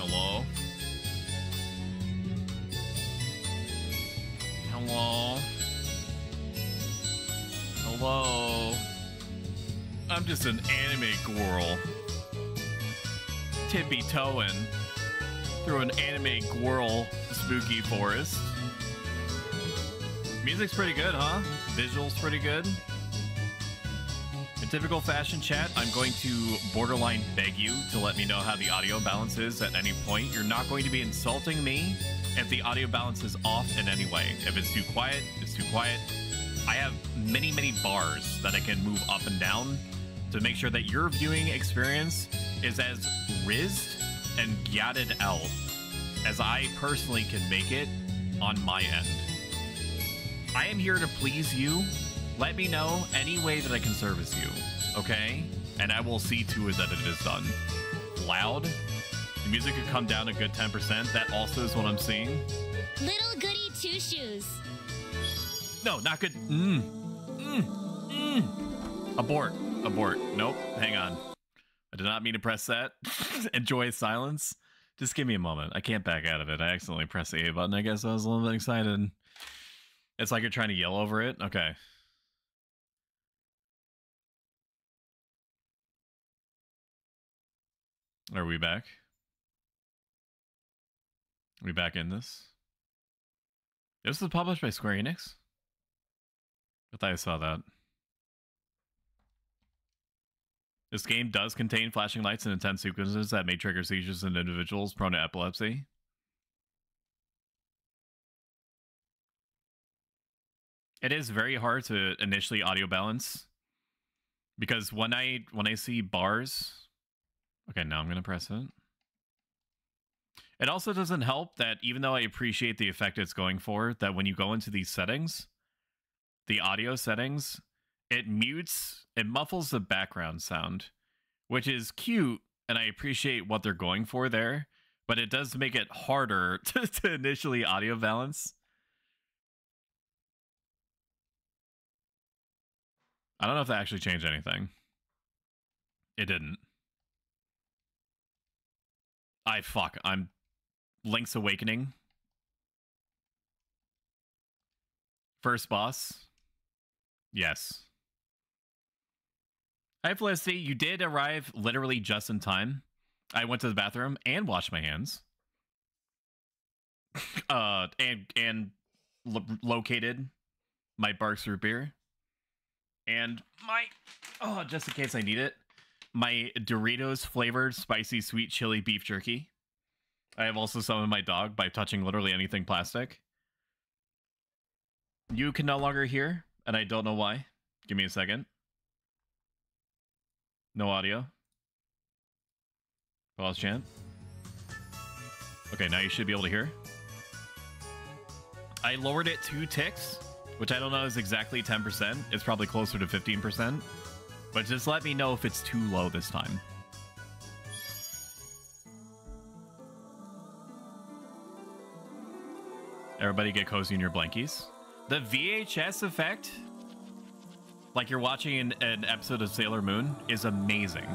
Hello? Hello? Hello? I'm just an anime gorl. Tippy-toeing through an anime gorl spooky forest. Music's pretty good, huh? Visuals pretty good. In typical fashion, chat, I'm going to borderline beg you to let me know how the audio balance is at any point. You're not going to be insulting me if the audio balance is off in any way. If it's too quiet, it's too quiet. I have many, many bars that I can move up and down to make sure that your viewing experience is as rizzed and gadded out as I personally can make it on my end. I am here to please you. Let me know any way that I can service you, okay? And I will see to it that it is done. Loud. The music could come down a good 10%. That also is what I'm seeing. Little Goody Two Shoes. No, not good. Abort. Abort. Nope. Hang on. I did not mean to press that. Enjoy silence. Just give me a moment. I can't back out of it. I accidentally pressed the A button. I guess I was a little bit excited. It's like you're trying to yell over it. Okay. Are we back? Are we back in this? This was published by Square Enix? I thought I saw that. This game does contain flashing lights and intense sequences that may trigger seizures in individuals prone to epilepsy. It is very hard to initially audio balance because when I see bars, okay, now I'm gonna press it. It also doesn't help that even though I appreciate the effect it's going for, that when you go into these settings, the audio settings, it mutes, it muffles the background sound, which is cute, and I appreciate what they're going for there, but it does make it harder to initially audio balance. I don't know if that actually changed anything. It didn't. I'm Link's Awakening. First boss. Yes. Hi, Felicity. You did arrive literally just in time. I went to the bathroom and washed my hands. And located my Barks root beer. And my, oh, just in case I need it, my Doritos flavored spicy sweet chili beef jerky. I have also summoned my dog by touching literally anything plastic. You can no longer hear, and I don't know why. Give me a second. No audio. Pause chant. Okay, now you should be able to hear. I lowered it 2 ticks, which I don't know is exactly 10%. It's probably closer to 15%. But just let me know if it's too low this time. Everybody get cozy in your blankies. The VHS effect, like you're watching an episode of Sailor Moon, is amazing.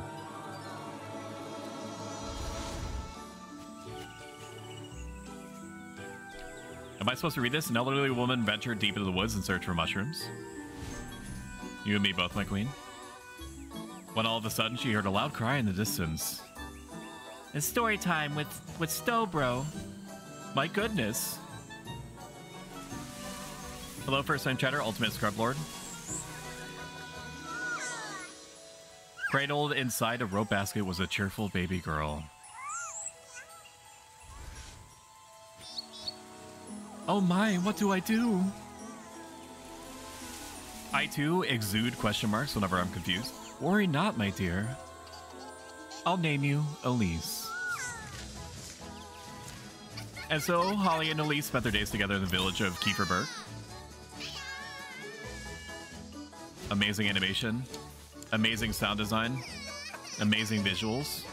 Am I supposed to read this? An elderly woman ventured deep into the woods in search for mushrooms. You and me both, my queen. When all of a sudden she heard a loud cry in the distance. It's story time with Stobro. My goodness. Hello, first time chatter, ultimate scrub lord. Cradled inside a rope basket was a cheerful baby girl. Oh my, what do I do? I too exude question marks whenever I'm confused. Worry not, my dear. I'll name you Elise. And so, Holly and Elise spent their days together in the village of Kieferberg. Amazing animation. Amazing sound design. Amazing visuals.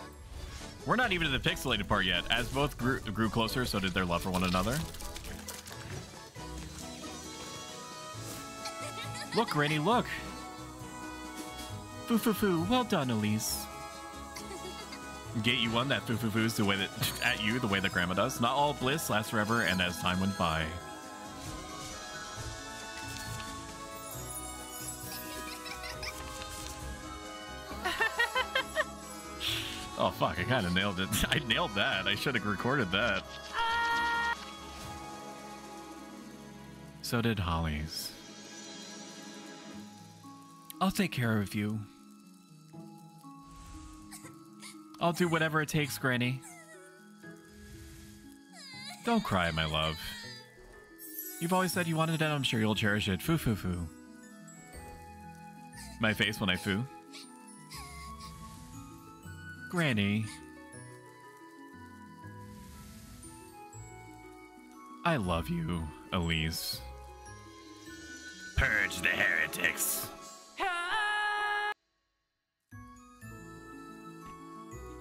We're not even to the pixelated part yet. As both grew closer, so did their love for one another. Look, Granny, look! Foo-foo-foo, well done, Elise. Get you one that foo-foo-foos the way that at you the way that grandma does. Not all bliss lasts forever, and as time went by. Oh fuck, I kind of nailed it. I nailed that. I should have recorded that. So did Holly's. I'll take care of you. I'll do whatever it takes, Granny. Don't cry, my love. You've always said you wanted it, and I'm sure you'll cherish it. Foo foo foo. My face when I foo. Granny. I love you, Elise. Purge the heretics.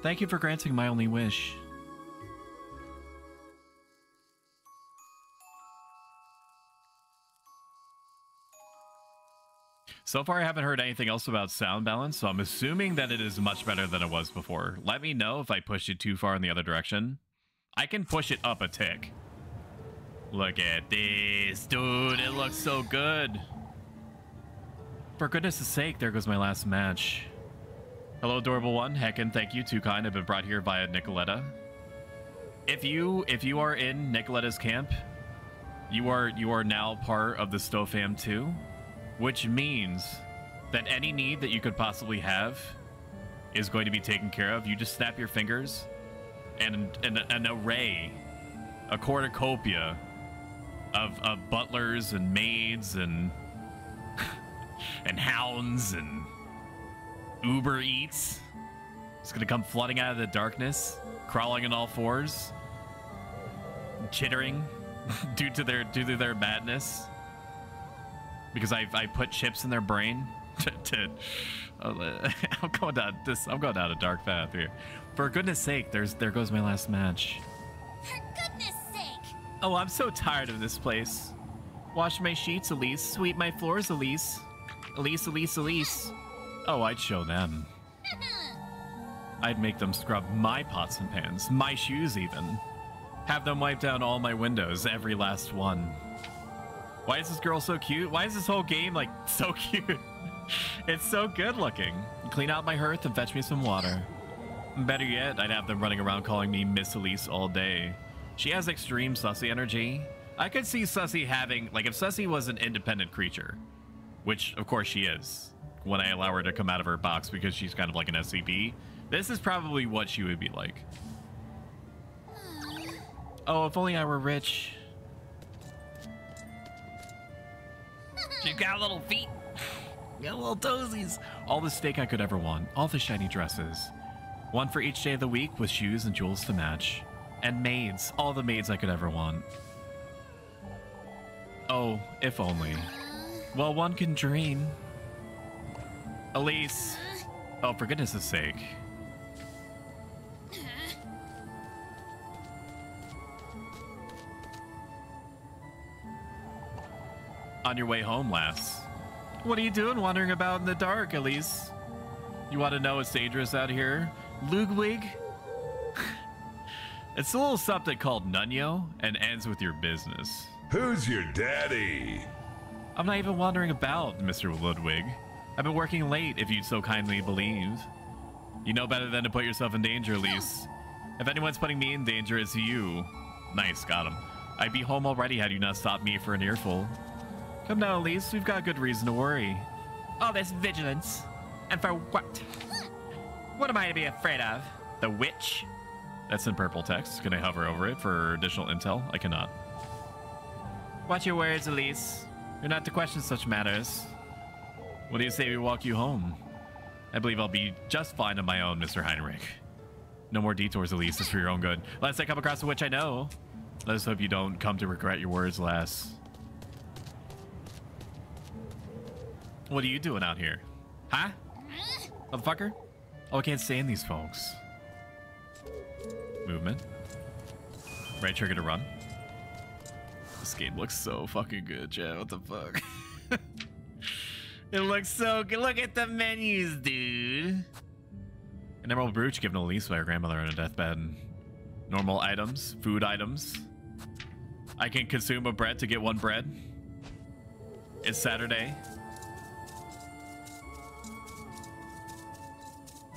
Thank you for granting my only wish. So far, I haven't heard anything else about sound balance, so I'm assuming that it is much better than it was before. Let me know if I pushed it too far in the other direction. I can push it up a tick. Look at this, dude. It looks so good. For goodness' sake, there goes my last match. Hello, adorable one. Heckin', thank you. Too kind. I've been brought here via Nicoletta. If you are in Nicoletta's camp, you are now part of the Stow fam too, which means that any need that you could possibly have is going to be taken care of. You just snap your fingers, and an array, a cornucopia of butlers and maids and and hounds and Uber Eats. It's gonna come flooding out of the darkness, crawling on all fours, chittering due to their madness. Because I put chips in their brain I'm going down a dark path here. For goodness sake, there goes my last match. For goodness sake! Oh, I'm so tired of this place. Wash my sheets, Elise. Sweep my floors, Elise. Elise, Elise, Elise. Oh, I'd show them. I'd make them scrub my pots and pans, my shoes even. Have them wipe down all my windows, every last one. Why is this girl so cute? Why is this whole game, like, so cute? It's so good looking. Clean out my hearth and fetch me some water. Better yet, I'd have them running around calling me Miss Elise all day. She has extreme Sussy energy. I could see Sussy having, like, if Sussy was an independent creature, which, of course, she is, when I allow her to come out of her box because she's kind of like an SCP, this is probably what she would be like. Oh, if only I were rich. She's got little feet. Got little toesies. All the steak I could ever want. All the shiny dresses. One for each day of the week with shoes and jewels to match. And maids. All the maids I could ever want. Oh, if only. Well, one can dream. Elise. Oh, for goodness' sake. On your way home, lass. What are you doing wandering about in the dark, Elise? You want to know it's dangerous out here? Ludwig? It's a little something called Nunyo and ends with your business. Who's your daddy? I'm not even wandering about, Mr. Ludwig. I've been working late, if you'd so kindly believe. You know better than to put yourself in danger, Elise. If anyone's putting me in danger, it's you. Nice, got him. I'd be home already had you not stopped me for an earful. Come now, Elise. We've got good reason to worry. Oh, there's vigilance. And for what? What am I to be afraid of? The witch? That's in purple text. Can I hover over it for additional intel? I cannot. Watch your words, Elise. You're not to question such matters. What do you say we walk you home? I believe I'll be just fine on my own, Mr. Heinrich. No more detours, Elise. It's for your own good. Lest I come across a witch I know. Let us hope you don't come to regret your words, lass. What are you doing out here? Huh? Motherfucker? Oh, I can't stand these folks. Movement. Right trigger to run. This game looks so fucking good, Chad. What the fuck? It looks so good. Look at the menus, dude. An emerald brooch given to Elise by her grandmother on a deathbed. Normal items, food items. I can consume a bread to get one bread. It's Saturday.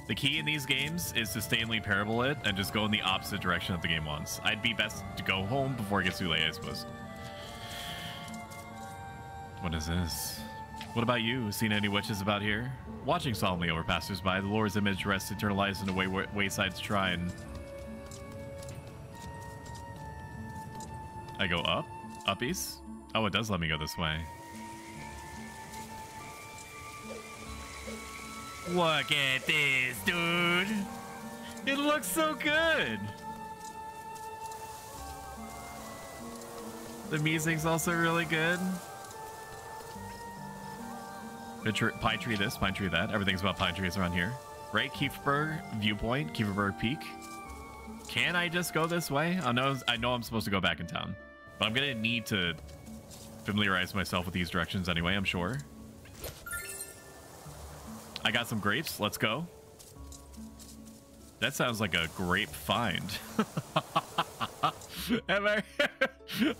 The key in these games is to Stanley Parable it and just go in the opposite direction that the game wants. I'd be best to go home before it gets too late, I suppose. What is this? What about you? Seen any witches about here? Watching solemnly over passers-by, the Lord's image rests eternalized in a wayside shrine. I go up? Uppies? Oh, it does let me go this way. Look at this, dude. It looks so good. The music's also really good. Pine tree this, pine tree that. Everything's about pine trees around here. Right, Kieferberg viewpoint, Kieferberg Peak. Can I just go this way? I know I'm supposed to go back in town, but I'm gonna need to familiarize myself with these directions anyway, I'm sure. I got some grapes. Let's go. That sounds like a grape find. Am I?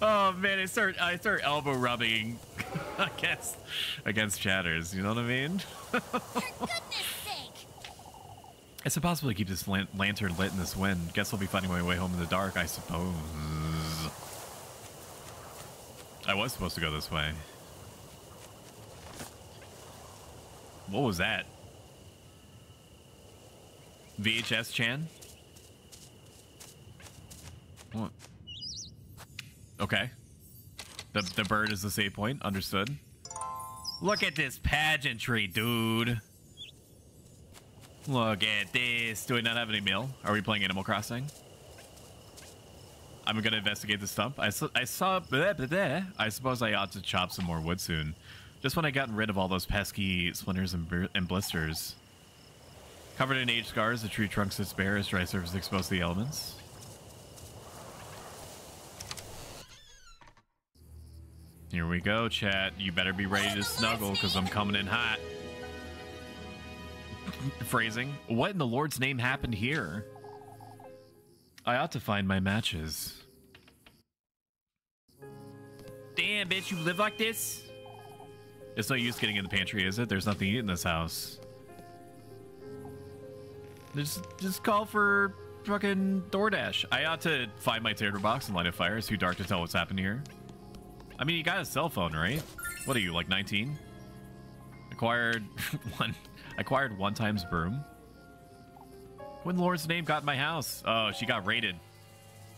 Oh man, I start elbow rubbing against chatters. You know what I mean? For goodness sake! It's impossible to keep this lantern lit in this wind. Guess I'll be finding my way home in the dark, I suppose. I was supposed to go this way. What was that? VHS Chan? What? Okay. The bird is the save point. Understood. Look at this pageantry, dude. Look at this. Do I not have any mail? Are we playing Animal Crossing? I'm gonna investigate the stump. I suppose I ought to chop some more wood soon. Just when I gotten rid of all those pesky splinters and blisters. Covered in age scars, the tree trunk sits bare as dry surface exposed to the elements. Here we go, chat. You better be ready to snuggle, because I'm coming in hot. Phrasing. What in the Lord's name happened here? I ought to find my matches. Damn, bitch, you live like this? It's no use getting in the pantry, is it? There's nothing to eat in this house. Just call for fucking DoorDash. I ought to find my tater box and light a fire. It's too dark to tell what's happened here. I mean, you got a cell phone, right? What are you, like 19? Acquired one times broom. When the Lord's name got in my house? Oh, she got raided.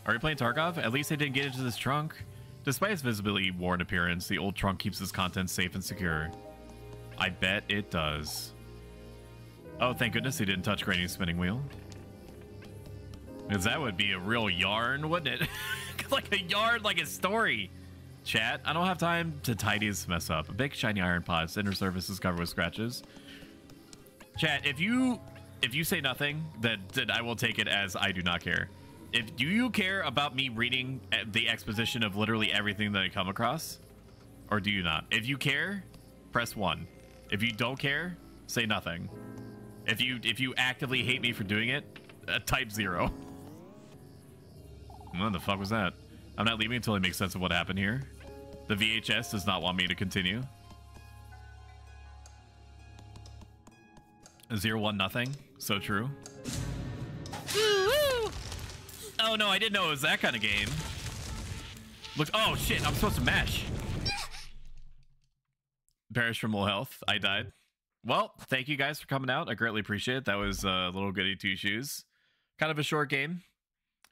Are you playing Tarkov? At least I didn't get into this trunk. Despite its visibly worn appearance, the old trunk keeps its contents safe and secure. I bet it does. Oh, thank goodness he didn't touch Granny's spinning wheel. Because that would be a real yarn, wouldn't it? Like a yarn, like a story. Chat, I don't have time to tidy this mess up. A big shiny iron pot. Its inner surface is covered with scratches. Chat, if you say nothing, then I will take it as I do not care. Do you care about me reading the exposition of literally everything that I come across? Or do you not? If you care, press 1. If you don't care, say nothing. If you actively hate me for doing it, type 0. What the fuck was that? I'm not leaving until I make sense of what happened here. The VHS does not want me to continue. 0-1 nothing. So true. Oh no, I didn't know it was that kind of game. Look, oh shit, I'm supposed to mash. Perish from low health. I died. Well, thank you guys for coming out. I greatly appreciate it. That was a little Goody Two Shoes. Kind of a short game,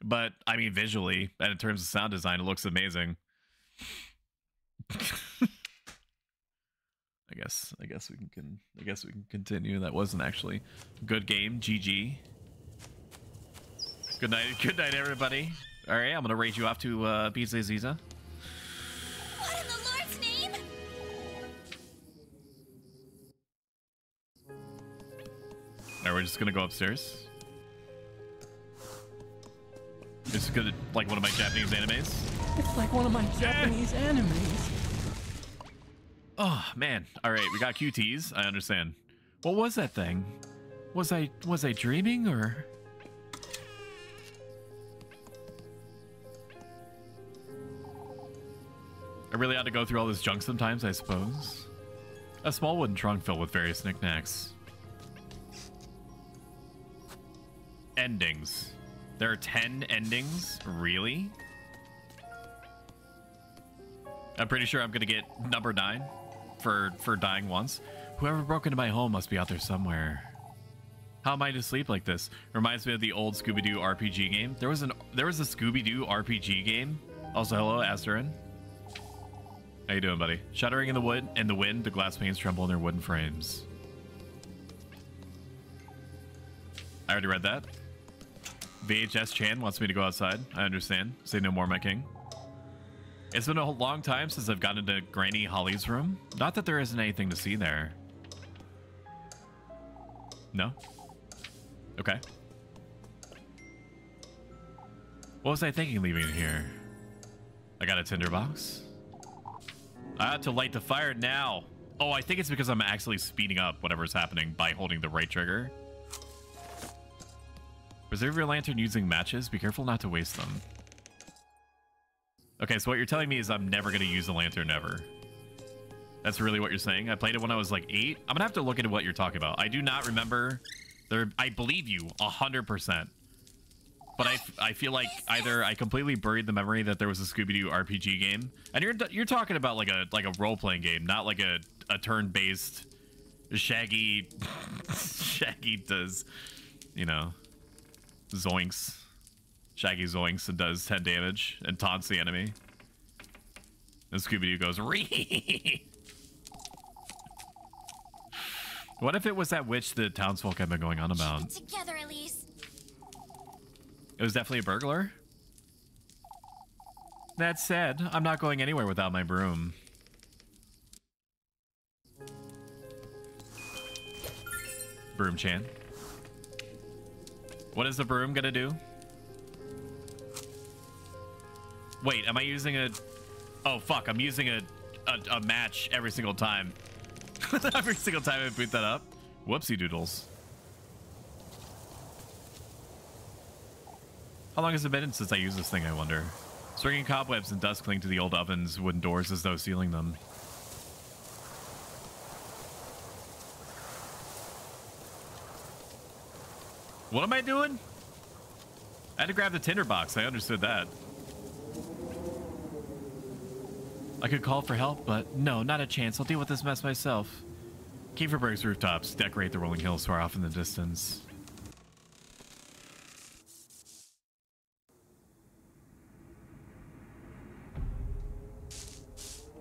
but I mean visually and in terms of sound design, it looks amazing. I guess we can continue. That wasn't actually a good game. GG. Good night, everybody. All right, I'm gonna raid you off to Pizza Aziza. What in the Lord's name? All right, we're just gonna go upstairs. It's good, like one of my Japanese animes. It's like one of my Japanese animes. Oh man! All right, we got QTs. I understand. What was that thing? Was I dreaming or? I really ought to go through all this junk sometimes, I suppose. A small wooden trunk filled with various knickknacks. Endings. There are 10 endings? Really? I'm pretty sure I'm gonna get number 9 for dying once. Whoever broke into my home must be out there somewhere. How am I to sleep like this? Reminds me of the old Scooby-Doo RPG game. There was a Scooby-Doo RPG game. Also, hello, Asterin. How you doing, buddy? Shuddering in the wind, the glass panes tremble in their wooden frames. I already read that. VHS Chan wants me to go outside. I understand. Say no more, my king. It's been a long time since I've gotten into Granny Holly's room. Not that there isn't anything to see there. No? Okay. What was I thinking leaving it here? I got a tinderbox. I have to light the fire now. Oh, I think it's because I'm actually speeding up whatever's happening by holding the right trigger. Preserve your lantern using matches. Be careful not to waste them. Okay, so what you're telling me is I'm never going to use the lantern ever. That's really what you're saying? I played it when I was like 8. I'm going to have to look into what you're talking about. I do not remember. I believe you 100%. But I feel like either I completely buried the memory that there was a Scooby-Doo RPG game. And you're talking about like a role-playing game, not like a turn-based Shaggy does, you know, zoinks. Shaggy zoinks and does 10 damage and taunts the enemy. And Scooby-Doo goes, ree. What if it was that witch the townsfolk have been going on about? Keep it together, Elise. It was definitely a burglar. That said, I'm not going anywhere without my broom. Broom Chan. What is the broom gonna do? Wait, am I using a... Oh, fuck, I'm using a match every single time. Every single time I boot that up. Whoopsie doodles. How long has it been since I used this thing, I wonder? Stringing cobwebs and dust cling to the old oven's wooden doors as though sealing them. What am I doing? I had to grab the tinderbox. I understood that. I could call for help, but no, not a chance. I'll deal with this mess myself. Kieferberg's rooftops decorate the rolling hills far off in the distance.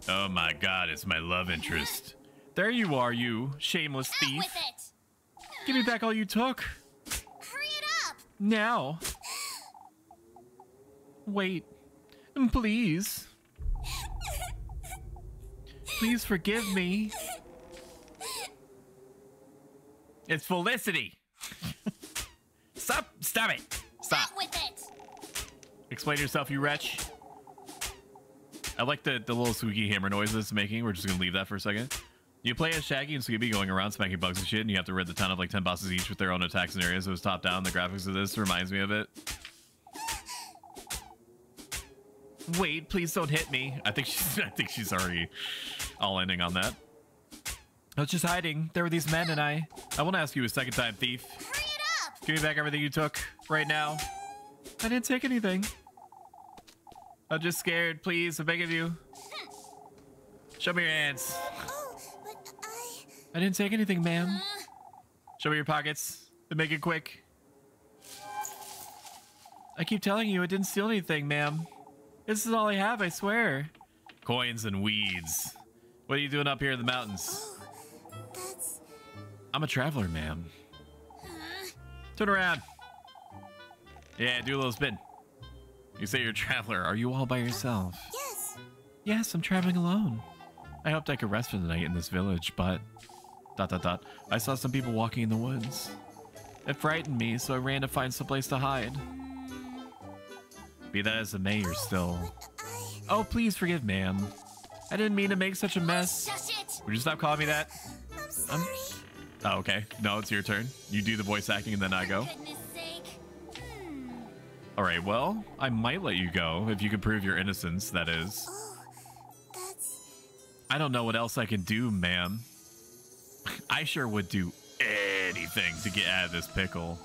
Oh my god, it's my love interest. There you are, you shameless thief. With it. Give me back all you took. Hurry it up. Now. Wait. Please. Please forgive me. It's Felicity. Stop it. Stop. Out with it. Explain yourself, you wretch. I like the little squeaky hammer noises it's making. We're just gonna leave that for a second. You play as Shaggy and Scooby going around smacking bugs and shit, and you have to rid the town of like 10 bosses each with their own attacks and areas. It was top down. The graphics of this reminds me of it. Wait, please don't hit me. I think she's already all ending on that. I was just hiding. There were these men and I won't ask you a second time, thief. Hurry it up. Give me back everything you took right now. I didn't take anything. I'm just scared. Please, I'm begging you. Show me your hands. Oh, but I didn't take anything, ma'am. Show me your pockets. And make it quick. I keep telling you I didn't steal anything, ma'am. This is all I have, I swear. Coins and weeds. What are you doing up here in the mountains? Oh, that's... I'm a traveler, ma'am. Turn around. Yeah, do a little spin. You say you're a traveler. Are you all by yourself? Yes. Yes, I'm traveling alone. I hoped I could rest for the night in this village, but... ... I saw some people walking in the woods. It frightened me, so I ran to find some place to hide. Be that as it may, you're still... Oh, please forgive, ma'am. I didn't mean to make such a mess. Shush it. Would you stop calling me that? I'm sorry. Oh, okay. No, it's your turn. You do the voice acting and then I go. For goodness sake. All right, well, I might let you go if you can prove your innocence, that is. Oh, that's... I don't know what else I can do, ma'am. I sure would do anything to get out of this pickle.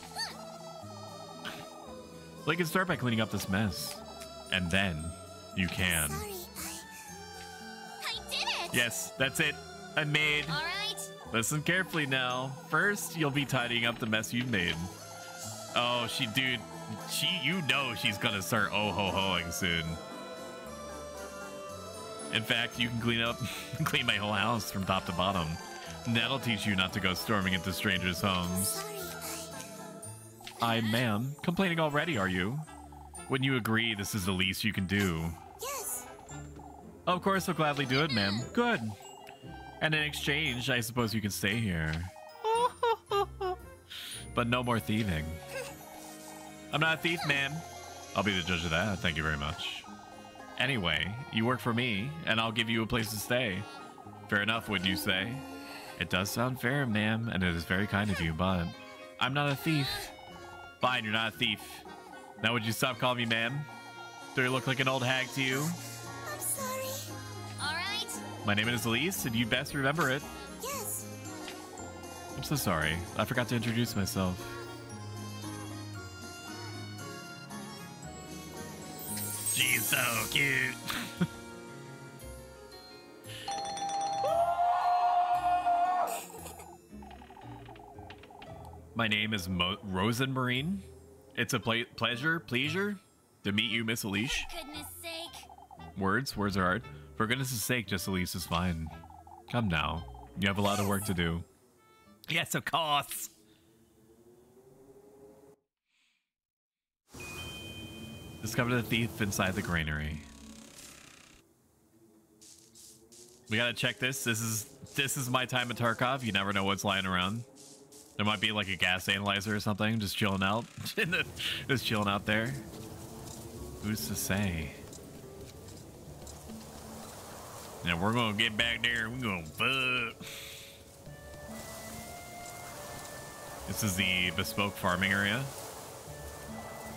Well, you can start by cleaning up this mess. And then you can. Sorry, I did it! Yes, that's it. I made. All right. Listen carefully now. First, you'll be tidying up the mess you've made. Oh, dude, you know she's gonna start oh-ho-hoing soon. In fact, you can clean my whole house from top to bottom. And that'll teach you not to go storming into strangers' homes. Sorry, Ma'am, complaining already, are you? Wouldn't you agree this is the least you can do? Yes. Of course, I'll gladly do it, ma'am. Good. And in exchange, I suppose you can stay here. But no more thieving. I'm not a thief, ma'am. I'll be the judge of that, thank you very much. Anyway, you work for me, and I'll give you a place to stay. Fair enough, wouldn't you say? It does sound fair, ma'am, and it is very kind of you, but I'm not a thief. Fine, you're not a thief. Now would you stop calling me ma'am? Do I look like an old hag to you? I'm sorry. All right. My name is Elise, and you best remember it. Yes. I'm so sorry. I forgot to introduce myself. She's so cute. My name is Rosenmarine. It's a pleasure to meet you, Miss Elise. Goodness sake. Words are hard. For goodness' sake, just Elise is fine. Come now. You have a lot of work to do. Yes, of course. Discover the thief inside the granary. We gotta check this. This is my time at Tarkov. You never know what's lying around. There might be like a gas analyzer or something just chilling out. Just chilling out there. Who's to say? Now we're gonna get back there. We're gonna fuck. This is the bespoke farming area.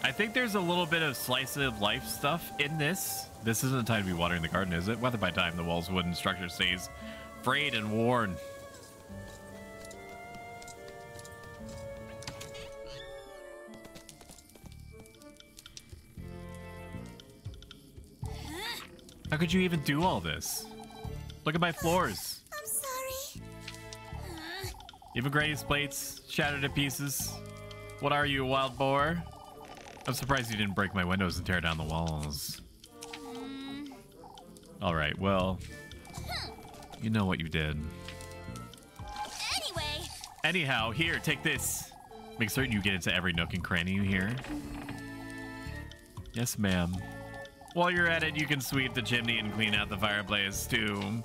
I think there's a little bit of slice of life stuff in this. This isn't the time to be watering the garden, is it? Weather by time, the wall's wooden structure stays frayed and worn. How could you even do all this? Look at my floors. I'm sorry. Even Grady's plates shattered to pieces. What are you, a wild boar? I'm surprised you didn't break my windows and tear down the walls. All right, well, you know what you did. Anyway. Anyhow, here, take this. Make certain you get into every nook and cranny you hear. Yes, ma'am. While you're at it, you can sweep the chimney and clean out the fireplace, too.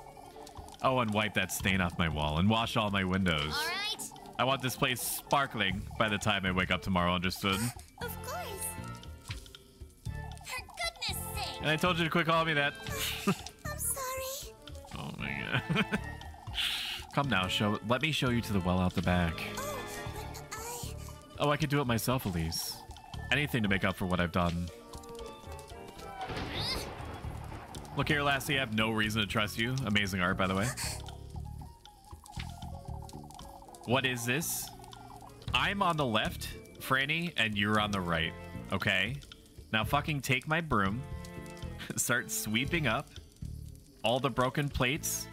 Oh, and wipe that stain off my wall and wash all my windows. All right. I want this place sparkling by the time I wake up tomorrow, understood? Of course. For goodness sake. And I told you to quit calling me that. I'm sorry. Oh my god. Come now, let me show you to the well out the back. Oh, but Oh, I could do it myself, Elise. Anything to make up for what I've done. Look here, lassie, I have no reason to trust you. Amazing art, by the way. What is this? I'm on the left, Franny, and you're on the right, okay? Now fucking take my broom, start sweeping up all the broken plates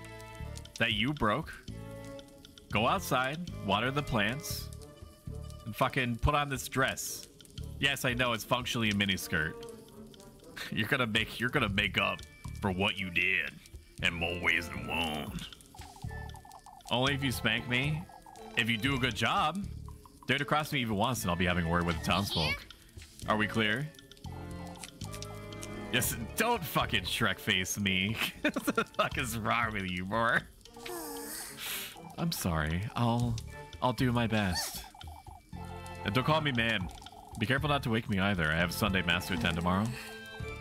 that you broke, go outside, water the plants, and fucking put on this dress. Yes, I know, it's functionally a miniskirt. You're gonna make up for what you did in more ways than one. Only if you spank me. If you do a good job, dare to cross me even once and I'll be having a word with the townsfolk. Are we clear? Yes, don't fucking Shrek face me. What the fuck is wrong with you, boy? I'm sorry. I'll do my best. And don't call me ma'am. Be careful not to wake me either. I have Sunday mass to attend tomorrow.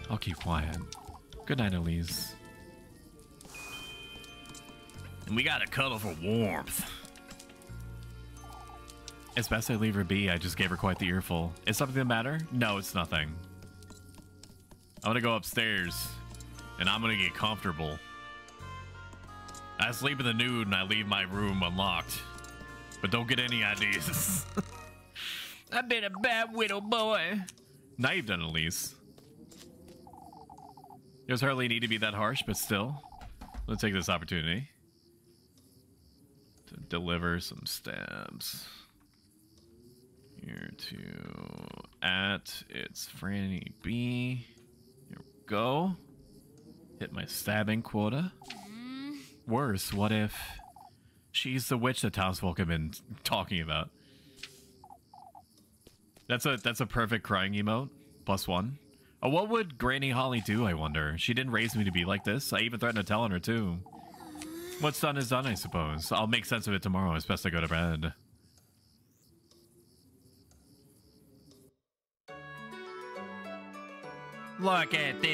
I'll keep quiet. Good night, Elise. And we gotta cuddle for warmth. It's best I leave her be. I just gave her quite the earful. Is something the matter? No, it's nothing. I'm gonna go upstairs, and I'm gonna get comfortable. I sleep in the nude, and I leave my room unlocked. But don't get any ideas. I've been a bad widow boy. Now you've done at least. There's hardly need to be that harsh, but still. Let's take this opportunity to deliver some stabs. Here to it's Franny B. Here we go. Hit my stabbing quota. Worse, what if she's the witch that townsfolk have been talking about? That's a perfect crying emote. +1. Oh, what would Granny Holly do, I wonder? She didn't raise me to be like this. I even threatened to tell on her, too. What's done is done, I suppose. I'll make sense of it tomorrow. It's best I go to bed. Look at this.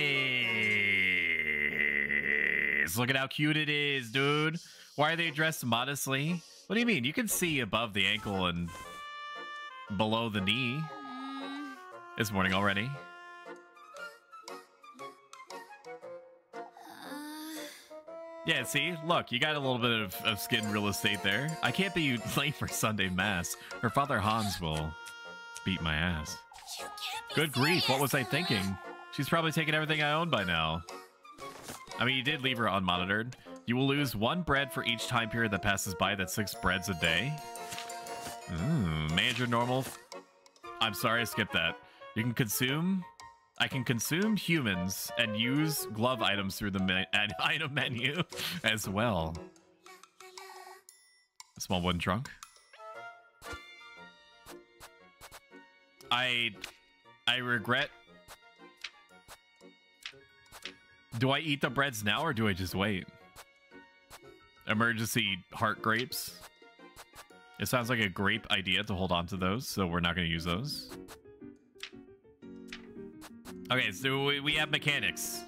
Look at how cute it is, dude. Why are they dressed modestly? What do you mean? You can see above the ankle and below the knee. It's morning already. Yeah, see? Look, you got a little bit of skin real estate there. I can't be late for Sunday Mass. Her father Hans will beat my ass. Good grief, what was I thinking? She's probably taken everything I own by now. I mean, you did leave her unmonitored. You will lose 1 bread for each time period that passes by. That's 6 breads a day. Manager normal. I'm sorry, I skipped that. You can consume... I can consume humans and use glove items through the item menu as well. A small wooden trunk. I regret... Do I eat the breads now or do I just wait? Emergency heart grapes. It sounds like a grape idea to hold on to those, so we're not going to use those. Okay, so we have mechanics.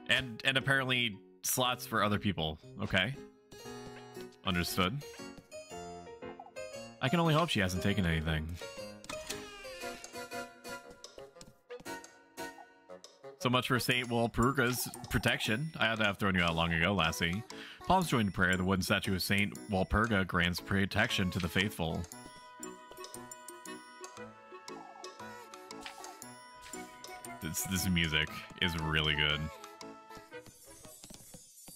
And apparently slots for other people. Okay. Understood. I can only hope she hasn't taken anything. So much for Saint Walpurga's protection. I ought to have thrown you out long ago, lassie. Palms joined in prayer. The wooden statue of Saint Walpurga grants protection to the faithful. This music is really good.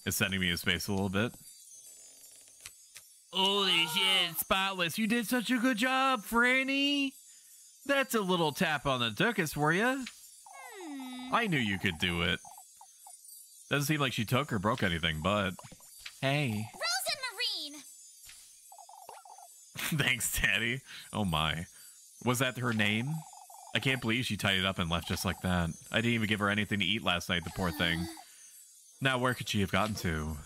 It's sending me to space a little bit. Holy shit, spotless. You did such a good job, Franny. That's a little tap on the tuchus for you. I knew you could do it. Doesn't seem like she took or broke anything, but... Hey. Rosa Marine! Thanks, Daddy. Oh my. Was that her name? I can't believe she tied it up and left just like that. I didn't even give her anything to eat last night, the poor thing. Now, where could she have gotten to?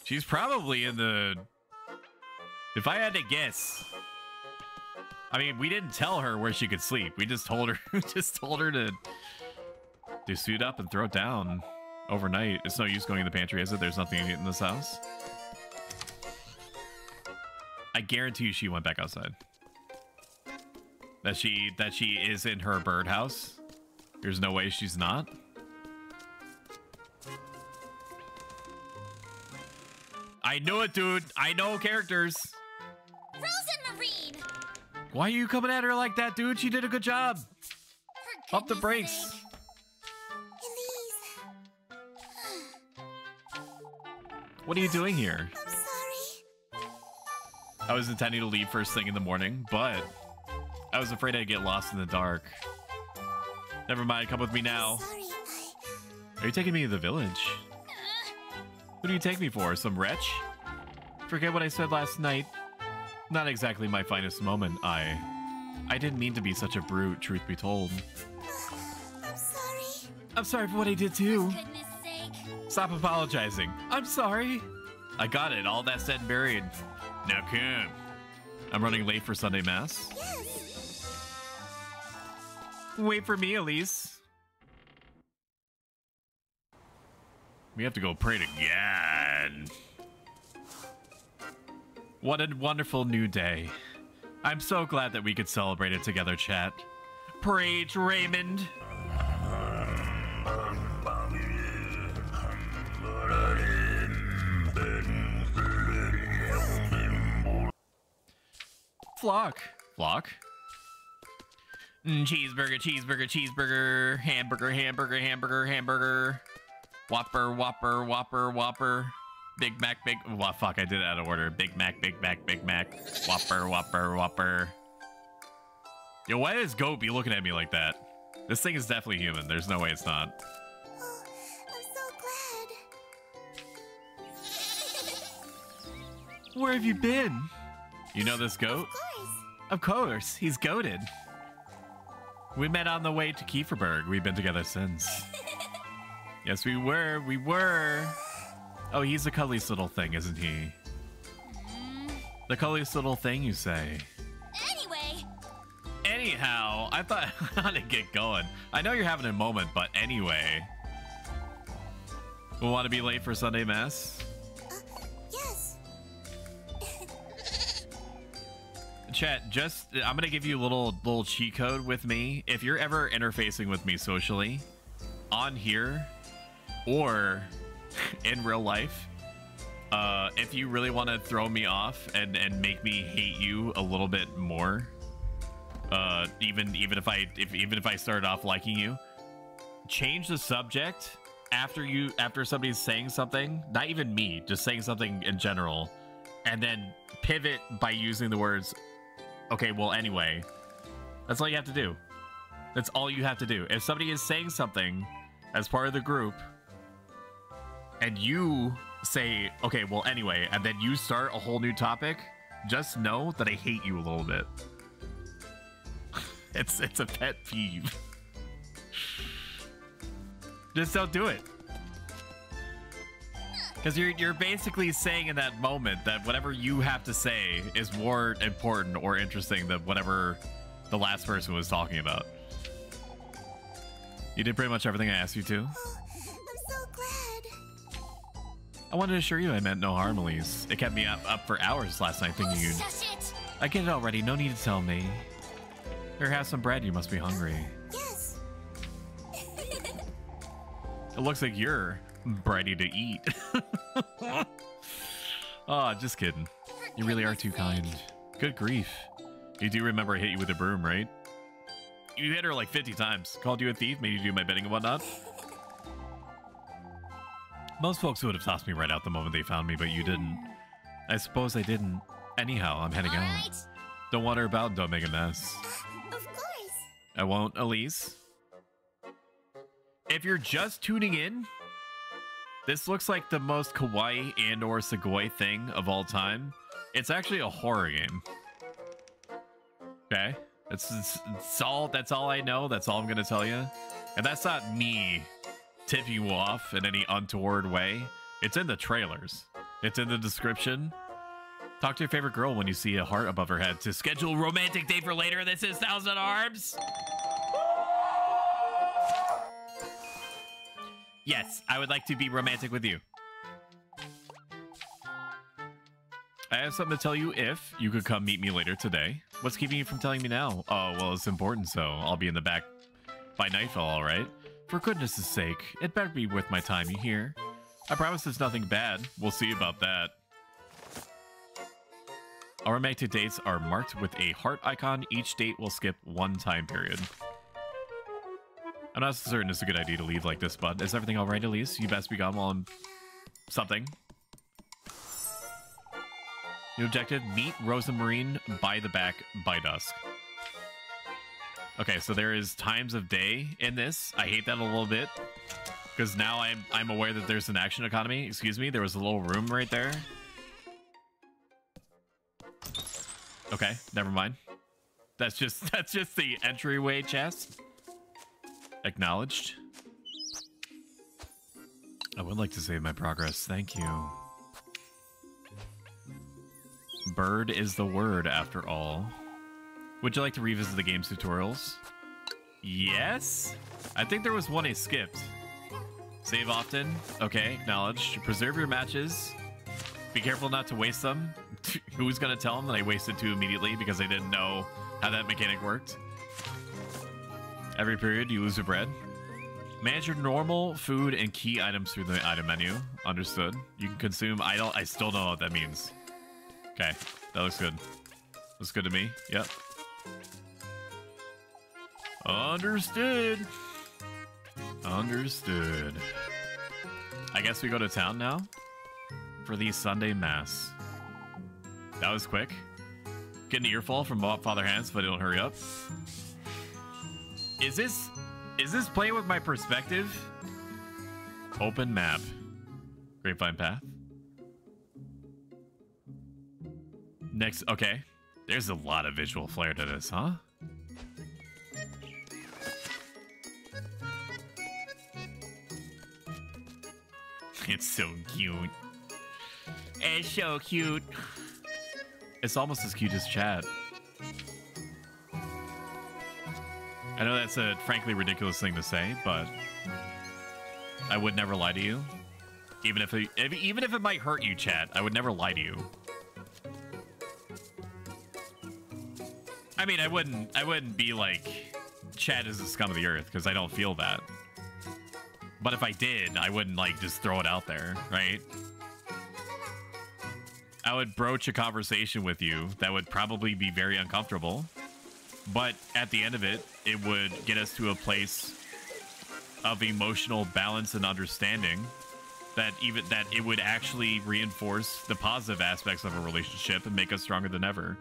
She's probably in the... If I had to guess... I mean, we didn't tell her where she could sleep. We just told her, to suit up and throw it down overnight. It's no use going in the pantry, is it? There's nothing to eat in this house. I guarantee you she went back outside. That she is in her birdhouse. There's no way she's not. I knew it, dude. I know characters. Rosa Marine! Why are you coming at her like that, dude? She did a good job. Up the brakes. What are you doing here? I'm sorry. I was intending to leave first thing in the morning, but I was afraid I'd get lost in the dark. Never mind, come with me now. Sorry, Are you taking me to the village? Who do you take me for? Some wretch? Forget what I said last night. Not exactly my finest moment. I didn't mean to be such a brute, truth be told. I'm sorry. I'm sorry for what I did too. For goodness sake. Stop apologizing. I'm sorry. I got it. All that said and buried. Now come. I'm running late for Sunday Mass. Yes. Wait for me, Elise. We have to go pray to God. What a wonderful new day. I'm so glad that we could celebrate it together, chat. Preach, Raymond. Flock. Flock. Cheeseburger, cheeseburger, cheeseburger. Hamburger, hamburger, hamburger, hamburger. Whopper, whopper, whopper, whopper. Big Mac, big... Well, fuck, I did it out of order. Big Mac, Big Mac, Big Mac. Whopper, whopper, whopper. Yo, why does Goat be looking at me like that? This thing is definitely human. There's no way it's not. Oh, I'm so glad. Where have you been? You know this goat? Of course. Of course, he's goated. We met on the way to Kieferberg. We've been together since. Yes, we were. Oh, he's the cuddliest little thing, isn't he? The cuddliest little thing, you say? Anyway. Anyhow, I thought how to get going. I know you're having a moment, but anyway. We want to be late for Sunday Mass? Yes. Chat, I'm gonna give you a little cheat code with me. If you're ever interfacing with me socially, on here, or in real life, if you really want to throw me off and make me hate you a little bit more, even if I started off liking you, change the subject after somebody's saying something, not even me, just saying something in general, and then pivot by using the words, okay, well, anyway. That's all you have to do. That's all you have to do. If somebody is saying something as part of the group, and you say, okay, well, anyway, and then you start a whole new topic, just know that I hate you a little bit. It's a pet peeve. Just don't do it. Because you're basically saying in that moment that whatever you have to say is more important or interesting than whatever the last person was talking about. You did pretty much everything I asked you to. Oh, I'm so glad. I wanted to assure you I meant no harm, Elise. It kept me up for hours last night thinking you'd... Shush it. I get it already, no need to tell me. Here, have some bread, you must be hungry. Yes. It looks like you're ready to eat. Oh, just kidding. You really are too kind. Good grief. You do remember I hit you with a broom, right? You hit her like 50 times. Called you a thief, made you do my bidding and whatnot. Most folks would have tossed me right out the moment they found me, but you didn't. I suppose I didn't. Anyhow, I'm heading out. Right. Don't wander about and don't make a mess. Of course. I won't, Elise. If you're just tuning in, this looks like the most kawaii and or sugoi thing of all time. It's actually a horror game. Okay? That's all I know. That's all I'm gonna tell you. And that's not me tipping you off in any untoward way. It's in the trailers. It's in the description. Talk to your favorite girl when you see a heart above her head to schedule a romantic date for later. This is Thousand Arms. Yes, I would like to be romantic with you. I have something to tell you if you could come meet me later today. What's keeping you from telling me now? Oh, well, it's important, so I'll be in the back by nightfall, all right? For goodness' sake, it better be worth my time, you hear? I promise it's nothing bad. We'll see about that. Our romantic dates are marked with a heart icon. Each date will skip one time period. I'm not certain it's a good idea to leave like this, but is everything all right, Elise? You best be gone while I'm... something. New objective, meet Rosamarine by the back by dusk. Okay, so there is times of day in this. I hate that a little bit. Because now I'm aware that there's an action economy. Excuse me, there was a little room right there. Okay, never mind. That's just the entryway chest. Acknowledged. I would like to save my progress. Thank you. Bird is the word, after all. Would you like to revisit the game's tutorials? Yes? I think there was one I skipped. Save often. Okay, acknowledged. Preserve your matches. Be careful not to waste them. Who's gonna tell them that I wasted 2 immediately because I didn't know how that mechanic worked? Every period, you lose a bread. Manage your normal food and key items through the item menu. Understood. You can consume idle. I still don't know what that means. Okay, that looks good. Looks good to me. Yep. Understood. Understood. I guess we go to town now for the Sunday Mass. That was quick. Get an earful from Father Hans if I don't hurry up. Is this playing with my perspective? Open map. Grapevine path. Next, okay. There's a lot of visual flair to this, huh? It's so cute. It's so cute. It's almost as cute as chat. I know that's a frankly ridiculous thing to say, but I would never lie to you. Even if it might hurt you, chat, I would never lie to you. I mean, I wouldn't be like, chat is the scum of the earth, because I don't feel that. But if I did, I wouldn't like just throw it out there, right? I would broach a conversation with you that would probably be very uncomfortable. But at the end of it, it would get us to a place of emotional balance and understanding that it would actually reinforce the positive aspects of a relationship and make us stronger than ever.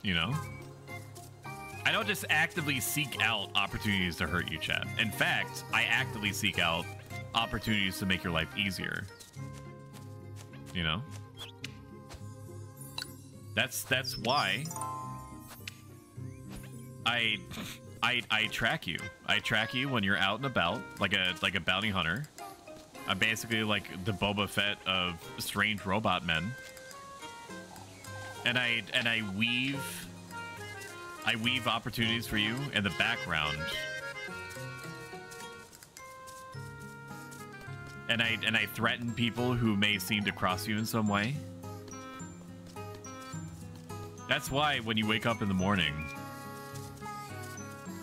You know? I don't just actively seek out opportunities to hurt you, chat. In fact, I actively seek out opportunities to make your life easier. You know? That's why I track you. I track you when you're out and about, like a bounty hunter. I'm basically like the Boba Fett of strange robot men. And I weave opportunities for you in the background. And I threaten people who may seem to cross you in some way. That's why when you wake up in the morning,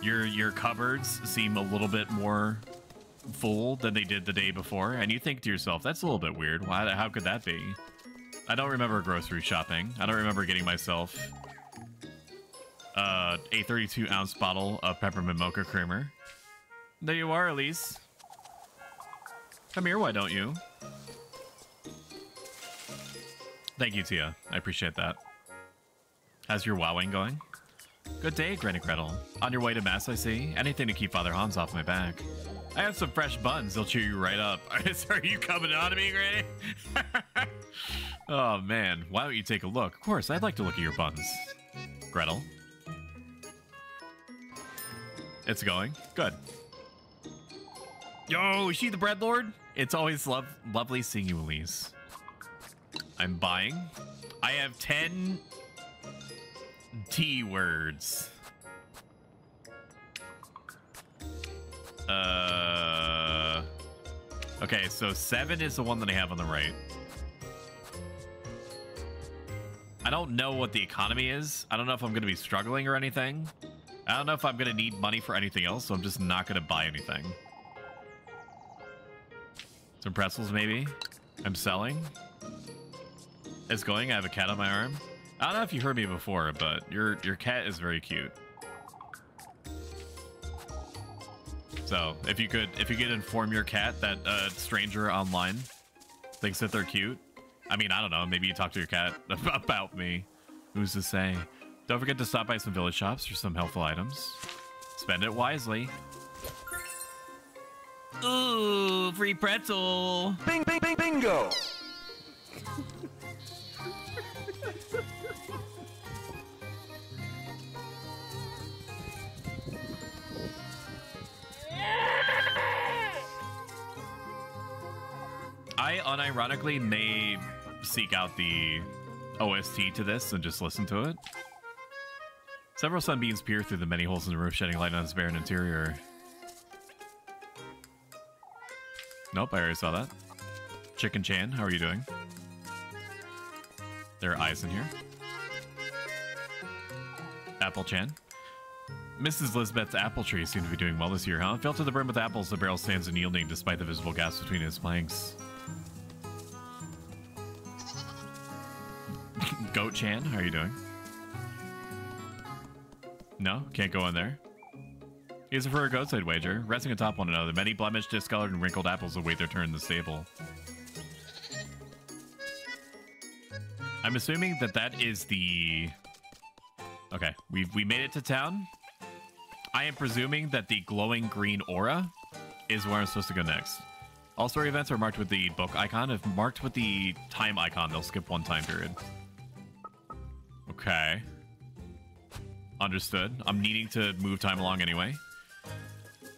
your cupboards seem a little bit more full than they did the day before, and you think to yourself, that's a little bit weird. Why? How could that be? I don't remember grocery shopping. I don't remember getting myself a 32-ounce bottle of peppermint mocha creamer. There you are, Elise. Come here, why don't you? Thank you, Tia. I appreciate that. How's your wowing going? Good day, Granny Gretel. On your way to Mass, I see. Anything to keep Father Hans off my back. I have some fresh buns. They'll cheer you right up. Are you coming on to me, Granny? Oh, man. Why don't you take a look? Of course, I'd like to look at your buns. Gretel. It's going. Good. Yo, is she the bread lord? It's always lovely seeing you, Elise. I'm buying. I have 10 T words. Okay, so 7 is the one that I have on the right. I don't know what the economy is. I don't know if I'm going to be struggling or anything. I don't know if I'm going to need money for anything else, so I'm just not going to buy anything. Some pretzels, maybe. I'm selling. It's going. I have a cat on my arm. I don't know if you heard me before, but your cat is very cute. So if you could inform your cat that a stranger online thinks that they're cute. I mean, I don't know. Maybe you talk to your cat about me. Who's to say? Don't forget to stop by some village shops for some helpful items. Spend it wisely. Ooh, free pretzel. Bing, bing, bing, bingo. I unironically may seek out the OST to this and just listen to it. Several sunbeams peer through the many holes in the roof, shedding light on its barren interior. Nope, I already saw that. Chicken Chan, how are you doing? There are eyes in here. Apple-chan. Mrs. Lisbeth's apple tree seemed to be doing well this year, huh? Filled to the brim with apples, the barrel stands unyielding despite the visible gaps between its planks. Goat-chan, how are you doing? No? Can't go in there? Here's for a goat-side wager. Resting atop one another, many blemished, discolored, and wrinkled apples await their turn in the stable. I'm assuming that that is the... Okay, we made it to town. I am presuming that the glowing green aura is where I'm supposed to go next. All story events are marked with the book icon. If marked with the time icon, they'll skip one time period. Okay. Understood. I'm needing to move time along anyway.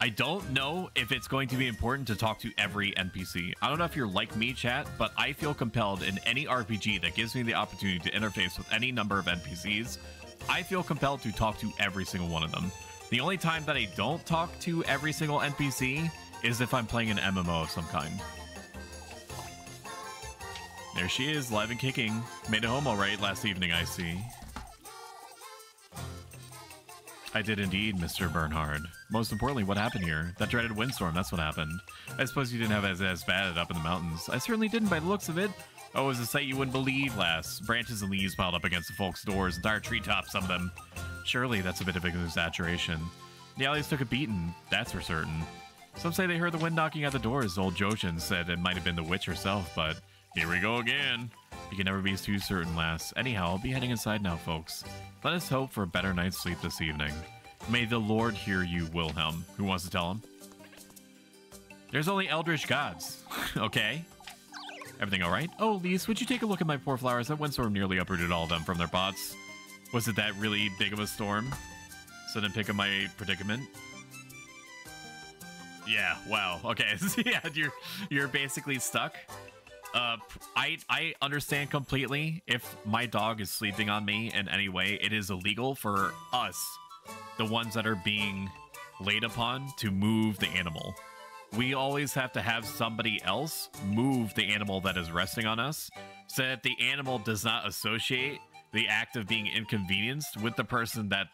I don't know if it's going to be important to talk to every NPC. I don't know if you're like me, chat, but I feel compelled in any RPG that gives me the opportunity to interface with any number of NPCs. I feel compelled to talk to every single one of them. The only time that I don't talk to every single NPC is if I'm playing an MMO of some kind. There she is, live and kicking. Made a homo right last evening, I see. I did indeed, Mr. Bernhard. Most importantly, what happened here? That dreaded windstorm, that's what happened. I suppose you didn't have it as bad up in the mountains. I certainly didn't by the looks of it. Oh, it was a sight you wouldn't believe, lass. Branches and leaves piled up against the folks' doors, entire treetops, some of them. Surely that's a bit of an exaggeration. The alleys took a beating, that's for certain. Some say they heard the wind knocking at the doors. Old Joshin said it might have been the witch herself, but here we go again. You can never be too certain, lass. Anyhow, I'll be heading inside now, folks. Let us hope for a better night's sleep this evening. May the Lord hear you, Wilhelm. Who wants to tell him? There's only eldritch gods. Okay. Everything all right? Oh, Lise, would you take a look at my poor flowers? That windstorm nearly uprooted all of them from their pots. Was it that really big of a storm? So then pick up my predicament. Yeah, wow. Okay. Yeah, you're basically stuck. I understand completely. If my dog is sleeping on me in any way, it is illegal for us, the ones that are being laid upon, to move the animal. We always have to have somebody else move the animal that is resting on us so that the animal does not associate the act of being inconvenienced with the person that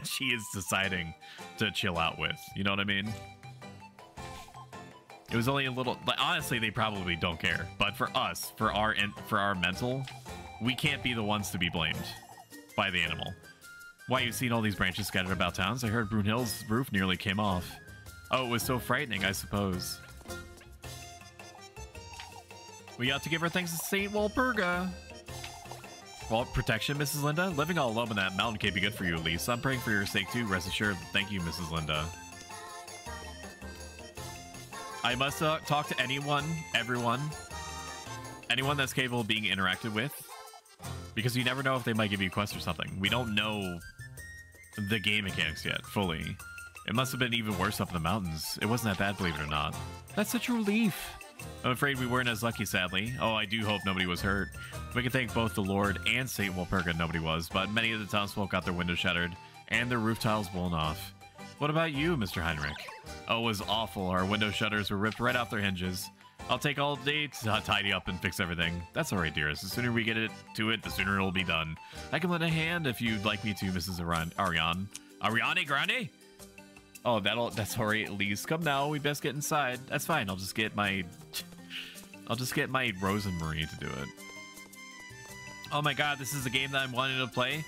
she is deciding to chill out with. You know what I mean? It was only a little, but honestly, they probably don't care. But for us, for our mental, we can't be the ones to be blamed by the animal. Why, you've seen all these branches scattered about towns? I heard Brunhild's roof nearly came off. Oh, it was so frightening, I suppose. We ought to give our thanks to Saint Walpurga. Well, protection, Mrs. Linda. Living all alone in that mountain can't be good for you, at least. I'm praying for your sake, too. Rest assured. Thank you, Mrs. Linda. I must talk to anyone, everyone, anyone that's capable of being interacted with, because you never know if they might give you a quest or something. We don't know the game mechanics yet, fully. It must have been even worse up in the mountains. It wasn't that bad, believe it or not. That's such a relief. I'm afraid we weren't as lucky, sadly. Oh, I do hope nobody was hurt. We can thank both the Lord and St. Walpurga nobody was, but many of the townsfolk got their windows shattered and their roof tiles blown off. What about you, Mr. Heinrich? Oh, it was awful. Our window shutters were ripped right off their hinges. I'll take all day to tidy up and fix everything. That's all right, dearest. The sooner we get to it, the sooner it'll be done. I can lend a hand if you'd like me to, Mrs. Ariane. Ariane Grande? Oh, that's all right, at least. Come now, we best get inside. That's fine. I'll just get my Rosemary to do it. Oh my god, this is a game that I'm wanting to play.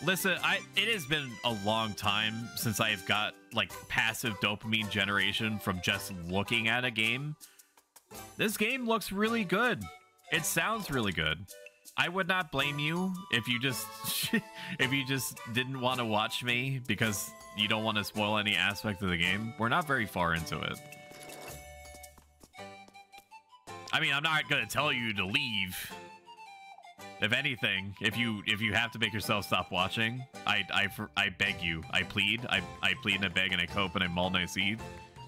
Listen, it has been a long time since I've got like passive dopamine generation from just looking at a game. This game looks really good. It sounds really good. I would not blame you if you just didn't want to watch me because you don't want to spoil any aspect of the game. We're not very far into it. I mean, I'm not gonna tell you to leave. If anything, if you have to make yourself stop watching, I beg you, I plead and I beg and I cope and I maul and I seethe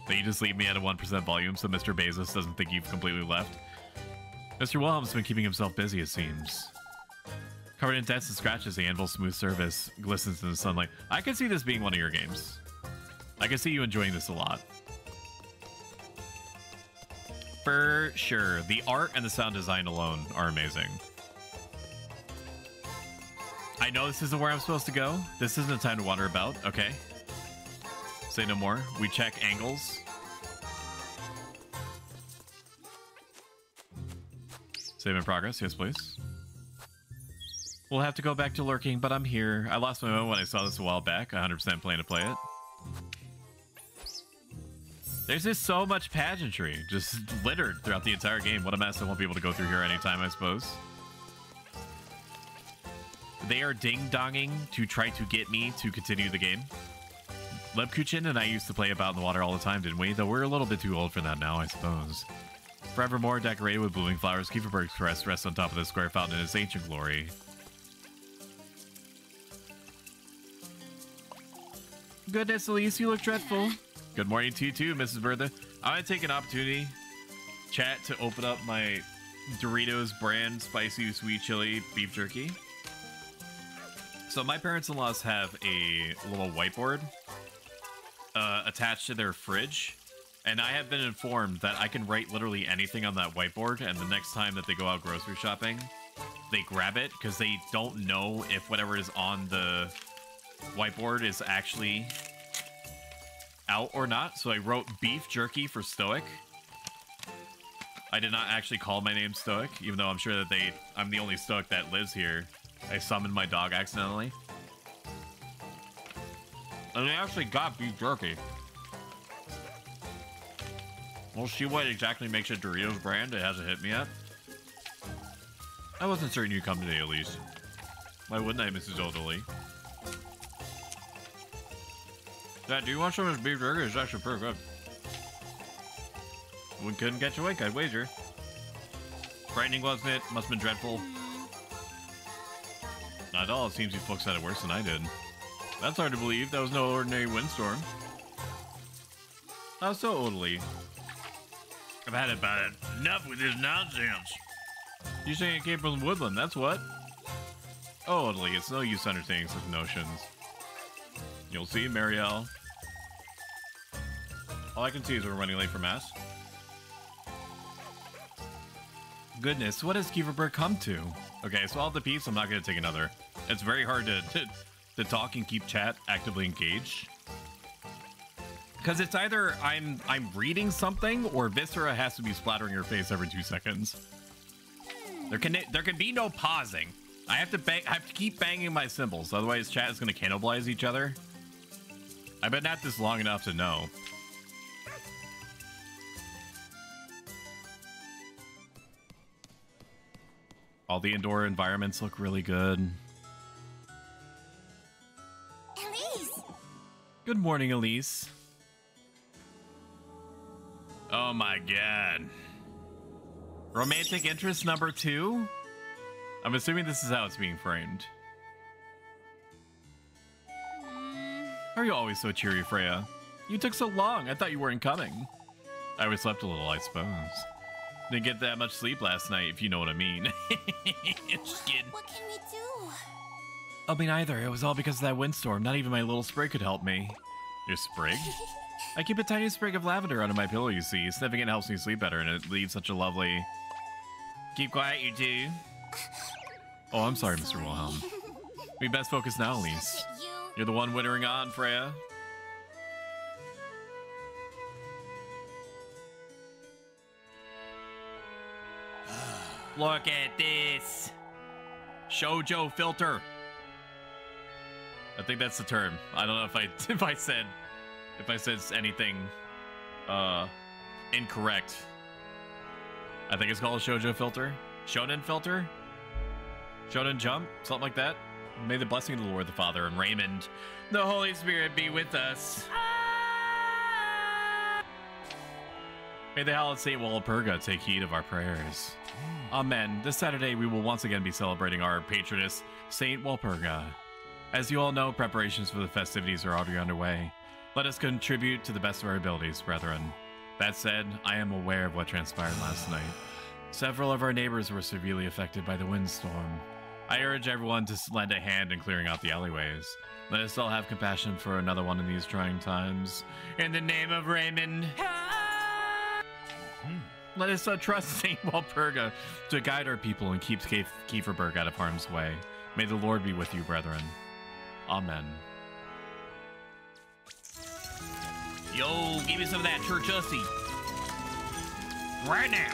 that you just leave me at a 1% volume so Mr. Bezos doesn't think you've completely left. Mr. Wilhelm's been keeping himself busy, it seems. Covered in dents and scratches, the anvil's smooth surface glistens in the sunlight. I can see this being one of your games. I can see you enjoying this a lot. For sure. The art and the sound design alone are amazing. I know this isn't where I'm supposed to go. This isn't a time to wander about. Okay. Say no more. We check angles. Save in progress. Yes, please. We'll have to go back to lurking, but I'm here. I lost my moment when I saw this a while back. 100% plan to play it. There's just so much pageantry, just littered throughout the entire game. What a mess. I won't be able to go through here anytime, I suppose. They are ding-donging to try to get me to continue the game. Lebkuchen and I used to play about in the water all the time, didn't we? Though we're a little bit too old for that now, I suppose. Forevermore decorated with blooming flowers, Kieferberg's crest rests on top of the square fountain in its ancient glory. Goodness, Elise, you look dreadful. Good morning to you too, Mrs. Bertha. I'm gonna take an opportunity, chat, to open up my Doritos brand spicy sweet chili beef jerky. So my parents-in-laws have a little whiteboard attached to their fridge, and I have been informed that I can write literally anything on that whiteboard, and the next time that they go out grocery shopping, they grab it because they don't know if whatever is on the whiteboard is actually out or not. So I wrote beef jerky for Stoic. I did not actually call my name Stoic, even though I'm sure that I'm the only Stoic that lives here. I summoned my dog accidentally. And they actually got beef jerky. We'll see what exactly makes it Doritos brand. It hasn't hit me yet. I wasn't certain you'd come today, Elise. Why wouldn't I, Mrs. Oldley? Dad, do you want some of this beef jerky? It's actually pretty good. We couldn't catch a wink, I'd wager. Frightening, wasn't it? Must have been dreadful. Not at all. It seems you folks had it worse than I did. That's hard to believe. That was no ordinary windstorm. How so, Oldley? I've had about enough with this nonsense. You saying it came from the woodland, that's what? Oh, Oldley, it's no use entertaining such notions. You'll see, Marielle. All I can see is we're running late for mass. Goodness, what has Kieferberg come to? Okay, so I'll have the piece, I'm not going to take another. It's very hard to talk and keep chat actively engaged. Because it's either I'm reading something or Viscera has to be splattering your face every 2 seconds. There can be no pausing. I have to keep banging my cymbals, otherwise chat is going to cannibalize each other. I've been at this long enough to know. All the indoor environments look really good. Elise! Good morning, Elise. Oh my god. Romantic interest number 2? I'm assuming this is how it's being framed. How are you always so cheery, Freya? You took so long. I thought you weren't coming. I overslept a little, I suppose. Didn't get that much sleep last night, if you know what I mean. Just kidding. What can we do? I'll be neither. It was all because of that windstorm. Not even my little sprig could help me. Your sprig? I keep a tiny sprig of lavender under my pillow, you see. Sniffing it helps me sleep better, and it leaves such a lovely... Keep quiet, you two. Oh, I'm sorry, Mr. Wilhelm. We best focus now, Elise. You're the one wittering on, Freya. Look at this. Shoujo filter. I think that's the term. I don't know if I said anything incorrect. I think it's called a shoujo filter. Shonen filter? Shonen jump? Something like that? May the blessing of the Lord the Father and Raymond, the Holy Spirit, be with us. May the hallowed Saint Walpurga take heed of our prayers. Amen. This Saturday, we will once again be celebrating our patroness, Saint Walpurga. As you all know, preparations for the festivities are already underway. Let us contribute to the best of our abilities, brethren. That said, I am aware of what transpired last night. Several of our neighbors were severely affected by the windstorm. I urge everyone to lend a hand in clearing out the alleyways. Let us all have compassion for another one in these trying times. In the name of Raymond. Let us trust St. Walpurga to guide our people and keep Kieferberg out of harm's way. May the Lord be with you, brethren. Amen. Yo, give me some of that church ussy. Right now.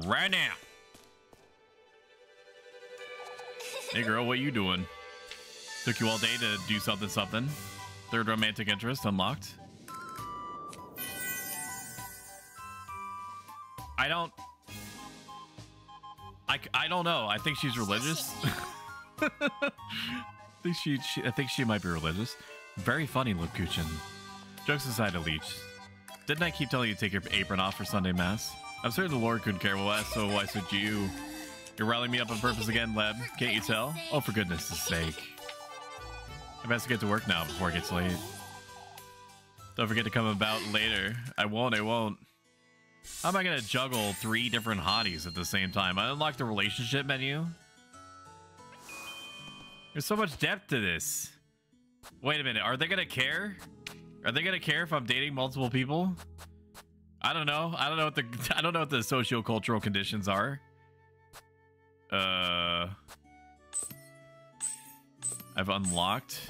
Right now. Hey girl, what you doing? Took you all day to do something. Third romantic interest unlocked. I don't know. I think she's religious. I think she might be religious. Very funny, Lukuchin. Jokes aside, Leech. Didn't I keep telling you to take your apron off for Sunday Mass? I'm certain the Lord couldn't care less, so why should you? You're riling me up on purpose again, Leb. Can't you tell? Oh, for goodness sake. I best get to work now before it gets late. Don't forget to come about later. I won't. How am I gonna juggle 3 different hotties at the same time? I unlocked the relationship menu. There's so much depth to this. Wait a minute, are they gonna care? Are they gonna care if I'm dating multiple people? I don't know. I don't know what the socio-cultural conditions are. I've unlocked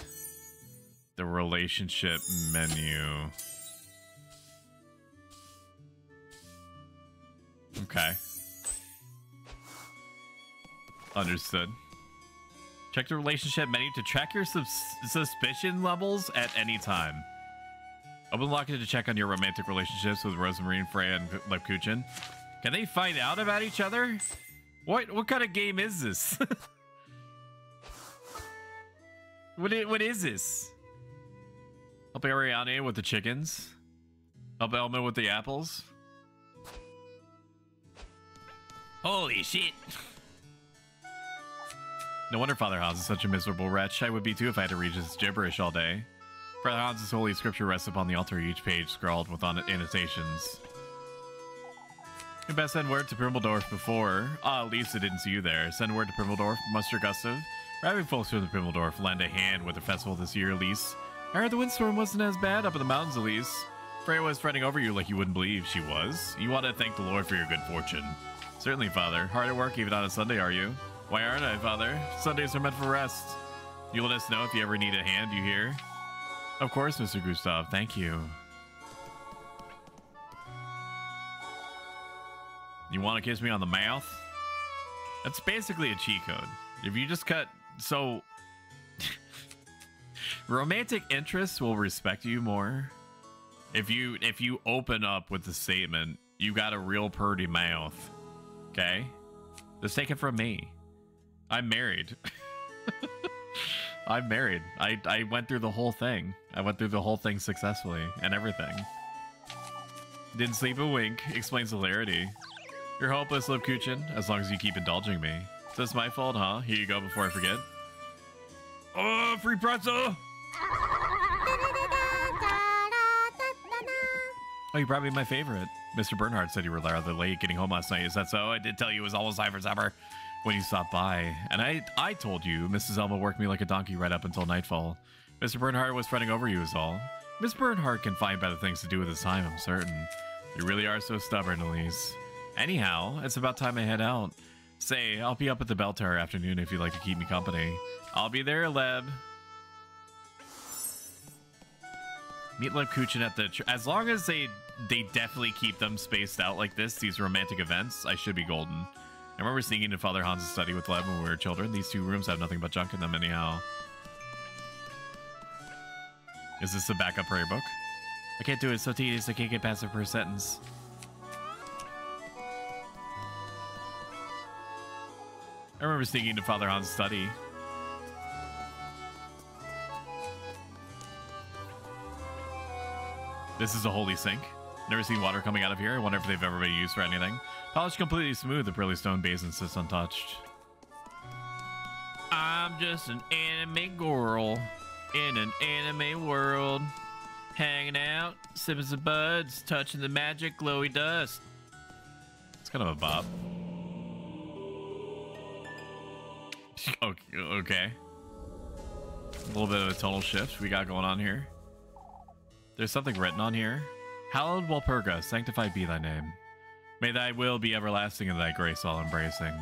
the relationship menu. Okay. Understood. Check the relationship menu to track your suspicion levels at any time. I've unlocked it to check on your romantic relationships with Rosemary and Freya and Lepkuchin. Can they find out about each other? What kind of game is this? What is this? Help Ariane with the chickens. Help Elma with the apples. Holy shit. No wonder Father Hans is such a miserable wretch. I would be too if I had to read his gibberish all day. Father Hans' holy scripture rests upon the altar, each page scrawled with annotations. You best send word to Primeldorf before. Lisa didn't see you there. Send word to Primeldorf, Muster Gustav. We're having folks from the Primeldorf lend a hand with the festival this year, Elise. I heard the windstorm wasn't as bad up in the mountains, Elise. Freya was fretting over you like you wouldn't believe she was. You want to thank the Lord for your good fortune. Certainly, Father. Hard at work even on a Sunday, are you? Why aren't I, Father? Sundays are meant for rest. You let us know if you ever need a hand, you hear? Of course, Mr. Gustav. Thank you. You want to kiss me on the mouth? That's basically a cheat code. If you just cut... So... romantic interests will respect you more. If you open up with the statement, you got a real purty mouth. Okay? Just take it from me. I'm married. I'm married. I went through the whole thing. I went through the whole thing successfully and everything. Didn't sleep a wink. Explains hilarity. You're hopeless, Lepkuchin, as long as you keep indulging me. So it's my fault, huh? Here you go before I forget. Oh, free pretzel! Oh, you brought me my favorite. Mr. Bernhard said you were rather late getting home last night. Is that so? I did tell you it was almost time for supper when you stopped by. And I told you Mrs. Elma worked me like a donkey right up until nightfall. Mr. Bernhard was fretting over you is all. Miss Bernhard can find better things to do with his time, I'm certain. You really are so stubborn, Elise. Anyhow, it's about time I head out. Say, I'll be up at the bell tower afternoon if you'd like to keep me company. I'll be there, Leb. Meet Lepkuchin at the... As long as they definitely keep them spaced out like this, these romantic events, I should be golden. I remember sneaking into Father Hans' study with Leb when we were children. These 2 rooms have nothing but junk in them anyhow. Is this a backup prayer book? I can't do it. It's so tedious I can't get past the first sentence. I remember sneaking into Father Hans' study. This is a holy sink. Never seen water coming out of here. I wonder if they've ever been used for anything. Polished completely smooth, the pearly stone basin sits untouched. I'm just an anime girl in an anime world. Hanging out, sipping some buds, touching the magic glowy dust. It's kind of a bop. Okay. A little bit of a tonal shift we got going on here. There's something written on here. Hallowed Walpurga, sanctified be thy name. May thy will be everlasting and thy grace all embracing.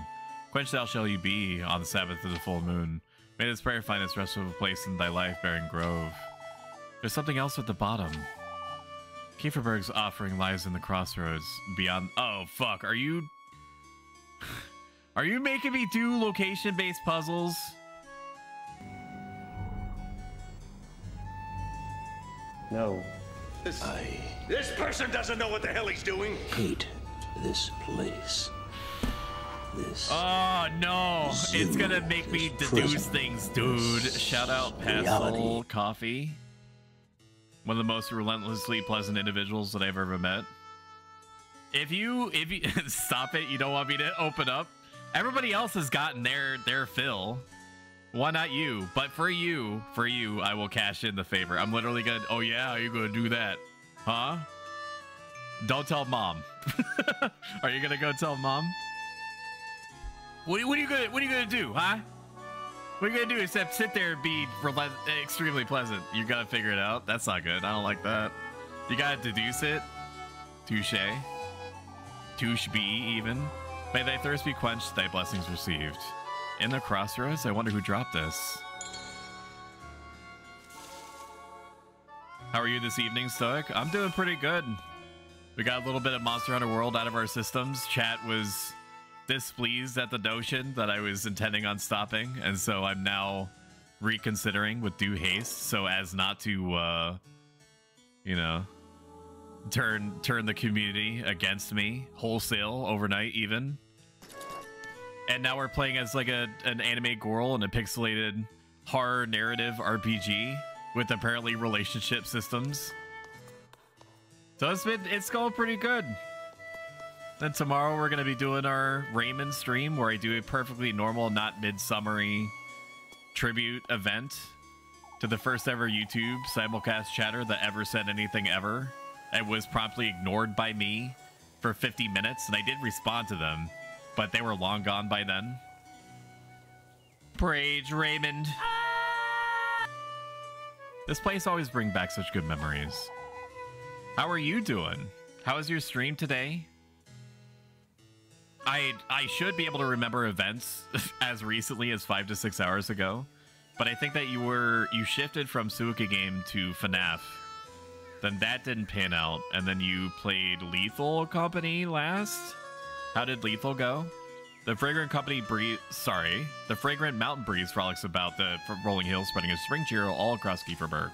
Quenched thou shall you be on the Sabbath of the full moon. May this prayer find its restful place in thy life-bearing grove. There's something else at the bottom. Kieferberg's offering lies in the crossroads beyond... Oh, fuck. Are you... Are you making me do location-based puzzles? No. This person doesn't know what the hell he's doing. Hate this place. This. Oh no! It's gonna make me deduce things, dude. Shout out Pastel Coffee. One of the most relentlessly pleasant individuals that I've ever met. If you stop it, you don't want me to open up. Everybody else has gotten their fill. Why not you? But for you, I will cash in the favor. I'm literally gonna. Oh yeah, how you gonna do that? Huh? Don't tell mom. Are you gonna go tell mom? What are you gonna do, huh? What are you gonna do except sit there and be extremely pleasant? You gotta figure it out. That's not good. I don't like that. You gotta deduce it. Touche. Touche be even. May thy thirst be quenched, thy blessings received. In the crossroads, I wonder who dropped this. How are you this evening, Stoic? I'm doing pretty good. We got a little bit of Monster Hunter World out of our systems. Chat was displeased at the notion that I was intending on stopping, and so I'm now reconsidering with due haste so as not to, you know, turn the community against me wholesale overnight even. And now we're playing as like an anime gorl and a pixelated horror narrative RPG with apparently relationship systems. So it's going pretty good. Then tomorrow we're gonna be doing our Raymond stream where I do a perfectly normal, not midsummery tribute event to the first ever YouTube simulcast chatter that ever said anything ever and was promptly ignored by me for 50 minutes, and I did respond to them, but they were long gone by then. Praise Raymond. This place always brings back such good memories. How are you doing? How was your stream today? I should be able to remember events as recently as 5 to 6 hours ago, but I think that you shifted from Suika game to FNAF. Then that didn't pan out, and then you played Lethal Company last? How did Lethal go? The Fragrant the Fragrant Mountain Breeze frolics about the rolling hills, spreading a spring cheer all across Kieferberg.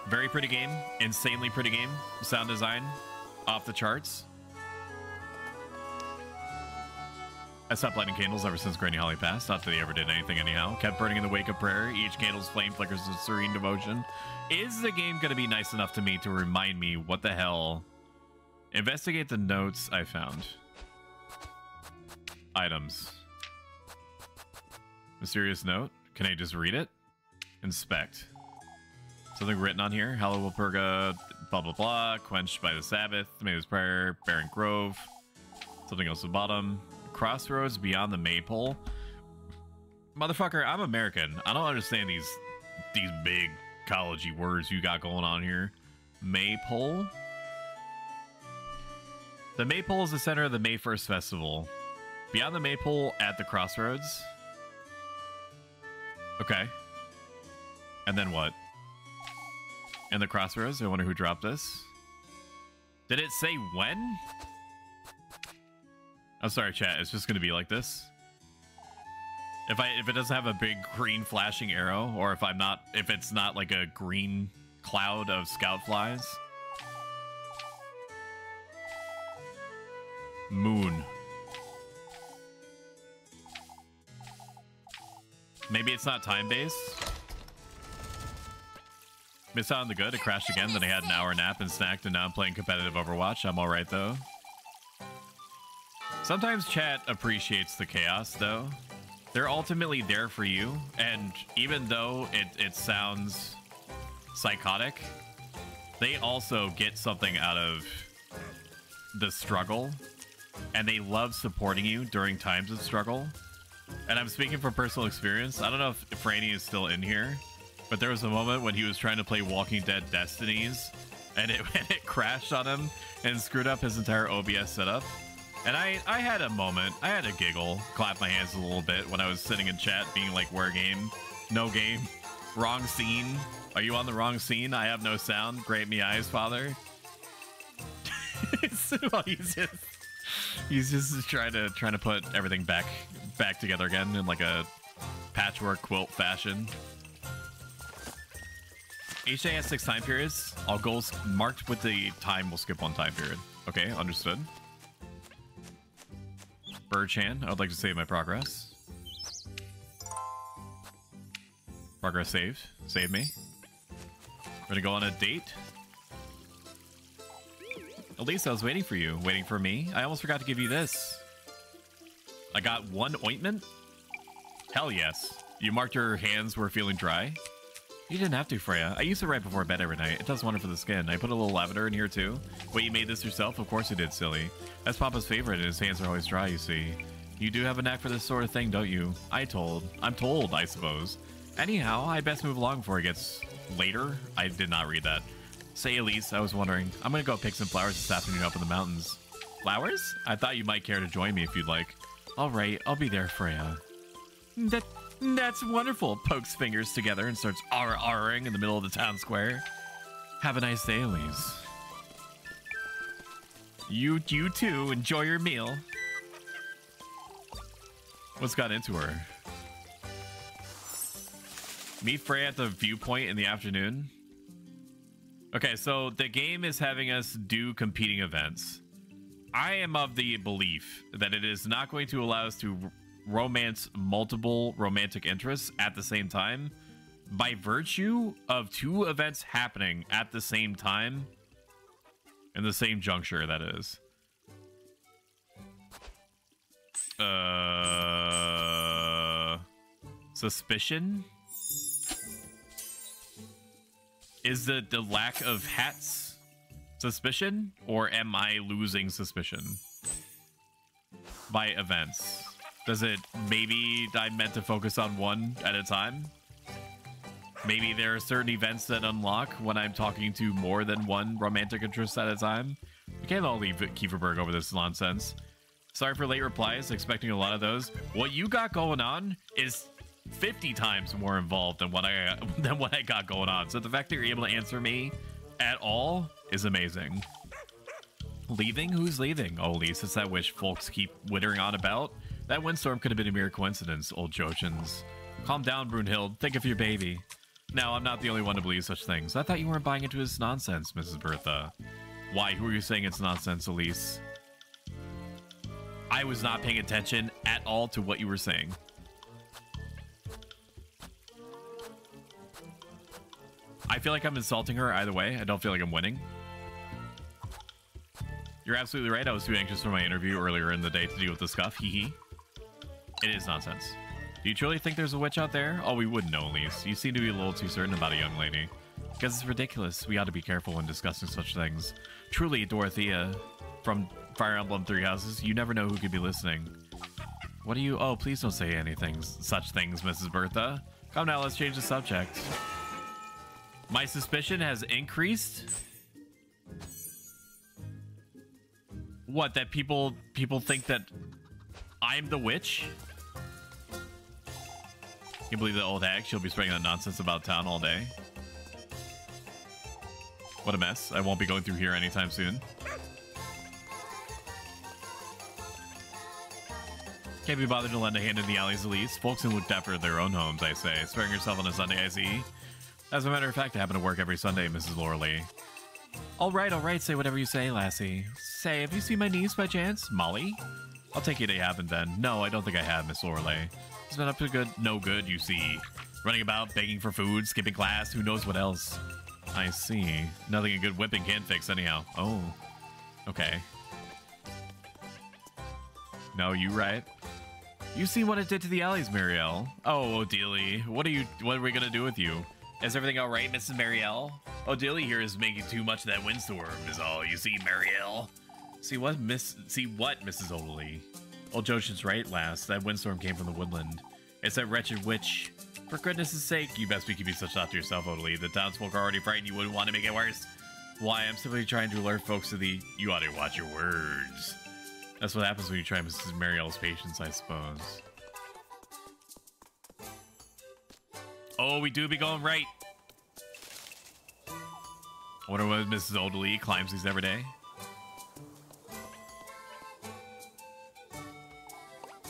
Very pretty game, insanely pretty game. Sound design, off the charts. I stopped lighting candles ever since Granny Holly passed. Not that he ever did anything anyhow. Kept burning in the wake of prayer. Each candle's flame flickers with serene devotion. Is the game going to be nice enough to me to remind me what the hell? Investigate the notes I found. Items. Mysterious note. Can I just read it? Inspect. Something written on here. Hallow Wilpurga, blah, blah, blah. Quenched by the Sabbath. Made his prayer. Barren Grove. Something else at the bottom. Crossroads beyond the maypole. Motherfucker, I'm American. I don't understand these big collegey words you got going on here. Maypole? The maypole is the center of the May 1st festival. Beyond the maypole at the crossroads. Okay. And then what? And the crossroads? I wonder who dropped this. Did it say when? I'm sorry, chat. It's just going to be like this. If it doesn't have a big green flashing arrow, or if it's not like a green cloud of scout flies. Moon. Maybe it's not time-based. Missed out on the good. It crashed again. Then I had an hour nap and snacked, and now I'm playing competitive Overwatch. I'm all right though. Sometimes chat appreciates the chaos, though. They're ultimately there for you, and even though it sounds psychotic, they also get something out of the struggle, and they love supporting you during times of struggle. And I'm speaking from personal experience. I don't know if Franny is still in here, but there was a moment when he was trying to play Walking Dead Destinies, and it crashed on him and screwed up his entire OBS setup. And I had a moment. I had a giggle, clap my hands a little bit when I was sitting in chat being like, where game? No game. Wrong scene. Are you on the wrong scene? I have no sound. Great me eyes, father. Well, he's just trying to put everything back together again in like a patchwork quilt fashion. Each day has 6 time periods. All goals marked with the time will skip 1 time period. Okay, understood. Birdchan, I would like to save my progress. Progress saved. Save me. We're gonna go on a date. Elise, I was waiting for you. Waiting for me? I almost forgot to give you this. I got 1 ointment? Hell yes. You marked your hands were feeling dry? You didn't have to, Freya. I use it right before bed every night. It does wonder for the skin. I put a little lavender in here too. Wait, you made this yourself? Of course you did, silly. That's Papa's favorite and his hands are always dry, you see. You do have a knack for this sort of thing, don't you? I'm told, I suppose. Anyhow, I best move along before it gets later. I did not read that. Say, Elise, I was wondering. I'm gonna go pick some flowers this afternoon up in the mountains. Flowers? I thought you might care to join me if you'd like. All right, I'll be there, Freya. That's wonderful. Pokes fingers together and starts R-R-ing in the middle of the town square. Have a nice day, Elise. You too. Enjoy your meal. What's got into her? Meet Freya at the viewpoint in the afternoon. Okay, so the game is having us do competing events. I am of the belief that it is not going to allow us to romance multiple romantic interests at the same time by virtue of 2 events happening at the same time in the same juncture, that is. Suspicion? Is the lack of hats suspicion, or am I losing suspicion by events? Does it, maybe I meant to focus on 1 at a time? Maybe there are certain events that unlock when I'm talking to more than 1 romantic interest at a time? We can't all leave Kieferberg over this nonsense. Sorry for late replies, expecting a lot of those. What you got going on is 50 times more involved than what I got going on. So the fact that you're able to answer me at all is amazing. Leaving? Who's leaving? Oh, Elise, it's that wish folks keep wittering on about. That windstorm could have been a mere coincidence, old Jochins. Calm down, Brunhild. Think of your baby. Now, I'm not the only one to believe such things. I thought you weren't buying into his nonsense, Mrs. Bertha. Why? Who are you saying it's nonsense, Elise? I was not paying attention at all to what you were saying. I feel like I'm insulting her either way. I don't feel like I'm winning. You're absolutely right. I was too anxious for my interview earlier in the day to deal with the scuff. Hee hee. It is nonsense. Do you truly think there's a witch out there? Oh, we wouldn't know, Elise. You seem to be a little too certain about a young lady. Because it's ridiculous. We ought to be careful when discussing such things. Truly, Dorothea, from Fire Emblem Three Houses, you never know who could be listening. What do you... Oh, please don't say anything, such things, Mrs. Bertha. Come now, let's change the subject. My suspicion has increased? What, that people think that I'm the witch? Can you believe the old hag? She'll be spreading that nonsense about town all day. What a mess. I won't be going through here anytime soon. Can't be bothered to lend a hand in the alleys, Elise. Folks who look after their own homes, I say. Sparing yourself on a Sunday, I see. As a matter of fact, I happen to work every Sunday, Mrs. Loreley. All right, say whatever you say, lassie. Say, have you seen my niece by chance? Molly? I'll take you to haven't then. No, I don't think I have, Miss Loreley. It's been up to no good, you see. Running about, begging for food, skipping class, who knows what else. I see. Nothing a good whipping can't fix anyhow. Oh. Okay. No, you right. You've seen what it did to the alleys, Marielle. Oh, Odelie, what are we gonna do with you? Is everything all right, Mrs. Marielle? Odelie here is making too much of that windstorm, is all. You see, Marielle? See what, Mrs. Odelie? Old Joshin's right, lass. That windstorm came from the woodland. It's that wretched witch. For goodness' sake, you best be keeping such thought to yourself, Odelie. The townsfolk are already frightened. You wouldn't want to make it worse. Why? I'm simply trying to alert folks to the you ought to watch your words. That's what happens when you try Mrs. Marielle's patience, I suppose. Oh, we do be going right. I wonder what Mrs. Odalee climbs these every day.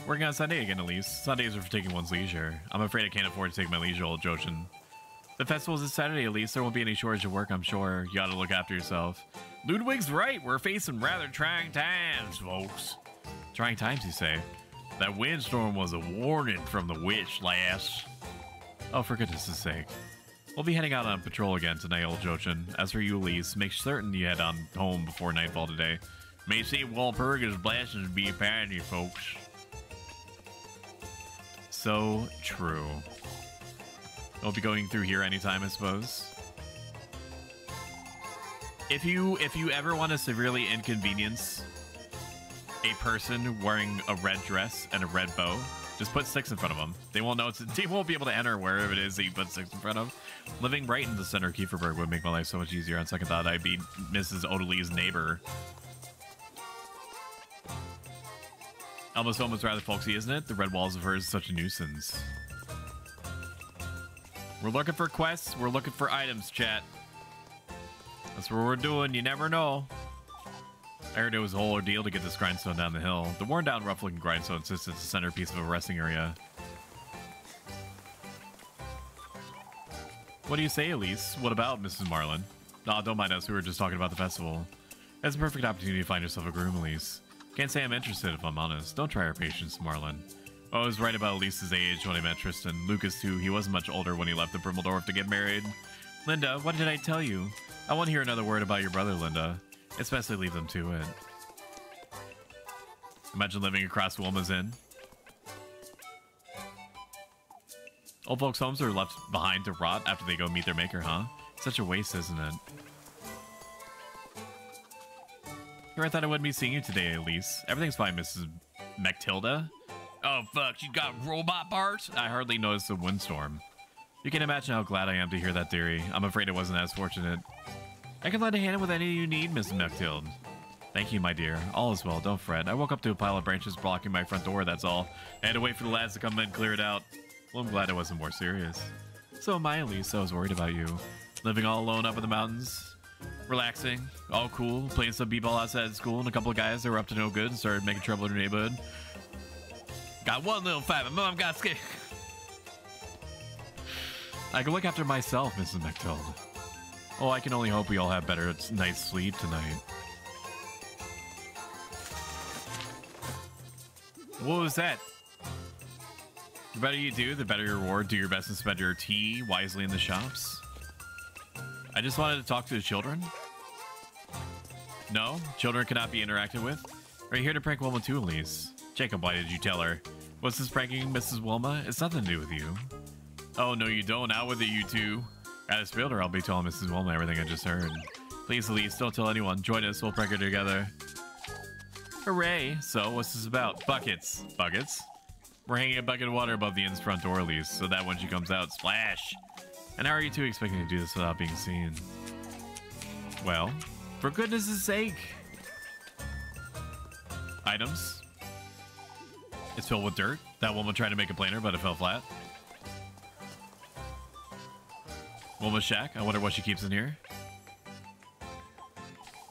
Working on Sunday again, at least. Sundays are for taking one's leisure. I'm afraid I can't afford to take my leisure, old Jochin. The festival's this Saturday, at least. There won't be any shortage of work, I'm sure. You ought to look after yourself. Ludwig's right. We're facing rather trying times, folks. Trying times, you say? That windstorm was a warning from the witch, lass. Oh, for goodness' sake. We'll be heading out on patrol again tonight, old Jochin. As for you, Elise, make certain you head on home before nightfall today. May St. Walpurga's blessings be upon you, folks. So true. We'll be going through here anytime, I suppose. If you ever want to severely inconvenience a person wearing a red dress and a red bow, just put sticks in front of them. They won't know. They won't be able to enter wherever it is that you put sticks in front of. Living right in the center of Kieferberg would make my life so much easier. On second thought, I'd be Mrs. Odalee's neighbor. Almost rather folksy, isn't it? The red walls of hers is such a nuisance. We're looking for quests. We're looking for items, chat. That's what we're doing. You never know. I heard it was a whole ordeal to get this grindstone down the hill. The worn down, rough looking grindstone sits at the centerpiece of a resting area. What do you say, Elise? What about Mrs. Marlin? Nah, don't mind us. We were just talking about the festival. It's a perfect opportunity to find yourself a groom, Elise. Can't say I'm interested if I'm honest. Don't try our patience, Marlin. Oh, I was right about Elise's age when I met Tristan. Lucas, too. He wasn't much older when he left the Brimeldorf to get married. Linda, what did I tell you? I won't hear another word about your brother, Linda. It's best I leave them to it. Imagine living across Wilma's Inn. Old folks' homes are left behind to rot after they go meet their maker, huh? Such a waste, isn't it? Here, I thought I wouldn't be seeing you today, Elise. Everything's fine, Mrs. MacTilda. Oh, fuck, you got robot parts? I hardly noticed the windstorm. You can imagine how glad I am to hear that theory. I'm afraid it wasn't as fortunate. I can lend a hand with any you need, Mrs. MacTilda. Thank you, my dear. All is well, don't fret. I woke up to a pile of branches blocking my front door, that's all. I had to wait for the lads to come in and clear it out. Well, I'm glad it wasn't more serious. So am I, Elise. I was worried about you. Living all alone up in the mountains. Relaxing. All cool. Playing some b-ball outside of school, and a couple of guys that were up to no good and started making trouble in the neighborhood. Got one little fight. My mom got scared. I can look after myself, Mrs. MacTilda. Oh, I can only hope we all have better night's sleep tonight. What was that? The better you do, the better your reward. Do your best to spend your tea wisely in the shops. I just wanted to talk to the children. No, children cannot be interacted with. Are you here to prank Wilma too, Elise? Jacob, why did you tell her? What's this pranking, Mrs. Wilma? It's nothing to do with you. Oh, no, you don't. Out with it, you two. At his fielder, I'll be telling Mrs. Wilma everything I just heard. Please, Elise, don't tell anyone. Join us. We'll prank her together. Hooray. So, what's this about? Buckets. Buckets? We're hanging a bucket of water above the inn's front door, Elise, so that when she comes out, splash. And how are you two expecting to do this without being seen? Well, for goodness' sake. Items. It's filled with dirt. That woman tried to make a planer, but it fell flat. Wilma's shack. I wonder what she keeps in here.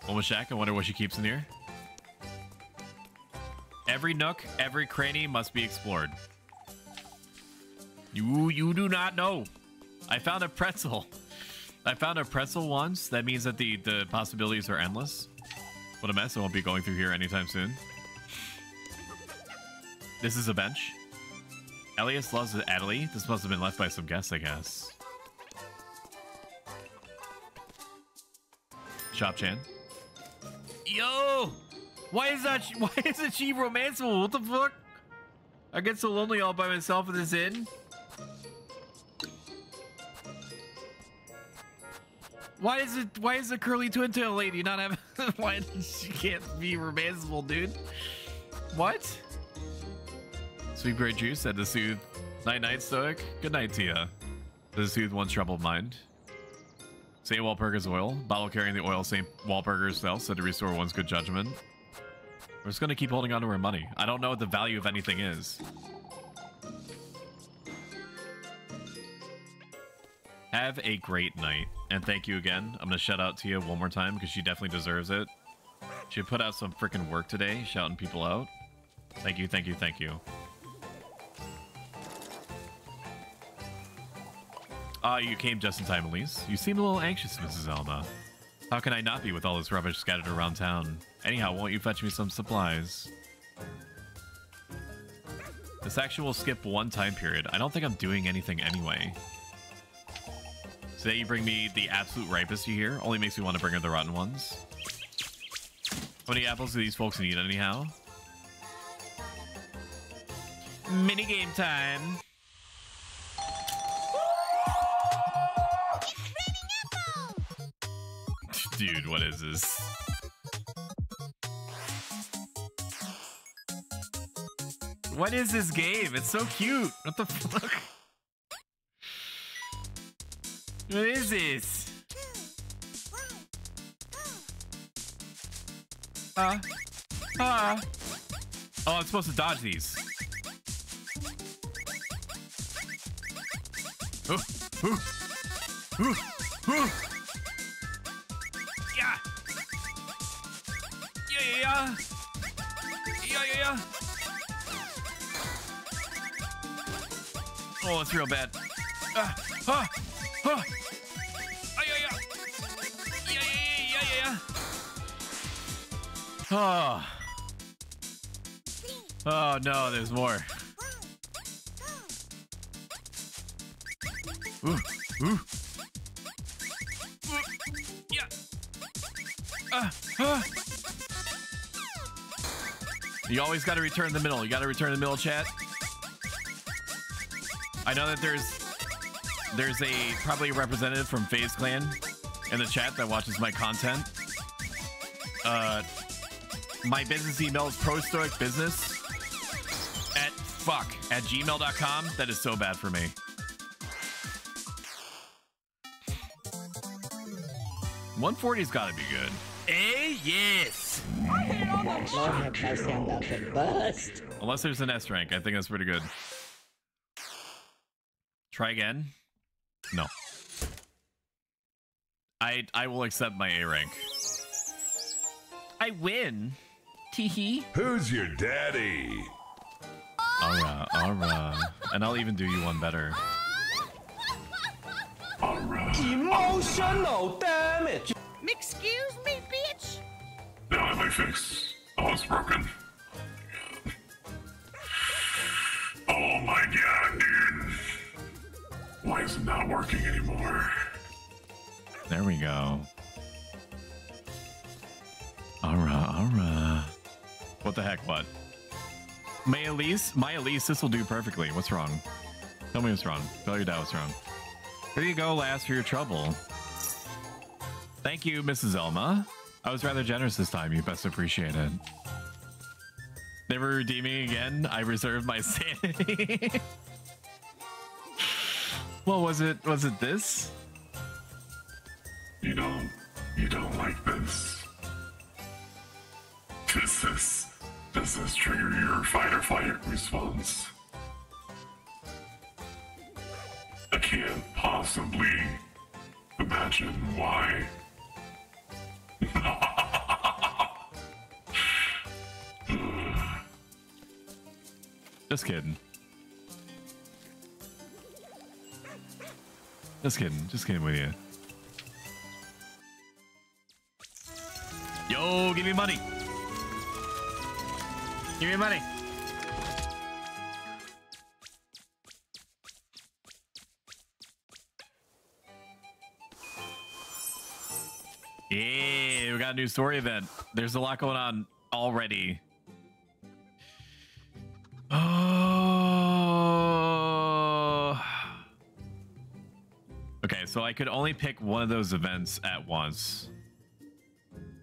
Wilma's shack. I wonder what she keeps in here. Every nook, every cranny must be explored. You do not know. I found a pretzel. I found a pretzel once. That means that the possibilities are endless. What a mess. I won't be going through here anytime soon. This is a bench. Elias loves Adelie. This must have been left by some guests, I guess. Shop Chan. Yo! Why isn't she romanceable? What the fuck? I get so lonely all by myself in this inn. Why is the curly twin tail lady not have why she can't be romanceable, dude? What? Sweet grape juice said to soothe. Night night, Stoic. Good night to ya. To soothe one's troubled mind. St. Walpurgis oil. Bottle carrying the oil St. Walpurgis sells said to restore one's good judgment. We're just going to keep holding on to our money. I don't know what the value of anything is. Have a great night. And thank you again. I'm going to shout out to you one more time because she definitely deserves it. She put out some freaking work today, shouting people out. Thank you, thank you, thank you. You came just in time, Elise. You seem a little anxious, Mrs. Elma. How can I not be with all this rubbish scattered around town? Anyhow, won't you fetch me some supplies? This actually will skip one time period. I don't think I'm doing anything anyway. Say you bring me the absolute ripest you hear. Only makes me want to bring her the rotten ones. How many apples do these folks need anyhow? Minigame time. Dude, what is this? What is this game? It's so cute. What the fuck? What is this? Oh, I'm supposed to dodge these. Ooh, ooh, ooh, ooh. Yeah. Yeah. Yeah. Oh, it's real bad. Yeah. Oh no, there's more. Ooh. Yeah. You always got to return the middle. You got to return the middle, chat. I know that there's probably a representative from FaZe Clan in the chat that watches my content. My business email is prostoicbusiness@gmail.com. That is so bad for me. 140's got to be good. Yes. Unless there's an S rank, I think that's pretty good. Try again. No. I will accept my A rank. I win. Teehee. Who's your daddy? Alright. And I'll even do you one better. Alright. Emotional damage. Excuse me, bitch. Now my fix. Oh, it's broken. Oh my god, dude. Why is it not working anymore? There we go. Alright. What the heck, what? My Elise, this will do perfectly. What's wrong? Tell me what's wrong. Tell your dad what's wrong. Here you go, last for your trouble. Thank you, Mrs. Elma. I was rather generous this time. You best appreciate it. Never redeeming again. I reserve my sanity. Well, was it this? You don't like this. Does this trigger your fight or flight response? I can't possibly imagine why. Just kidding. Just kidding with you. Yo, give me money. Give me money. Yeah, we got a new story event. There's a lot going on already. Oh. Okay, so I could only pick one of those events at once.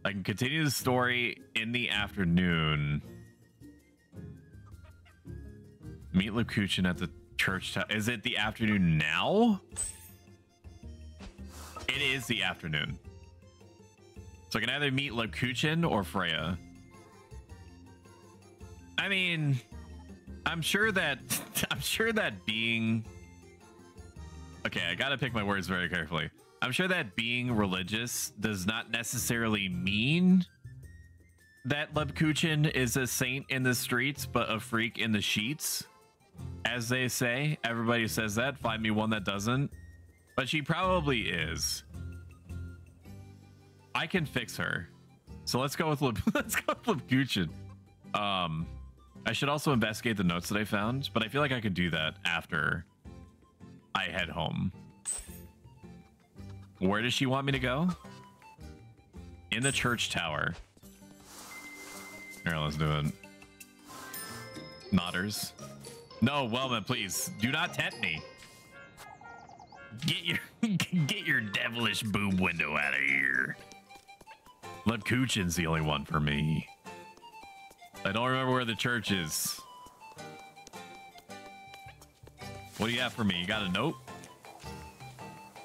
I can continue the story in the afternoon. Meet Lukuchin at the church. Is it the afternoon now? It is the afternoon. So I can either meet Lekuchen or Freya. I mean, I'm sure that being... Okay, I gotta pick my words very carefully. I'm sure that being religious does not necessarily mean that Lekuchen is a saint in the streets, but a freak in the sheets. As they say, everybody says that. Find me one that doesn't. But she probably is. I can fix her. So let's go with Lekuchen. I should also investigate the notes that I found, but I feel like I could do that after I head home. Where does she want me to go? In the church tower. Here, let's do it. Nodders. No, Wellman, please do not tempt me. Get your devilish boob window out of here. Lekuchen's the only one for me. I don't remember where the church is. What do you have for me? You got a note?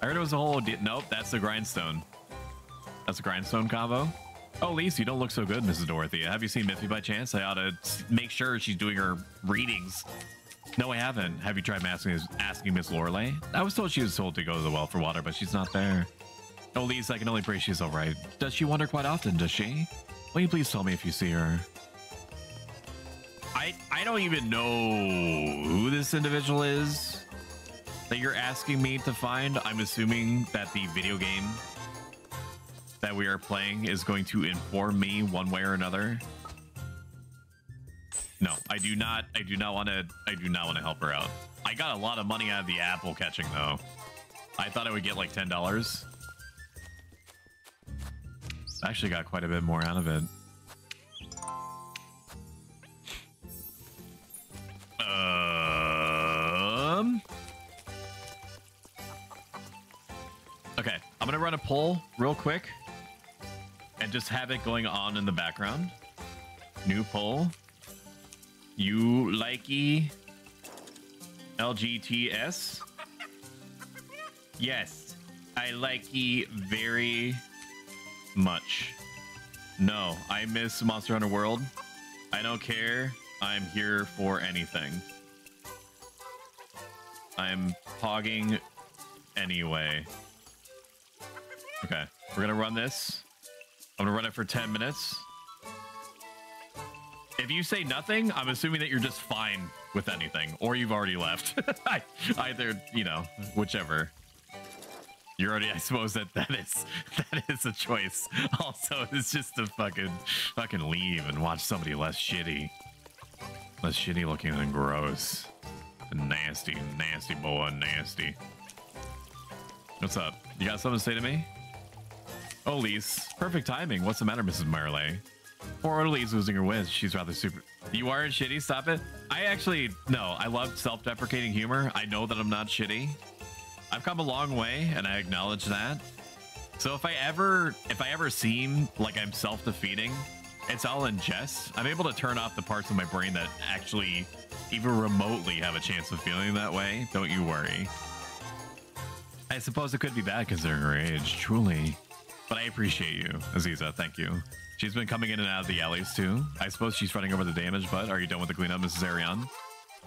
I heard it was a whole... Nope, that's the grindstone. That's a grindstone combo. Oh, Lise, you don't look so good, Mrs. Dorothea. Have you seen Miffy by chance? I ought to make sure she's doing her readings. No, I haven't. Have you tried asking Miss Lorelei? I was told she was told to go to the well for water, but she's not there. Oh, Lise, I can only pray she's all right. Does she wander quite often, does she? Will you please tell me if you see her? I don't even know who this individual is that you're asking me to find. I'm assuming that the video game that we are playing is going to inform me one way or another. No, I do not want to help her out. I got a lot of money out of the apple catching though. I thought I would get like $10. I actually got quite a bit more out of it. Okay, I'm gonna run a poll real quick and just have it going on in the background. New poll. You likey LGTS? Yes, I likey very much. No, I miss Monster Hunter World. I don't care. I'm here for anything. I'm pogging anyway. Okay, we're gonna run this. I'm gonna run it for 10 minutes. If you say nothing, I'm assuming that you're just fine with anything, or you've already left. Either, you know, whichever. You're already, I suppose that is a choice. Also, it's just to fucking leave and watch somebody less shitty looking and gross. Nasty boy, nasty. What's up? You got something to say to me? Oh, Lise, perfect timing. What's the matter, Mrs. Marley? Poor Lise losing her wits. She's rather super. You aren't shitty. Stop it. No. I love self-deprecating humor. I know that I'm not shitty. I've come a long way, and I acknowledge that. So if I ever seem like I'm self-defeating, it's all in jest. I'm able to turn off the parts of my brain that actually even remotely have a chance of feeling that way. Don't you worry. I suppose it could be bad considering her age, truly. But I appreciate you, Aziza. Thank you. She's been coming in and out of the alleys too. I suppose she's running over the damage, but are you done with the cleanup, Mrs. Ariane?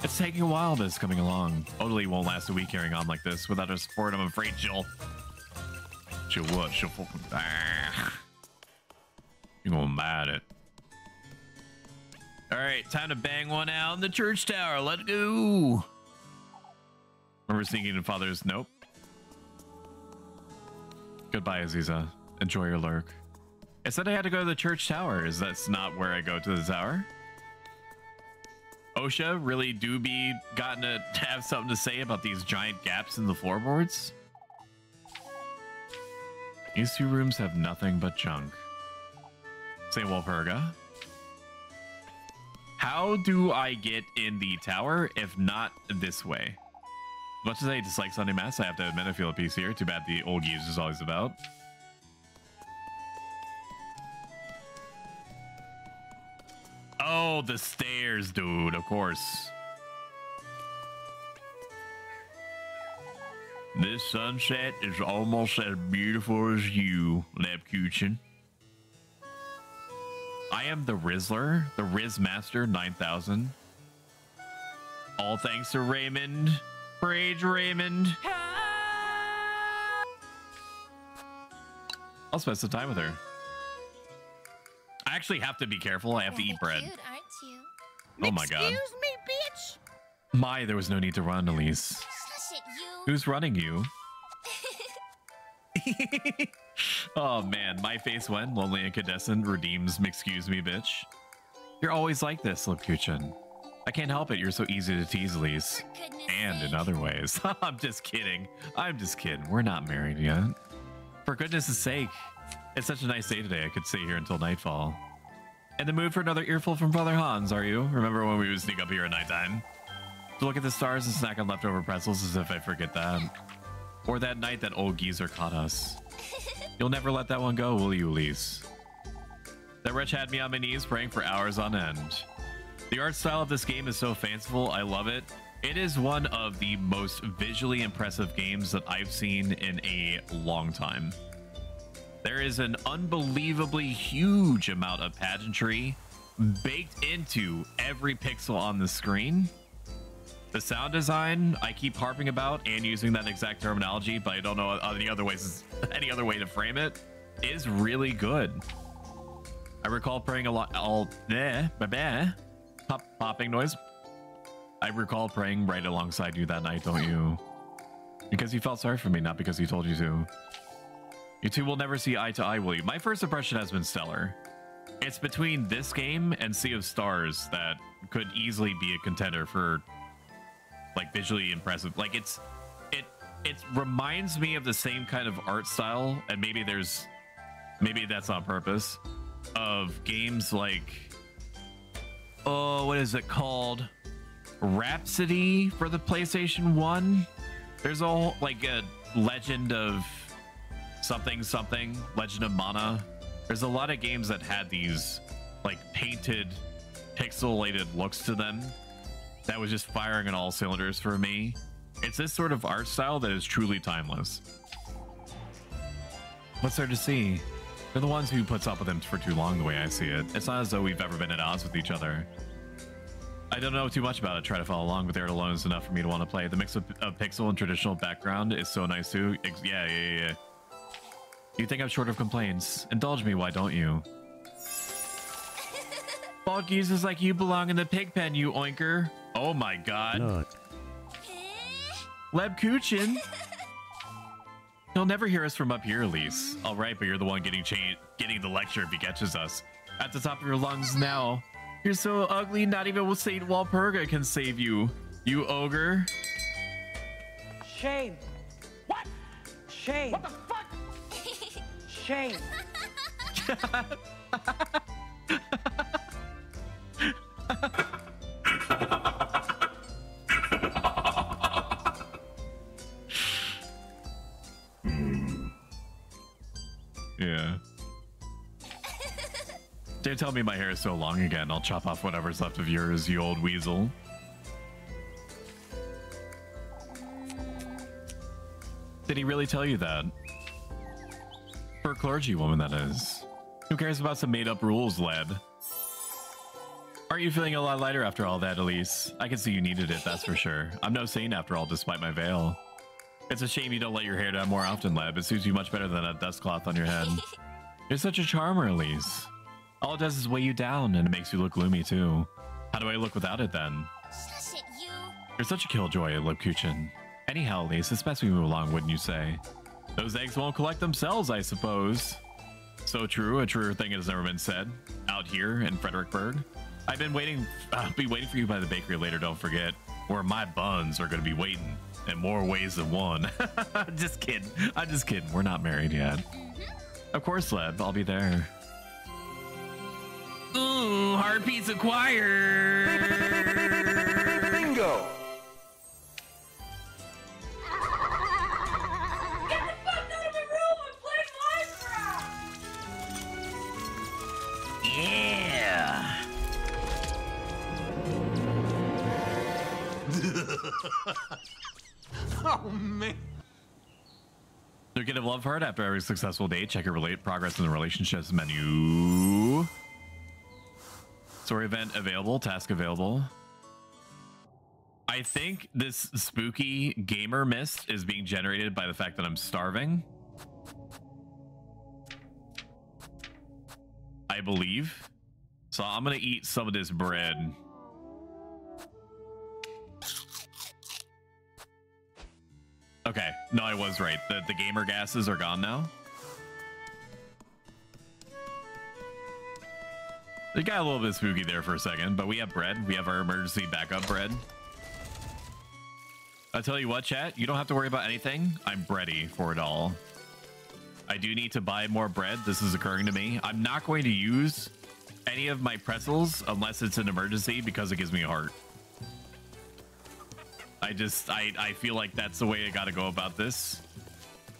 It's taking a while, but it's coming along. Odalie won't last a week carrying on like this. Without her support, I'm afraid she'll what? She'll fucking... You're gonna bad it. Alright, time to bang one out in the church tower. Let's go. Remember sneaking in Father's... Nope. Goodbye, Aziza. Enjoy your lurk. It said I had to go to the church tower. Is that not where I go to the tower? OSHA really do be gotten to have something to say about these giant gaps in the floorboards? These two rooms have nothing but junk. Say Walpurga. How do I get in the tower if not this way? As much as I dislike Sunday Mass, I have to admit I feel at peace here. Too bad the old geese is always about. Oh, the stairs, dude, of course. This sunset is almost as beautiful as you, Labkuchen. I am the Rizzler, the Riz Master 9000. All thanks to Raymond. Rage Raymond. I'll spend some time with her. I actually have to be careful. I have to eat bread. Cute, aren't you? Oh my god. Excuse me, bitch. My, there was no need to run, Elise. Shush it, you. Who's running you? Oh man, my face when lonely incandescent redeems excuse me, bitch. You're always like this, Lipkuchen. I can't help it. You're so easy to tease, Elise. And in other ways. I'm just kidding. I'm just kidding. We're not married yet. For goodness' sake. It's such a nice day today. I could stay here until nightfall. In the mood for another earful from Brother Hans, are you? Remember when we would sneak up here at nighttime? To look at the stars and snack on leftover pretzels as if I forget that. Or that night that old geezer caught us. You'll never let that one go, will you, Elise? That wretch had me on my knees praying for hours on end. The art style of this game is so fanciful. I love it. It is one of the most visually impressive games that I've seen in a long time. There is an unbelievably huge amount of pageantry baked into every pixel on the screen. The sound design, I keep harping about and using that exact terminology, but I don't know any other way to frame it, is really good. I recall praying a lot. Popping noise. I recall praying right alongside you that night, don't you? Because you felt sorry for me, not because you told you to. You two will never see eye to eye, will you? My first impression has been stellar. It's between this game and Sea of Stars that could easily be a contender for like visually impressive. Like it reminds me of the same kind of art style, and maybe that's on purpose, of games like, oh, what is it called? Rhapsody for the PlayStation 1. There's a Legend of something, Legend of Mana. There's a lot of games that had these like painted, pixelated looks to them that was just firing on all cylinders for me. It's this sort of art style that is truly timeless. What's there to see? They're the ones who puts up with him for too long, the way I see it. It's not as though we've ever been at odds with each other. I don't know too much about it, try to follow along, but there alone is enough for me to want to play. The mix of pixel and traditional background is so nice too. Yeah. You think I'm short of complaints? Indulge me, why don't you? Bald geezers like you belong in the pig pen, you oinker. Oh my god. No. Lebkuchen. He'll never hear us from up here, Elise. All right, but you're the one getting the lecture if he catches us. At the top of your lungs now. You're so ugly, not even Saint Walpurga can save you. You ogre. Shame. What? Shame. What the fuck? Shame. Yeah. Don't tell me my hair is so long again. I'll chop off whatever's left of yours, you old weasel. Did he really tell you that? For a clergy woman, that is. Who cares about some made-up rules, lad? Aren't you feeling a lot lighter after all that, Elise? I can see you needed it, that's for sure. I'm no saint after all, despite my veil. It's a shame you don't let your hair down more often, Lab. It suits you much better than a dust cloth on your head. You're such a charmer, Elise. All it does is weigh you down, and it makes you look gloomy, too. How do I look without it, then? Shush it, you. You're such a killjoy, Lipkuchen. Anyhow, Elise, it's best we move along, wouldn't you say? Those eggs won't collect themselves, I suppose. So true, a truer thing has never been said. Out here in Fredericksburg. I'll be waiting for you by the bakery later, don't forget. Where my buns are going to be waiting. In more ways than one. Just kidding. I'm just kidding. We're not married yet. Of course, Leb. I'll be there. Ooh, hard pizza choir. Bingo. Get the fuck out of my room and play Minecraft! Yeah. Oh man. You get a love heart after every successful date. Check your progress in the relationships menu. Story event available. Task available. I think this spooky gamer mist is being generated by the fact that I'm starving. I believe. So I'm gonna eat some of this bread. Okay, no, I was right. The gamer gases are gone now. It got a little bit spooky there for a second, but we have bread. We have our emergency backup bread. I'll tell you what, chat, you don't have to worry about anything. I'm ready for it all. I do need to buy more bread. This is occurring to me. I'm not going to use any of my pretzels unless it's an emergency because it gives me a heart. I feel like that's the way I got to go about this.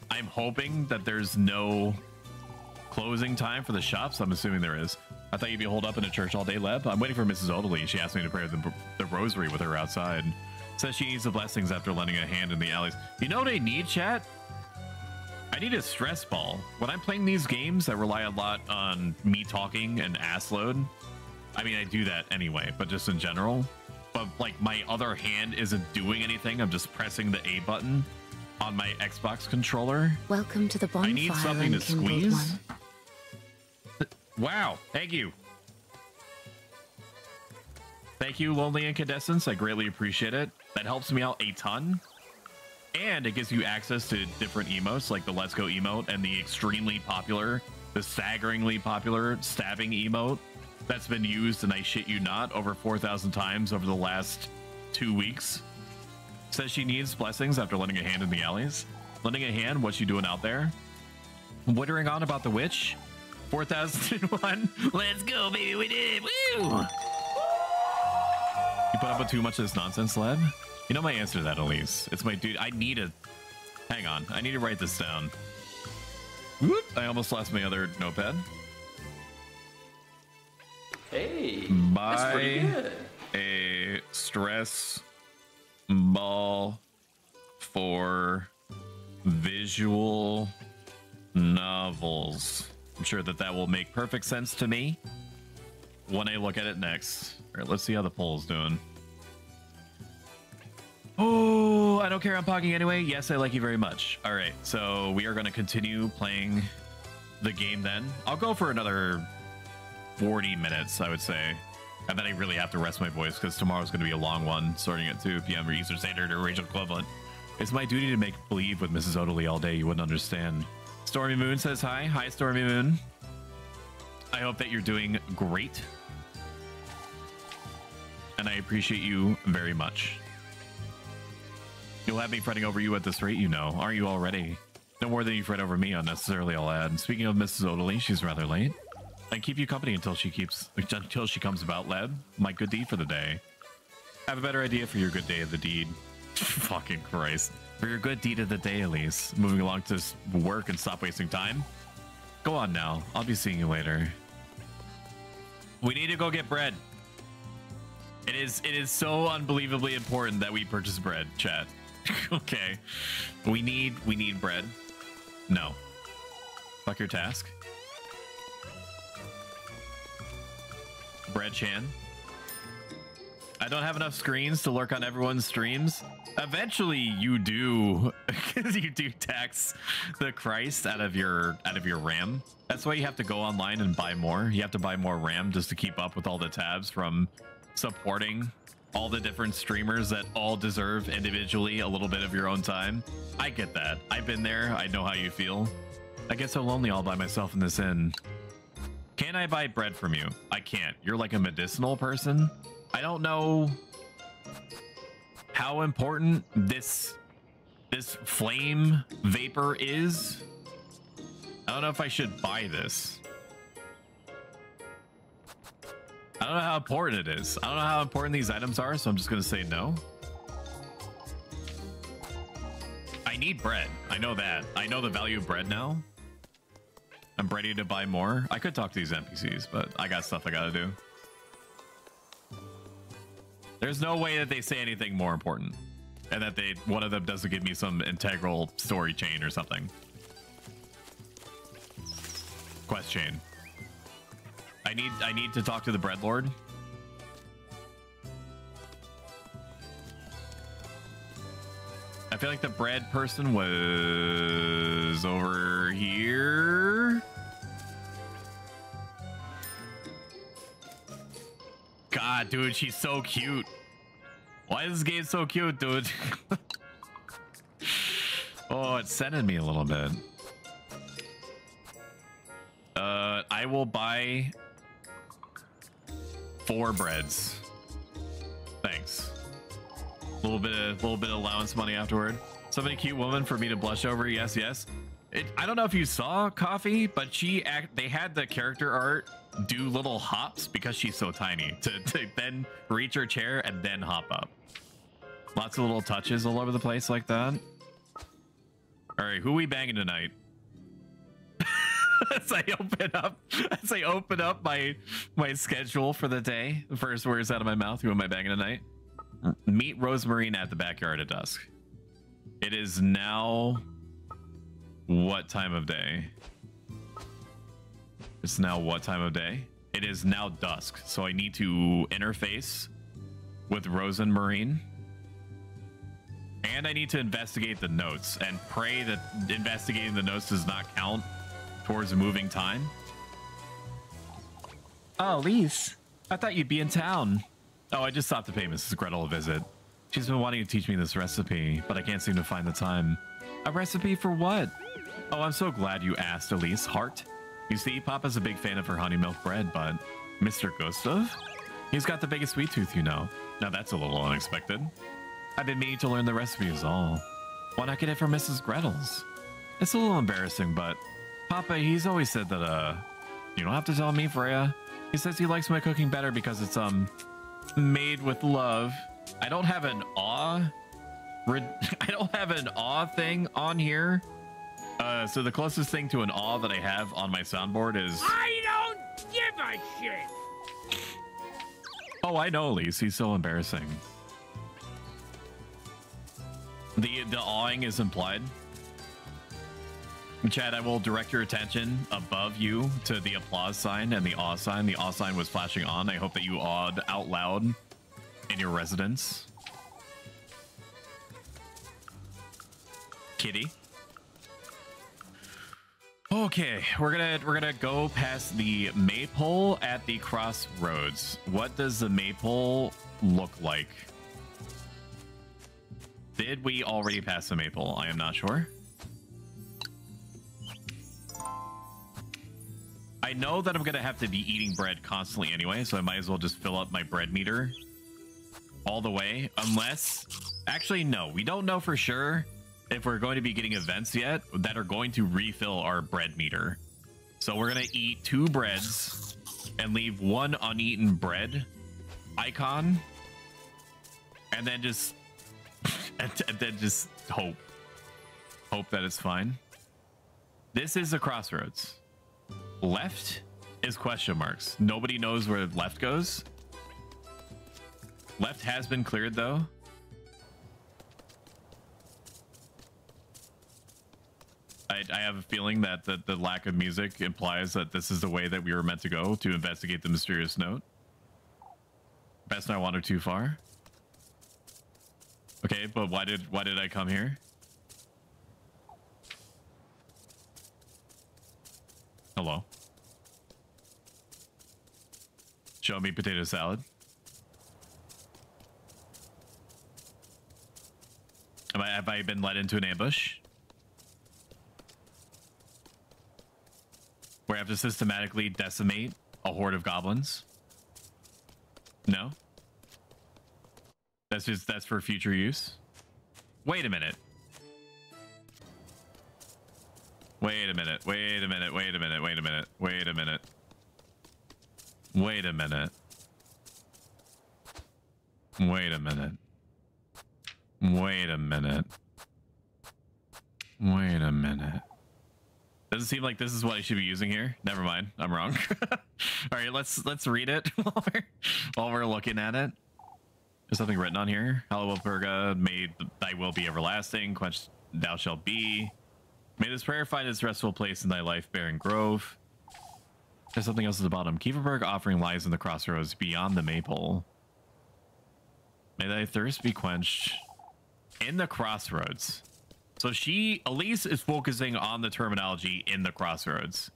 I'm hoping that there's no closing time for the shops. I'm assuming there is. I thought you'd be holed up in a church all day, Leb. I'm waiting for Mrs. Odeley. She asked me to pray the rosary with her outside. Says she needs the blessings after lending a hand in the alleys. You know what I need, chat? I need a stress ball. When I'm playing these games that rely a lot on me talking and ass load, I mean, I do that anyway, but just in general. But like my other hand isn't doing anything. I'm just pressing the A button on my Xbox controller. Welcome to the bonfire. I need something to squeeze. Wow, thank you. Thank you, Lonely Incandescence. I greatly appreciate it. That helps me out a ton. And it gives you access to different emotes, like the Let's Go emote and the extremely popular, the staggeringly popular stabbing emote that's been used, and I shit you not, over 4,000 times over the last 2 weeks. Says she needs blessings after lending a hand in the alleys. Lending a hand, what's she doing out there? Wittering on about the witch? 4,001. Let's go, baby, we did. Woo! You put up with too much of this nonsense, Leb? You know my answer to that, Elise. It's my dude. I need to... Hang on. I need to write this down. Whoop! I almost lost my other notepad. Hey, Buy pretty good. a stress ball for visual novels. I'm sure that that will make perfect sense to me when I look at it next. All right, let's see how the poll's doing. Oh, I don't care. I'm pogging anyway. Yes, I like you very much. All right, so we are going to continue playing the game then. I'll go for another 40 minutes, I would say. And then I really have to rest my voice because tomorrow's going to be a long one, starting at 2 p.m. or Eastern Standard or regional equivalent. It's my duty to make believe with Mrs. Odeley all day. You wouldn't understand. Stormy Moon says hi. Hi, Stormy Moon. I hope that you're doing great. And I appreciate you very much. You'll have me fretting over you at this rate, you know. Aren't you already? No more than you fret over me unnecessarily, I'll add. Speaking of Mrs. Odeley, she's rather late. And keep you company until she comes about, Leb. My good deed for the day. Have a better idea for your good day of the deed. Fucking Christ. For your good deed of the day, Elise. Moving along to work and stop wasting time. Go on now. I'll be seeing you later. We need to go get bread. It is so unbelievably important that we purchase bread, chat. Okay. We need bread. No. Fuck your task. Bread Chan. I don't have enough screens to lurk on everyone's streams. Eventually you do, because you do tax the Christ out of your RAM. That's why you have to go online and buy more. You have to buy more RAM just to keep up with all the tabs from supporting all the different streamers that all deserve individually a little bit of your own time. I get that. I've been there. I know how you feel. I get so lonely all by myself in this inn. Can I buy bread from you? I can't. You're like a medicinal person. I don't know how important this flame vapor is. I don't know if I should buy this. I don't know how important it is. I don't know how important these items are, so I'm just gonna say no. I need bread. I know that. I know the value of bread now. I'm ready to buy more. I could talk to these NPCs, but I got stuff I gotta do. There's no way that they say anything more important, and that one of them doesn't give me some integral story chain or something. quest chain. I need to talk to the bread lord. I feel like the bread person was over here. God, dude, she's so cute. Why is this game so cute, dude? Oh, it's sending me a little bit. I will buy 4 breads. Thanks. A little bit of allowance money afterward. Somebody cute woman for me to blush over. Yes, yes. I don't know if you saw Coffee, but they had the character art do little hops because she's so tiny to then reach her chair and then hop up. Lots of little touches all over the place like that. All right, who we banging tonight? As I open up my schedule for the day, the first words out of my mouth, who am I banging tonight? Meet Rosemarine at the backyard at dusk. It is now what time of day? It's now what time of day? It is now dusk, so I need to interface with Rosemarine. And I need to investigate the notes and pray that investigating the notes does not count towards moving time. Oh, Lise, I thought you'd be in town. Oh, I just stopped to pay Mrs. Gretel a visit. She's been wanting to teach me this recipe, but I can't seem to find the time. A recipe for what? Oh, I'm so glad you asked, Elise. Heart. You see, Papa's a big fan of her honey milk bread, but Mr. Gustav? He's got the biggest sweet tooth, you know. Now that's a little unexpected. I've been meaning to learn the recipe is all. Why not get it from Mrs. Gretel's? It's a little embarrassing, but Papa, he's always said that, you don't have to tell me, Freya. He says he likes my cooking better because it's, made with love. I don't have an awe. I don't have an awe thing on here. So the closest thing to an awe that I have on my soundboard is... I don't give a shit! Oh, I know, Elise. He's so embarrassing. The awing is implied. Chad, I will direct your attention above you to the applause sign and the awe sign. The awe sign was flashing on. I hope that you awed out loud in your residence. Kitty. Okay, we're gonna go past the maypole at the crossroads. What does the maypole look like? Did we already pass the maypole? I am not sure. I know that I'm gonna have to be eating bread constantly anyway, so I might as well just fill up my bread meter all the way. Unless, actually, no, we don't know for sure if we're going to be getting events yet that are going to refill our bread meter. So we're gonna eat 2 breads and leave 1 uneaten bread icon, and then just hope that it's fine. This is a crossroads. Left is question marks. Nobody knows where left goes. Left has been cleared though. I have a feeling that the lack of music implies that this is the way that we were meant to go to investigate the mysterious note. Best not wander too far. Okay, but why did I come here? Hello. Show me potato salad. Have I been led into an ambush? Where I have to systematically decimate a horde of goblins? No? That's for future use? Wait a minute. Wait a minute. Wait a minute. Wait a minute. Wait a minute. Wait a minute. Wait a minute. Wait a minute. Wait a minute. Wait a minute. Doesn't seem like this is what I should be using here. Never mind. I'm wrong. All right, let's read it while we're looking at it. There's something written on here. Hello, Wilperga. May thy will be everlasting. Quenched thou shalt be. May this prayer find its restful place in thy life-bearing grove. There's something else at the bottom. Kieferberg offering lies in the crossroads beyond the maple. May thy thirst be quenched in the crossroads. So she, Elise, is focusing on the terminology in the crossroads.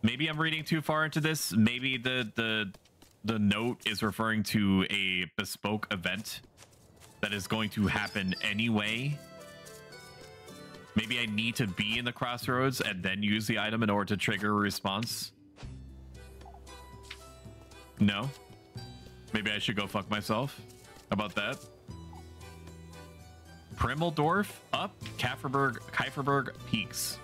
Maybe I'm reading too far into this. Maybe the note is referring to a bespoke event that is going to happen anyway. Maybe I need to be in the crossroads and then use the item in order to trigger a response. No. Maybe I should go fuck myself. How about that? Primmeldorf up, Kieferberg Peaks.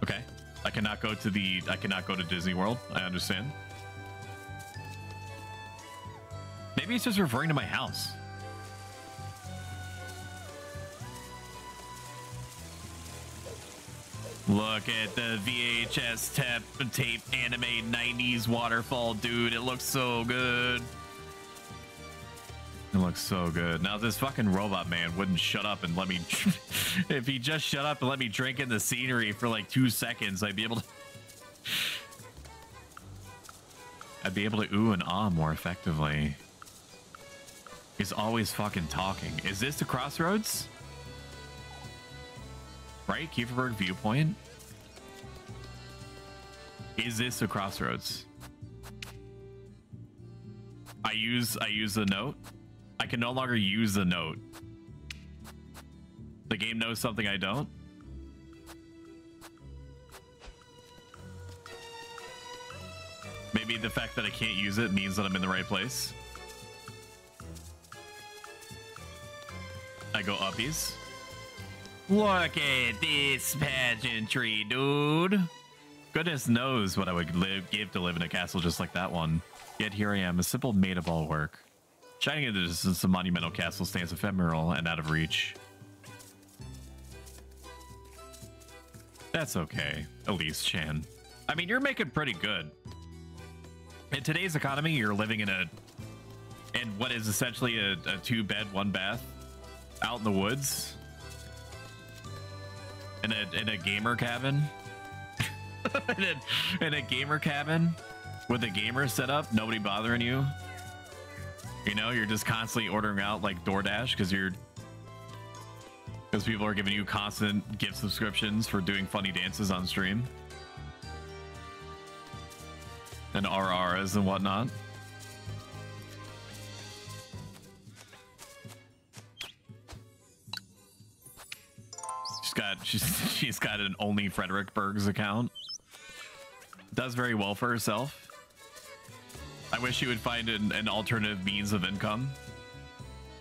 Okay. I cannot go to Disney World. I understand. Maybe it's just referring to my house. Look at the VHS tape anime 90s waterfall, dude. It looks so good. It looks so good. Now, this fucking robot man wouldn't shut up and let me... if he just shut up and let me drink in the scenery for like 2 seconds, I'd be able to... I'd be able to ooh and ah more effectively. He's always fucking talking. Is this the crossroads? Right? Kieferberg viewpoint? Is this a crossroads? I use the note. I can no longer use the note. The game knows something I don't. Maybe the fact that I can't use it means that I'm in the right place. I go uppies. Look at this pageantry, dude. Goodness knows what I would give to live in a castle just like that one. Yet here I am, a simple maid of all work. Shining in the distance, the monumental castle stands ephemeral and out of reach. That's okay, Elise Chan. I mean, you're making pretty good. In today's economy, you're living in what is essentially a 2-bed, 1-bath out in the woods. In a gamer cabin. in a gamer cabin with a gamer set up, nobody bothering you. You know, you're just constantly ordering out like DoorDash because people are giving you constant gift subscriptions for doing funny dances on stream and RRs and whatnot. She's got an only Frederick Berg's account. Does very well for herself. I wish she would find an alternative means of income,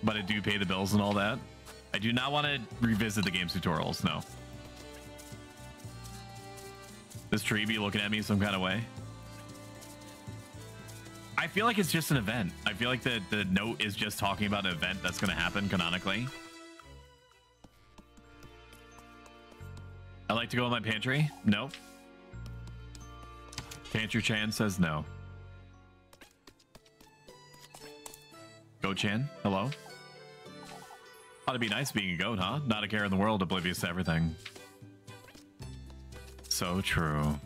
but I do pay the bills and all that. I do not want to revisit the game's tutorials, no. This tree be looking at me some kind of way. I feel like it's just an event. I feel like the note is just talking about an event that's going to happen canonically. I like to go in my pantry. No. Pantry Chan says no. Goat Chan, hello. Ought to be nice being a goat, huh? Not a care in the world, oblivious to everything. So true.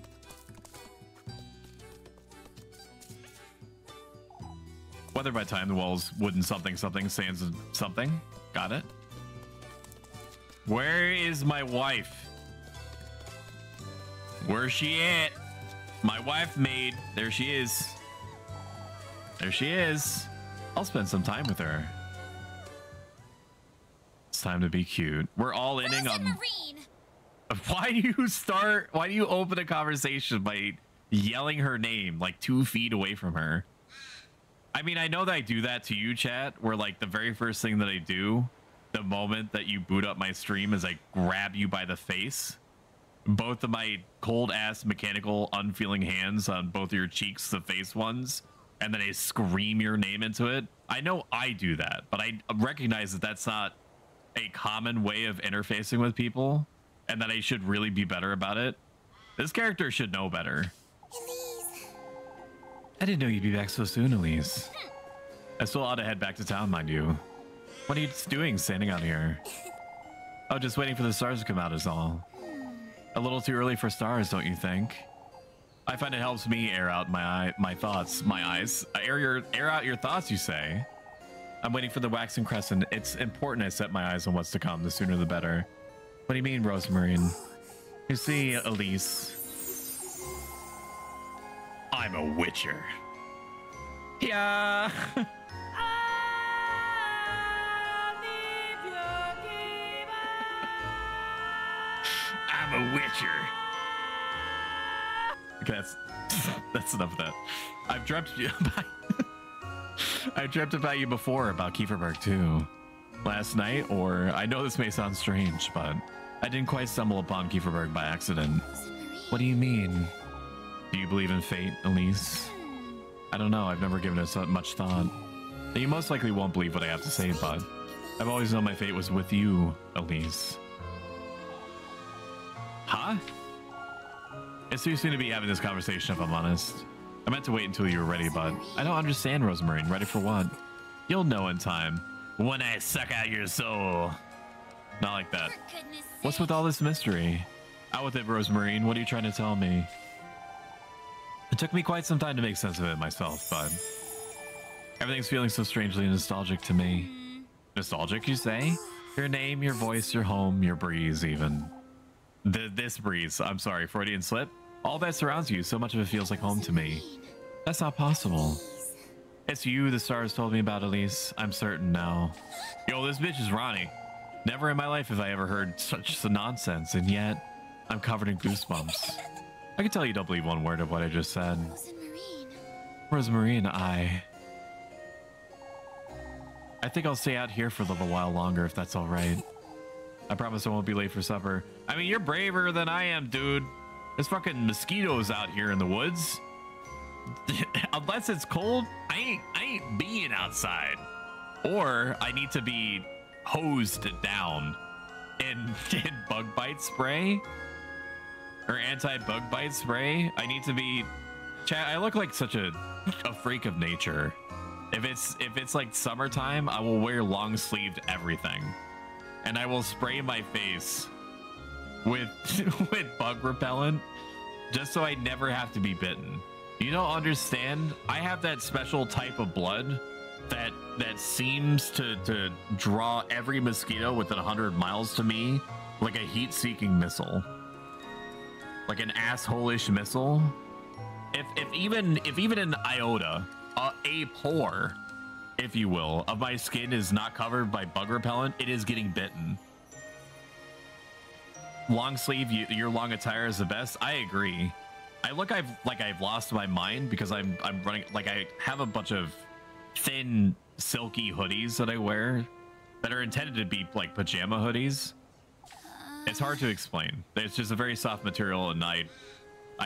Weather by time the walls wooden something sands something. Got it. Where is my wife? Where's she at? My wife maid. There she is. There she is. I'll spend some time with her. It's time to be cute. We're all inning on... Marine. Why do you open a conversation by yelling her name like 2 feet away from her? I mean, I know that I do that to you, chat, where like the very first thing that I do the moment that you boot up my stream is I grab you by the face. Both of my cold ass mechanical unfeeling hands on both of your cheeks, the face ones, and then I scream your name into it. I know I do that, but I recognize that that's not a common way of interfacing with people and that I should really be better about it. This character should know better. Elise. I didn't know you'd be back so soon, Elise. I still ought to head back to town, mind you. What are you doing standing out here? Oh, just waiting for the stars to come out is all. A little too early for stars, don't you think? I find it helps me air out my thoughts, my eyes. Air out your thoughts, you say? I'm waiting for the waxing crescent. It's important I set my eyes on what's to come. The sooner the better. What do you mean, Rosemarine? You see, Elise, I'm a witcher. Yeah. I'm a witcher. Okay, that's enough of that. I've dreamt I dreamt about you before, about Kieferberg too. Last night, or I know this may sound strange, but I didn't quite stumble upon Kieferberg by accident. What do you mean? Do you believe in fate, Elise? I don't know, I've never given it so much thought. You most likely won't believe what I have to say, but I've always known my fate was with you, Elise. Huh? It's too soon to be having this conversation, if I'm honest. I meant to wait until you were ready, but I don't understand, Rosemarine. Ready for what? You'll know in time. When I suck out your soul. Not like that. What's with all this mystery? Out with it, Rosemarine. What are you trying to tell me? It took me quite some time to make sense of it myself, but everything's feeling so strangely nostalgic to me. Nostalgic, you say? Your name, your voice, your home, your breeze, even. This breeze. I'm sorry, Freudian slip. All that surrounds you, so much of it feels like home to me. That's not possible. It's you the stars told me about, Elise. I'm certain now. Yo, this bitch is Ronnie. Never in my life have I ever heard such nonsense, and yet I'm covered in goosebumps. I can tell you don't believe one word of what I just said. Rosemarine, I think I'll stay out here for a little while longer if that's all right. I promise I won't be late for supper. I mean, you're braver than I am, dude. There's fucking mosquitoes out here in the woods. Unless it's cold, I ain't being outside. Or I need to be hosed down in bug bite spray or anti-bug bite spray. I need to be. Chat, I look like such a freak of nature. If it's like summertime, I will wear long sleeved everything, and I will spray my face with bug repellent just so I never have to be bitten. You don't understand? I have that special type of blood that seems to draw every mosquito within 100 miles to me like a heat-seeking missile, like an asshole-ish missile. If even an iota, a pore, if you will, of my skin is not covered by bug repellent, it is getting bitten. Long sleeve, your long attire is the best. I agree. I look like I've lost my mind because I'm running, like I have a bunch of thin silky hoodies that I wear that are intended to be like pajama hoodies. It's hard to explain. It's just a very soft material, and I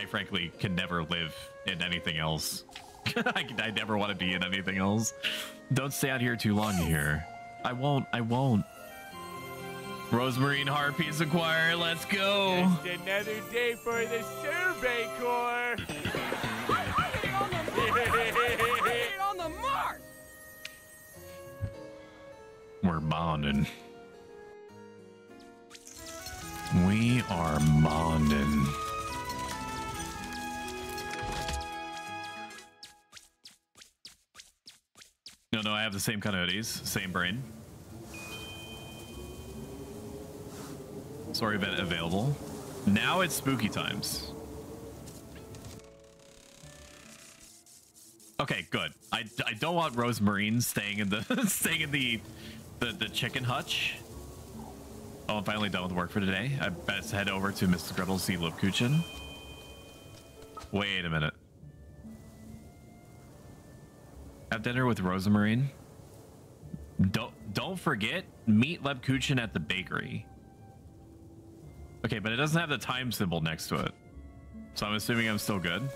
frankly can never live in anything else. I never want to be in anything else. Don't stay out here too long here. I won't. Rosemarine Harpies acquire, let's go. Just another day for the Survey Corps. On the mark! We're bonding. We are bonding. No, I have the same kind of hoodies, same brain. Sorry, event available. Now it's spooky times. Okay, good. I don't want Rosemarine staying in the the chicken hutch. Oh, I'm finally done with work for today. I best head over to Mrs. Gretel's Sea Lipkuchen. Wait a minute. Have dinner with Rosemarine. Don't forget, meet Lebkuchen at the bakery. Okay, but it doesn't have the time symbol next to it, so I'm assuming I'm still good.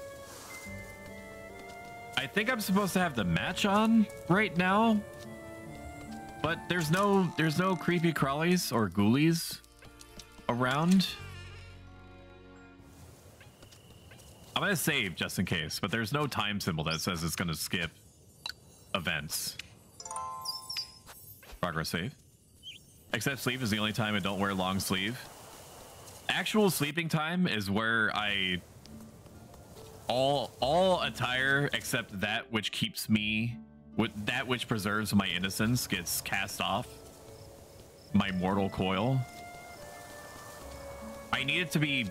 I think I'm supposed to have the match on right now, but there's no creepy crawlies or ghoulies around. I'm gonna save just in case, but there's no time symbol that says it's gonna skip events. Progress save. Except sleeve is the only time I don't wear long sleeve. Actual sleeping time is where I all attire except that which keeps me with that which preserves my innocence gets cast off. My mortal coil. I need it to be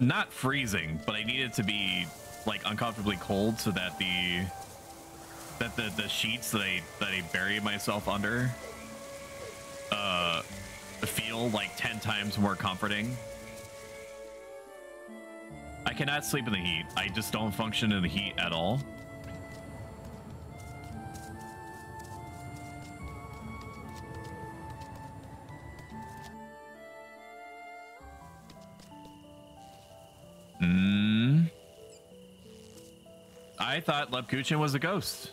not freezing, but I need it to be like uncomfortably cold so that the sheets that I bury myself under feel like 10 times more comforting. I cannot sleep in the heat. I just don't function in the heat at all. I thought Lepkuchen was a ghost.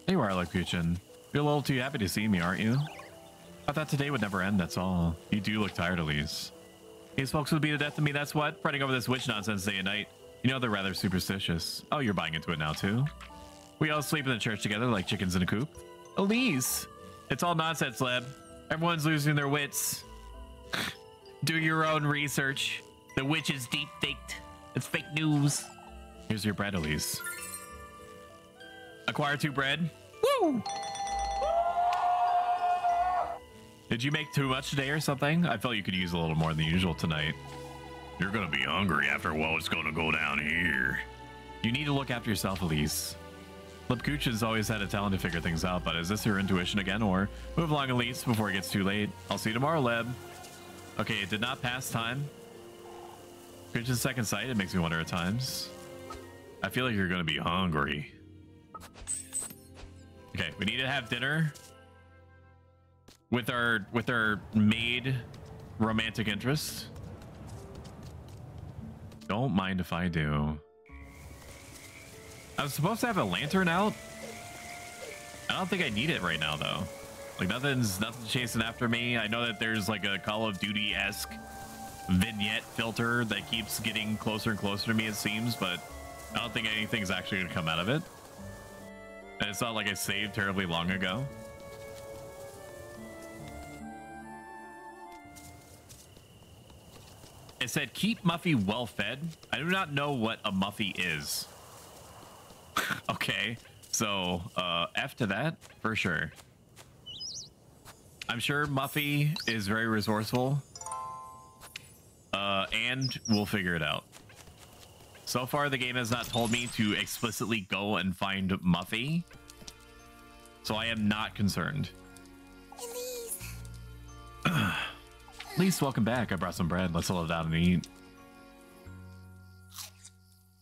There you are, Lepkuchen. You're a little too happy to see me, aren't you? I thought today would never end, that's all. You do look tired, Elise. These folks would be to death to me, that's what? Fretting over this witch nonsense day and night. You know they're rather superstitious. Oh, you're buying into it now, too? We all sleep in the church together like chickens in a coop. Elise! It's all nonsense, Leb. Everyone's losing their wits. Do your own research. The witch is deep faked. It's fake news. Here's your bread, Elise. Acquire 2 bread. Woo! Did you make too much today or something? I felt you could use a little more than usual tonight. You're gonna be hungry after what's gonna go down here. You need to look after yourself, Elise. Lepkuchen's always had a talent to figure things out, but is this your intuition again, or move along, Elise, before it gets too late? I'll see you tomorrow, Leb. Okay, it did not pass time. Kuchen's second sight, it makes me wonder at times. I feel like you're gonna be hungry. Okay, we need to have dinner with our maid romantic interest. Don't mind if I do. I was supposed to have a lantern out. I don't think I need it right now though. Like nothing's chasing after me. I know that there's like a Call of Duty-esque vignette filter that keeps getting closer and closer to me, it seems, but I don't think anything's actually gonna come out of it. And it's not like I saved terribly long ago. It said keep Muffy well fed. I do not know what a Muffy is. Okay, so F to that for sure. I'm sure Muffy is very resourceful, and we'll figure it out. So far, the game has not told me to explicitly go and find Muffy, so I am not concerned. Elise, welcome back. I brought some bread. Let's all down and eat.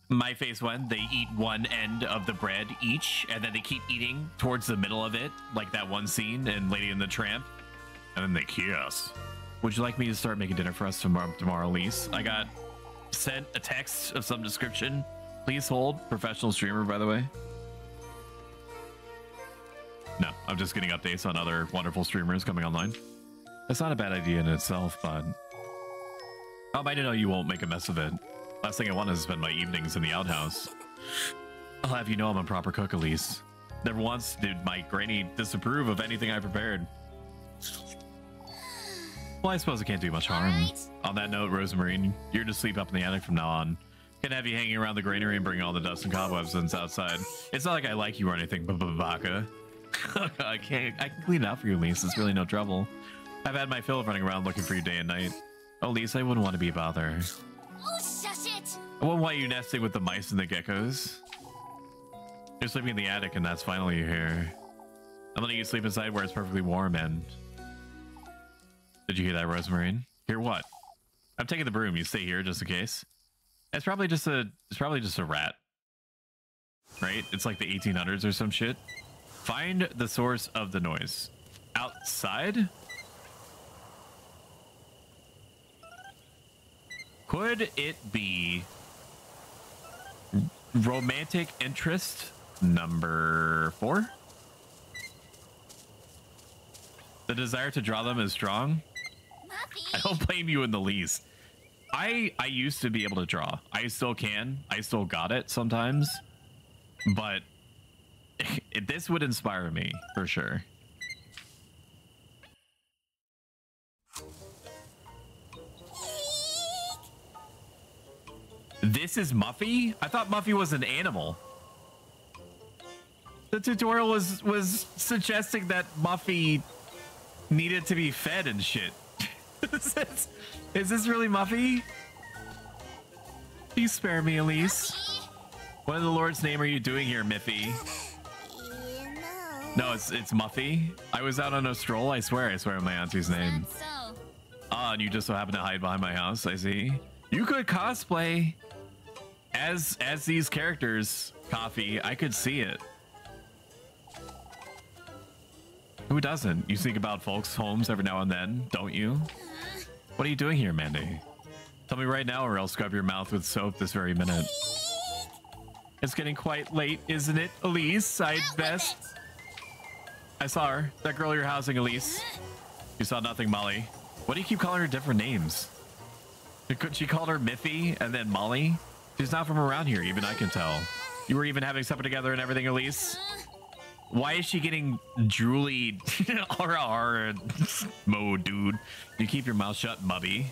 My face went, they eat one end of the bread each, and then they keep eating towards the middle of it, like that one scene in Lady and the Tramp, and then they kiss. Would you like me to start making dinner for us tomorrow, Elise? I got sent a text of some description. Please hold. Professional streamer, by the way. No, I'm just getting updates on other wonderful streamers coming online. That's not a bad idea in itself, but how am I to know you won't make a mess of it? Last thing I want is to spend my evenings in the outhouse. I'll have you know I'm a proper cook, Elise. Never once did my granny disapprove of anything I prepared. Well, I suppose it can't do much harm. Right. On that note, Rosemary, you're to sleep up in the attic from now on. Can have you hanging around the granary and bring all the dust and cobwebs since outside. It's not like I like you or anything, Baka. I can clean it out for you, Elise. It's really no trouble. I've had my fill of running around looking for you day and night. Oh, Elise, I wouldn't want to be a bother. Oh, shush it! I wouldn't want you nesting with the mice and the geckos. You're sleeping in the attic, and that's finally here. I'm letting you sleep inside where it's perfectly warm, and... Did you hear that, Rosemary? Hear what? I'm taking the broom. You stay here just in case. It's probably just a rat. Right? It's like the 1800s or some shit. Find the source of the noise. Outside? Could it be romantic interest number 4? The desire to draw them is strong. Muffy. I don't blame you in the least. I used to be able to draw. I still can. I still got it sometimes. But this would inspire me for sure. This is Muffy? I thought Muffy was an animal. The tutorial was suggesting that Muffy needed to be fed and shit. Is this really Muffy? Please spare me, Elise. What in the Lord's name are you doing here, Miffy? No, it's Muffy. I was out on a stroll. I swear my auntie's name. Ah, and you just so happen to hide behind my house. I see. You could cosplay as these characters, Coffee. I could see it. Who doesn't? You think about folks' homes every now and then, don't you? What are you doing here, Mandy? Tell me right now or else scrub your mouth with soap this very minute. It's getting quite late, isn't it, Elise? I'd best. I saw her. That girl you're housing, Elise. You saw nothing, Molly. Why do you keep calling her different names? She called her Miffy and then Molly. She's not from around here, even I can tell. You were even having supper together and everything, Elise. Why is she getting drooly mode, dude? You keep your mouth shut, Mubby.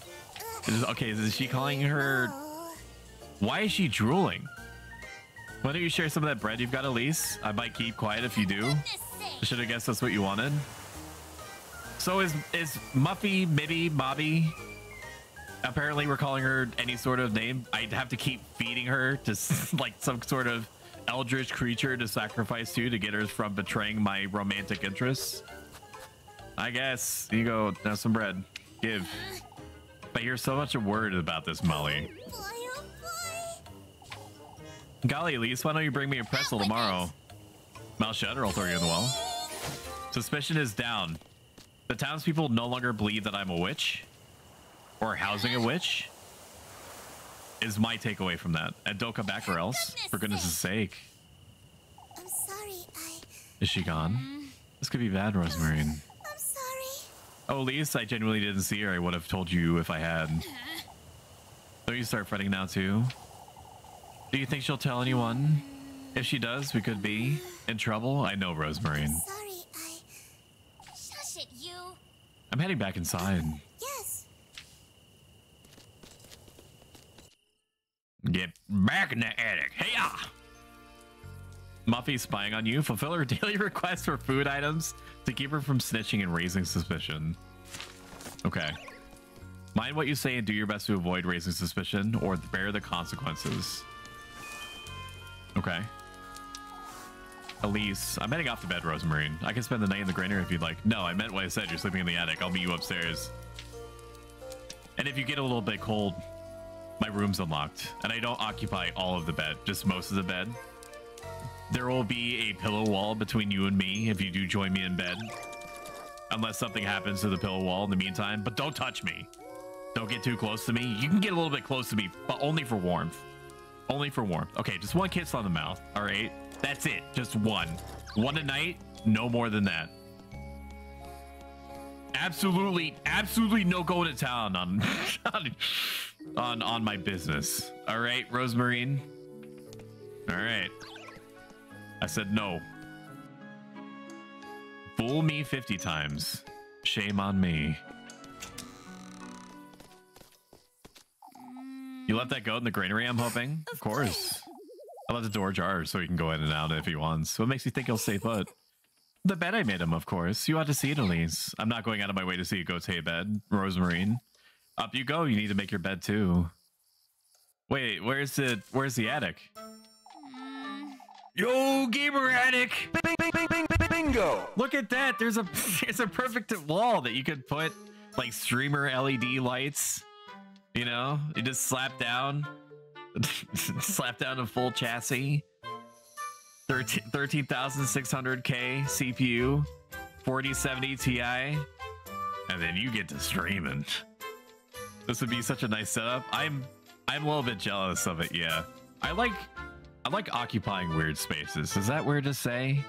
Okay, is she calling her? Why is she drooling? Why don't you share some of that bread you've got, Elise? I might keep quiet if you do. Should have guessed that's what you wanted. So is Muffy, Mibby, Mobby? Apparently we're calling her any sort of name. I'd have to keep feeding her to like some sort of eldritch creature to sacrifice to get her from betraying my romantic interests. I guess. Here you go. Now some bread. Give. I hear so much a word about this, Molly. Golly, Elise, why don't you bring me a pretzel tomorrow? Mouth shut or I'll throw you in the well. Suspicion is down. The townspeople no longer believe that I'm a witch or housing a witch is my takeaway from that. And don't come back or else, for goodness sake. I'm sorry, Is she gone? This could be bad, Rosemary. I'm sorry. Oh, Elise, I genuinely didn't see her. I would have told you if I had. Don't you start fretting now too? Do you think she'll tell anyone? If she does, we could be in trouble. I know, Rosemary. Sorry, Shush it, you. I'm heading back inside. Yes. Get back in the attic. Hey-ya! Muffy's spying on you. Fulfill her daily request for food items to keep her from snitching and raising suspicion. Okay. Mind what you say and do your best to avoid raising suspicion or bear the consequences. Okay. Elise, I'm heading off to bed, Rosemary. I can spend the night in the granary if you'd like. No, I meant what I said. You're sleeping in the attic. I'll meet you upstairs. And if you get a little bit cold, my room's unlocked. And I don't occupy all of the bed, just most of the bed. There will be a pillow wall between you and me if you do join me in bed. Unless something happens to the pillow wall in the meantime. But don't touch me. Don't get too close to me. You can get a little bit close to me, but only for warmth. Only for warmth. Okay, just one kiss on the mouth. All right. That's it. Just one. One a night. No more than that. Absolutely no going to town on on my business. All right, Rosemary. All right. I said no. Fool me 50 times. Shame on me. You left that goat in the granary, I'm hoping? Of course. I left the door ajar so he can go in and out if he wants. What makes you think he'll stay put? The bed I made him, of course. You ought to see it, Elise. I'm not going out of my way to see a goat's hay bed, Rosemary. Up you go. You need to make your bed too. Wait, where's the attic? Yo, gamer attic! Bingo! Look at that. There's a perfect wall that you could put like streamer LED lights. You know, you just slap down a full chassis. 13,600K CPU, 4070 Ti, and then you get to streaming. This would be such a nice setup. I'm a little bit jealous of it. Yeah, I like occupying weird spaces. Is that weird to say?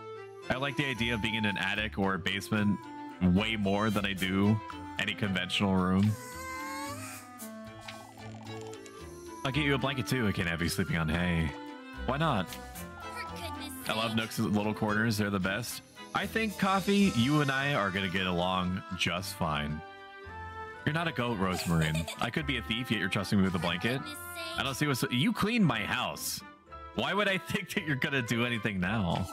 I like the idea of being in an attic or a basement way more than I do any conventional room. I'll get you a blanket too. I can't have you sleeping on hay. Why not? I love nooks and little corners. They're the best. I think, Coffee, you and I are going to get along just fine. You're not a goat, Rosemarine. I could be a thief, yet you're trusting me with a blanket. I don't see what's... You cleaned my house. Why would I think that you're gonna do anything now?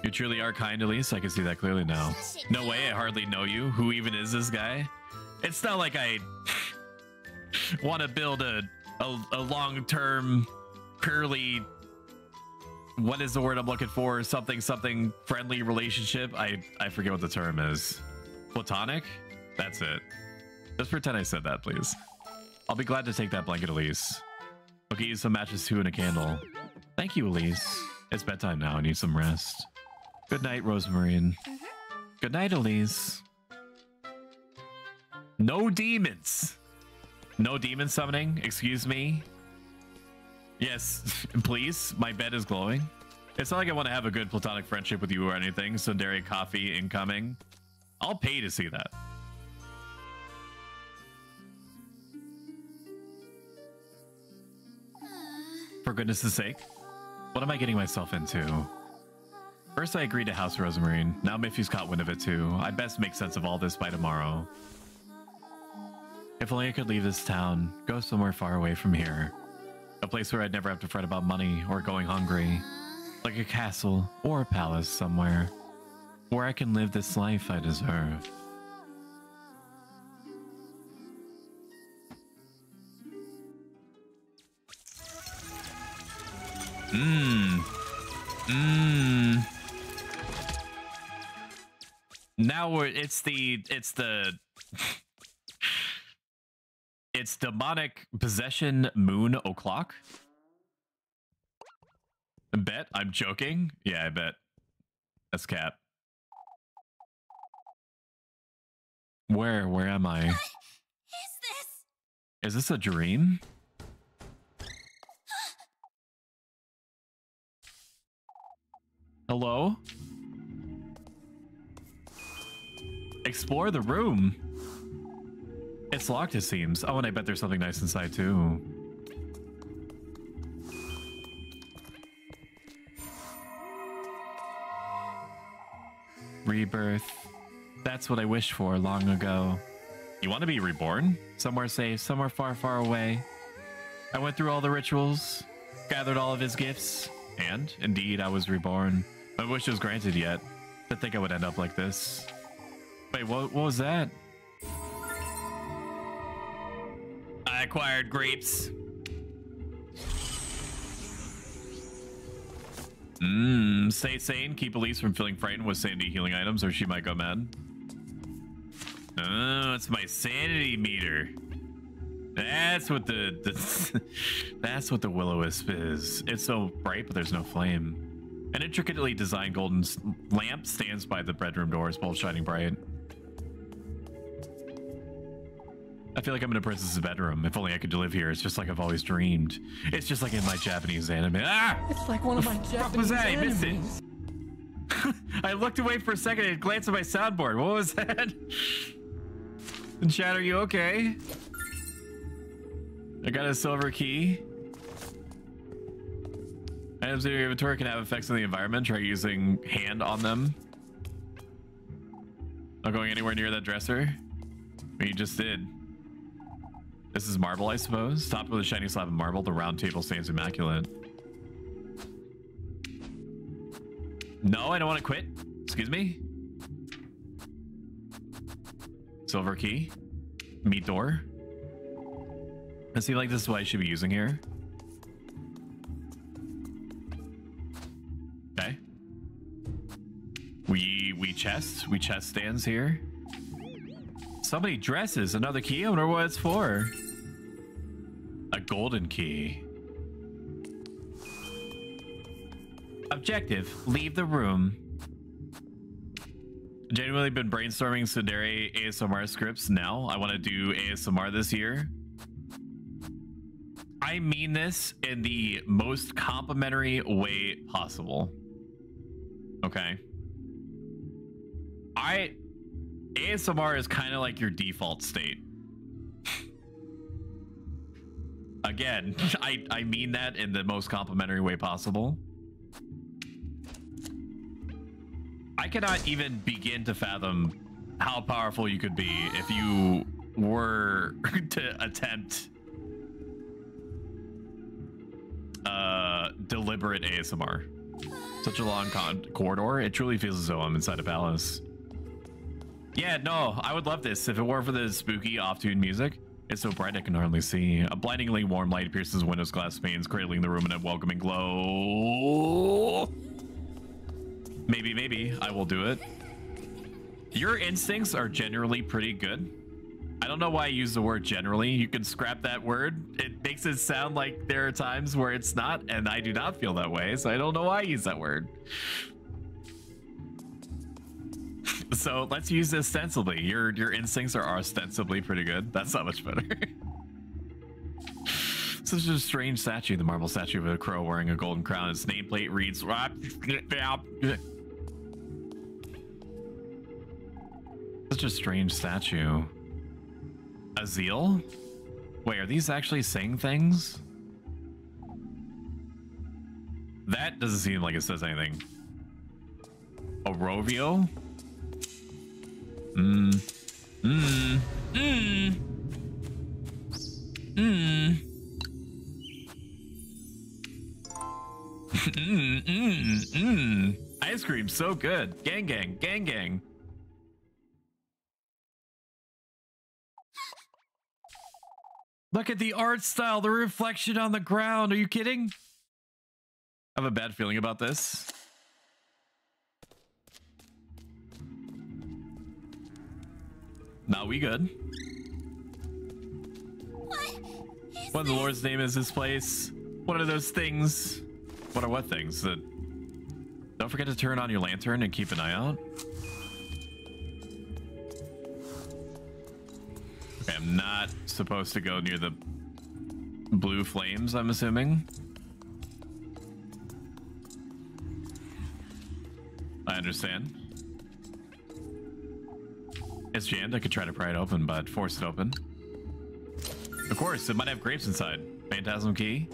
You truly are kind, Elise. I can see that clearly now. No way, I hardly know you. Who even is this guy? It's not like I want to build a long-term, purely... What is the word I'm looking for? Something friendly relationship. I forget what the term is. Platonic? That's it. Just pretend I said that, please. I'll be glad to take that blanket, Elise. I'll get you some matches too and a candle. Thank you, Elise. It's bedtime now. I need some rest. Good night, Rosemarine. Good night, Elise. No demons. No demon summoning. Excuse me. Yes, please. My bed is glowing. It's not like I want to have a good platonic friendship with you or anything. Sundari coffee incoming. I'll pay to see that. For goodness' sake, what am I getting myself into? First I agreed to house Rosemarine. Now Miffy's caught wind of it too. I best make sense of all this by tomorrow. If only I could leave this town, go somewhere far away from here. A place where I'd never have to fret about money or going hungry. Like a castle or a palace somewhere. Where I can live this life I deserve. Now it's demonic possession moon o'clock. Bet? I'm joking? Yeah, I bet. That's cap. Where am I? What is this? Is this a dream? Hello? Explore the room. It's locked, it seems. Oh, and I bet there's something nice inside, too. Rebirth. That's what I wished for long ago. You want to be reborn? Somewhere safe, somewhere far, far away. I went through all the rituals, gathered all of his gifts, and, indeed, I was reborn. My wish was granted yet. Didn't think I would end up like this. Wait, what was that? I acquired grapes. Stay sane. Keep Elise from feeling frightened with sanity healing items or she might go mad. Oh, it's my sanity meter. That's what that's what the will-o-wisp is. It's so bright, but there's no flame. An intricately designed golden lamp stands by the bedroom doors, both shining bright. I feel like I'm in a princess's bedroom. If only I could live here. It's just like I've always dreamed. It's just like in my Japanese anime. Ah! It's like one of my What was that? I missed it. enemies. I looked away for a second and glanced at my soundboard. What was that? And chat, are you okay? I got a silver key. Items in your inventory can have effects on the environment. Try using hand on them. Not going anywhere near that dresser. But you just did. This is marble, I suppose. Topped with a shiny slab of marble, the round table stands immaculate. No, I don't want to quit. Excuse me. Silver key. Meat door. I seem like this is what I should be using here. Okay. We chest stands here. Somebody dresses. Another key. I wonder what it's for. A golden key. Objective. Leave the room. Genuinely been brainstorming Sundari ASMR scripts now. I want to do ASMR this year. I mean this in the most complimentary way possible. Okay. ASMR is kind of like your default state. Again, I mean that in the most complimentary way possible. I cannot even begin to fathom how powerful you could be if you were to attempt deliberate ASMR. Such a long corridor, it truly feels as though I'm inside a palace. Yeah, no, I would love this if it weren't for the spooky off-tune music. It's so bright I can hardly see. A blindingly warm light pierces windows glass panes, cradling the room in a welcoming glow. Maybe I will do it. Your instincts are generally pretty good. I don't know why I use the word generally. You can scrap that word. It makes it sound like there are times where it's not, and I do not feel that way, so I don't know why I use that word. So let's use ostensibly. Your instincts are ostensibly pretty good. That's not much better. Such a strange statue, the marble statue of a crow wearing a golden crown. Its nameplate reads... Such a strange statue. Azil? Wait, are these actually saying things? That doesn't seem like it says anything. Orovio? Ice cream, so good. Gang, gang, gang, gang. Look at the art style, the reflection on the ground. Are you kidding? I have a bad feeling about this. Now we good. What in the Lord's name is this place? What are those things? What things? Don't forget to turn on your lantern and keep an eye out. Okay, I'm not supposed to go near the blue flames, I'm assuming. I understand. It's jammed. I could try to pry it open, but force it open. Of course, it might have grapes inside. Phantasm key.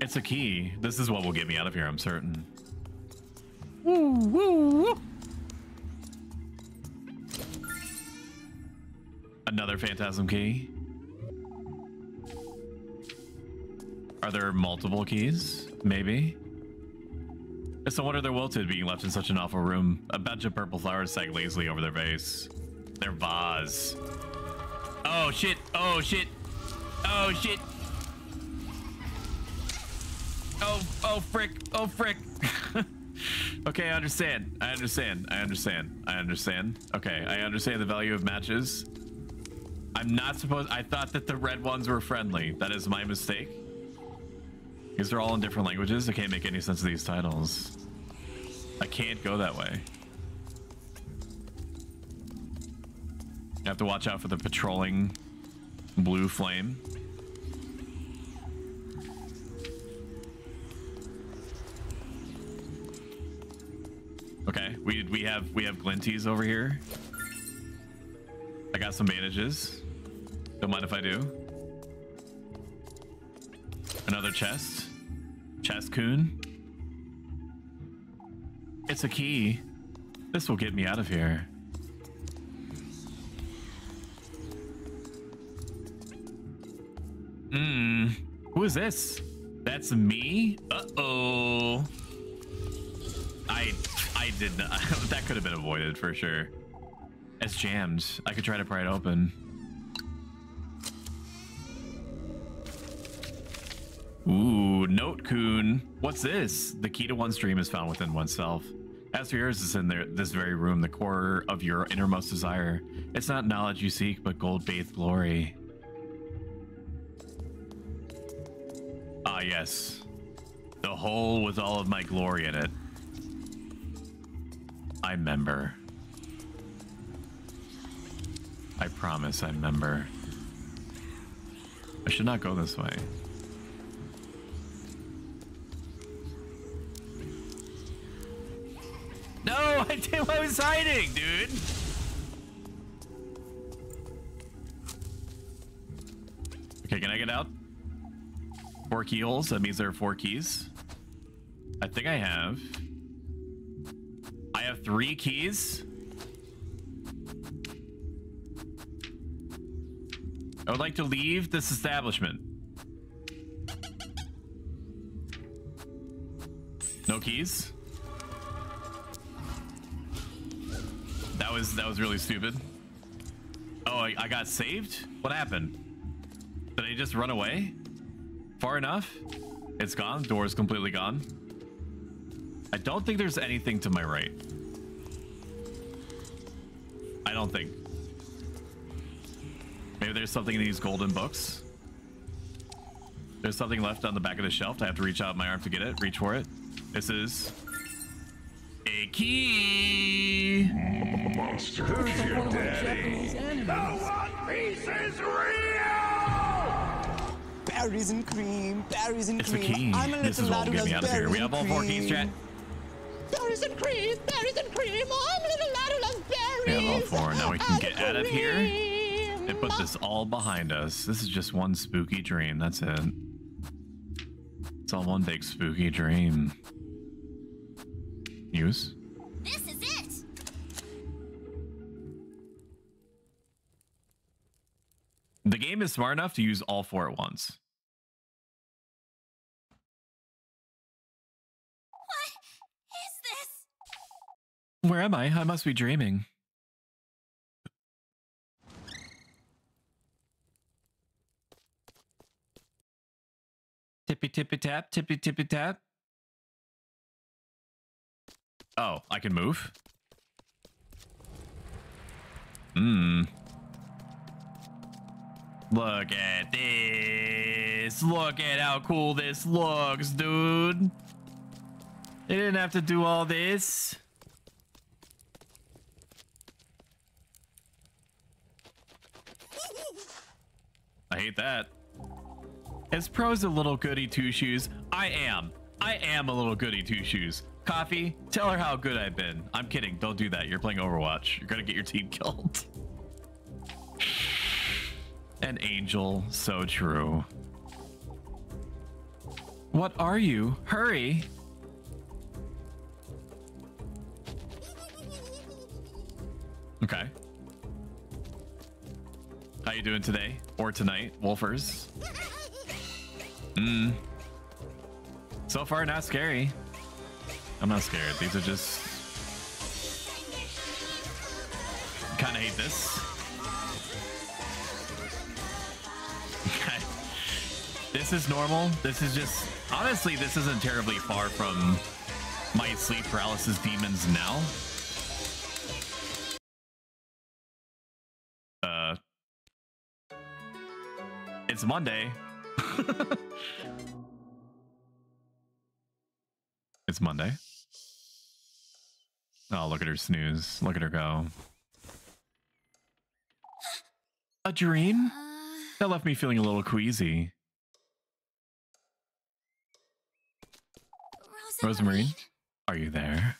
It's a key. This is what will get me out of here, I'm certain. Woo, woo, woo. Another phantasm key. Are there multiple keys? Maybe. It's no wonder they're wilted being left in such an awful room. A bunch of purple flowers sag lazily over their vase. Their vase. Oh shit! Oh shit! Oh shit! Oh frick! Oh frick! Okay, I understand. I understand. I understand. I understand. Okay, I understand the value of matches. I'm not supposed... I thought that the red ones were friendly. That is my mistake. These are all in different languages. I can't make any sense of these titles. I can't go that way. I have to watch out for the patrolling blue flame. Okay, we have glinties over here. I got some bandages. Don't mind if I do. Another chest. Chest coon. It's a key. This will get me out of here. Who is this? That's me? Uh-oh. I did not. That could have been avoided for sure. It's jammed. I could try to pry it open. Ooh, note coon. What's this? The key to one's dream is found within oneself. As for yours is in there, this very room, the core of your innermost desire. It's not knowledge you seek, but gold-bathed glory. Ah, yes. The hole with all of my glory in it. I remember. I promise I remember. I should not go this way. No, I was hiding, dude. Okay, can I get out? 4 keyholes. That means there are 4 keys. I think I have 3 keys. I would like to leave this establishment. No keys. That was really stupid. Oh, I got saved? What happened? Did I just run away? Far enough? It's gone. Door's completely gone. I don't think there's anything to my right. I don't think. Maybe there's something in these golden books. There's something left on the back of the shelf. I have to reach out my arm to get it. Reach for it. This is a key. Monster, your daddy. The One Piece is real! Berries and cream, berries and It's the cream. key. I'm a This is little what will lad get who me loves out of here. berries We have all and 4 keys, chat. berries and cream, berries and cream. I'm a little lad who loves berries. We have all 4. Now we can and get out of here cream. and put this all behind us. This is just one spooky dream. That's it. It's all one big spooky dream. Use. This is it. The game is smart enough to use all 4 at once. What is this? Where am I? I must be dreaming. Tippy tippy tap, tippy tippy tap. Oh, I can move. Look at this. Look at how cool this looks, dude. They didn't have to do all this. I hate that. Is Pro's a little goody two shoes? I am a little goody two shoes. Coffee, tell her how good I've been. I'm kidding. Don't do that. You're playing Overwatch. You're gonna get your team killed. An angel. So true. What are you? Hurry. Okay. How you doing today? Or tonight, Wolfers? So far, not scary. I'm not scared. These are just... Kind of hate this. This is normal. This is just... Honestly, this isn't terribly far from my sleep paralysis demons now. It's Monday. It's Monday. Oh, look at her snooze. Look at her go. A dream? That left me feeling a little queasy. Rosemary, are you there?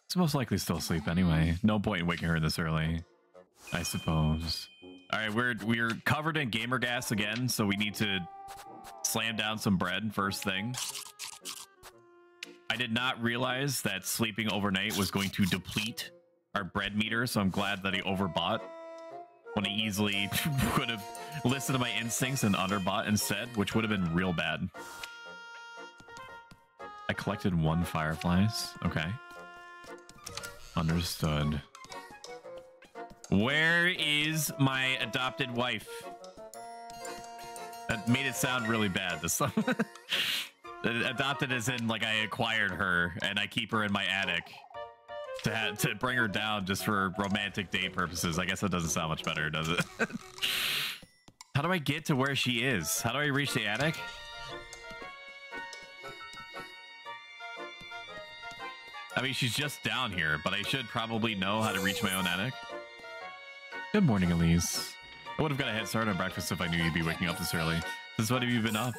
She's most likely still asleep anyway. No point in waking her this early, I suppose. All right, we're covered in gamer gas again, so we need to slam down some bread first thing. I did not realize that sleeping overnight was going to deplete our bread meter, so I'm glad that I overbought when I easily could have listened to my instincts and underbought instead, which would have been real bad. I collected 1 fireflies. Okay. Understood. Where is my adopted wife? That made it sound really bad. This adopted as in like I acquired her and I keep her in my attic to bring her down just for romantic date purposes. I guess that doesn't sound much better, does it? How do I get to where she is? How do I reach the attic? I mean, she's just down here, but I should probably know how to reach my own attic. Good morning, Elise. I would have got a head start on breakfast if I knew you'd be waking up this early. Since when have you been up?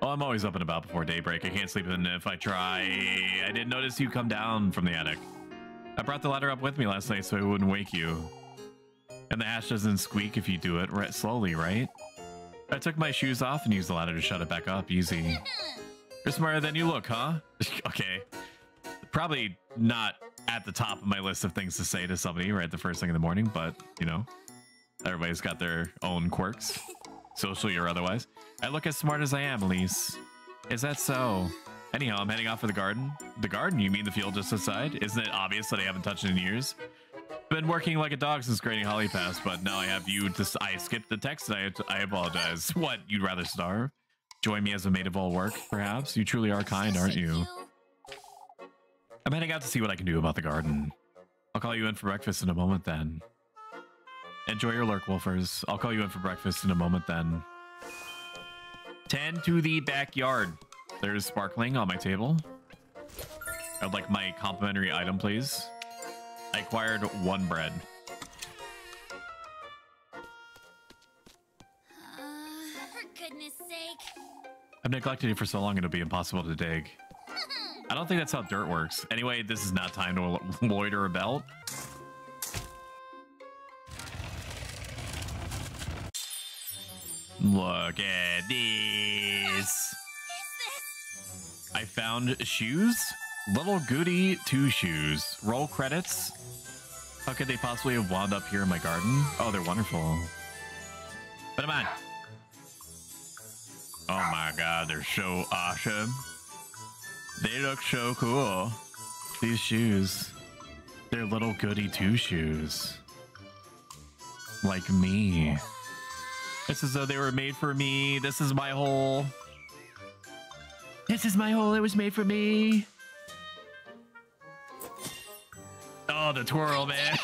Oh, I'm always up and about before daybreak. I can't sleep in if I try. I didn't notice you come down from the attic. I brought the ladder up with me last night so I wouldn't wake you. And the hatch doesn't squeak if you do it slowly, right? I took my shoes off and used the ladder to shut it back up. Easy. You're smarter than you look, huh? Okay. Probably not at the top of my list of things to say to somebody right the first thing in the morning, but, you know, Everybody's got their own quirks, socially or otherwise. I look as smart as I am, Elise. Is that so? Anyhow, I'm heading off for the garden. The garden? You mean the field just outside? Isn't it obvious that I haven't touched it in years? Been working like a dog since grading Holly Pass, but now I have you to... I skipped the text and I apologize. What, you'd rather starve? Join me as a maid of all work, perhaps? You truly are kind, aren't you? I'm heading out to see what I can do about the garden. I'll call you in for breakfast in a moment then. Enjoy your lurk, Wolfers. I'll call you in for breakfast in a moment then. 10 to the backyard. There's sparkling on my table. I'd like my complimentary item, please. I acquired 1 bread. For goodness sake. I've neglected it for so long it'll be impossible to dig. I don't think that's how dirt works. Anyway, this is not time to loiter about. Look at this. I found shoes. Little Goody Two Shoes. Roll credits. How could they possibly have wound up here in my garden? Oh, they're wonderful. Put them on. Oh my god, they're so awesome. They look so cool. These shoes. They're little Goody Two Shoes. Like me. It's as though they were made for me. This is my hole. This is my hole. It was made for me. Oh, the twirl, man.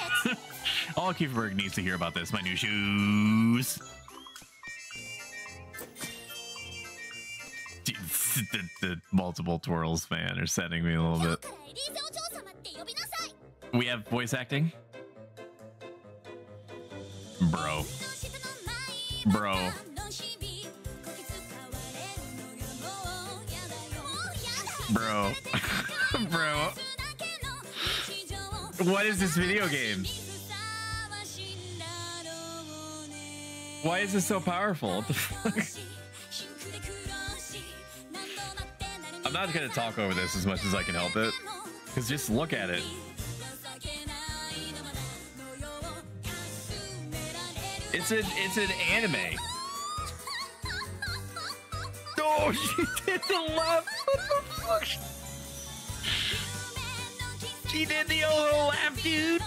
All Kieferberg needs to hear about this. My new shoes. The multiple twirls, man, are setting me a little bit. We have voice acting. Bro. Bro. Bro. Bro. What is this video game? Why is this so powerful? What the fuck? I'm not gonna talk over this as much as I can help it, because just look at it. It's an anime. Oh, she did the laugh. What the fuck? She did the old laugh, dude.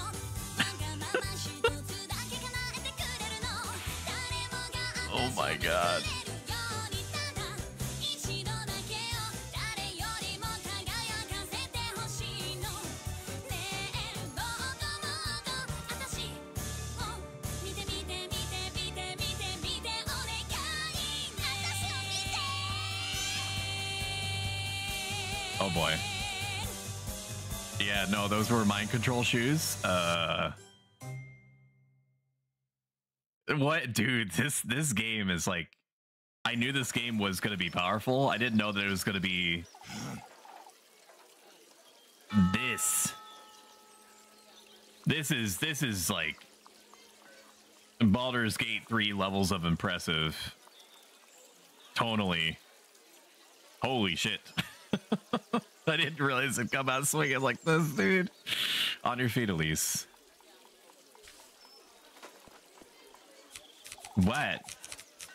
Oh my god. Oh boy. Yeah, no, those were mind control shoes. What, dude, this game is like, I knew this game was going to be powerful. I didn't know that it was going to be this. This is like Baldur's Gate 3 levels of impressive. Tonally. Holy shit. I didn't realize it'd come out swinging like this, dude. On your feet, Elise. What?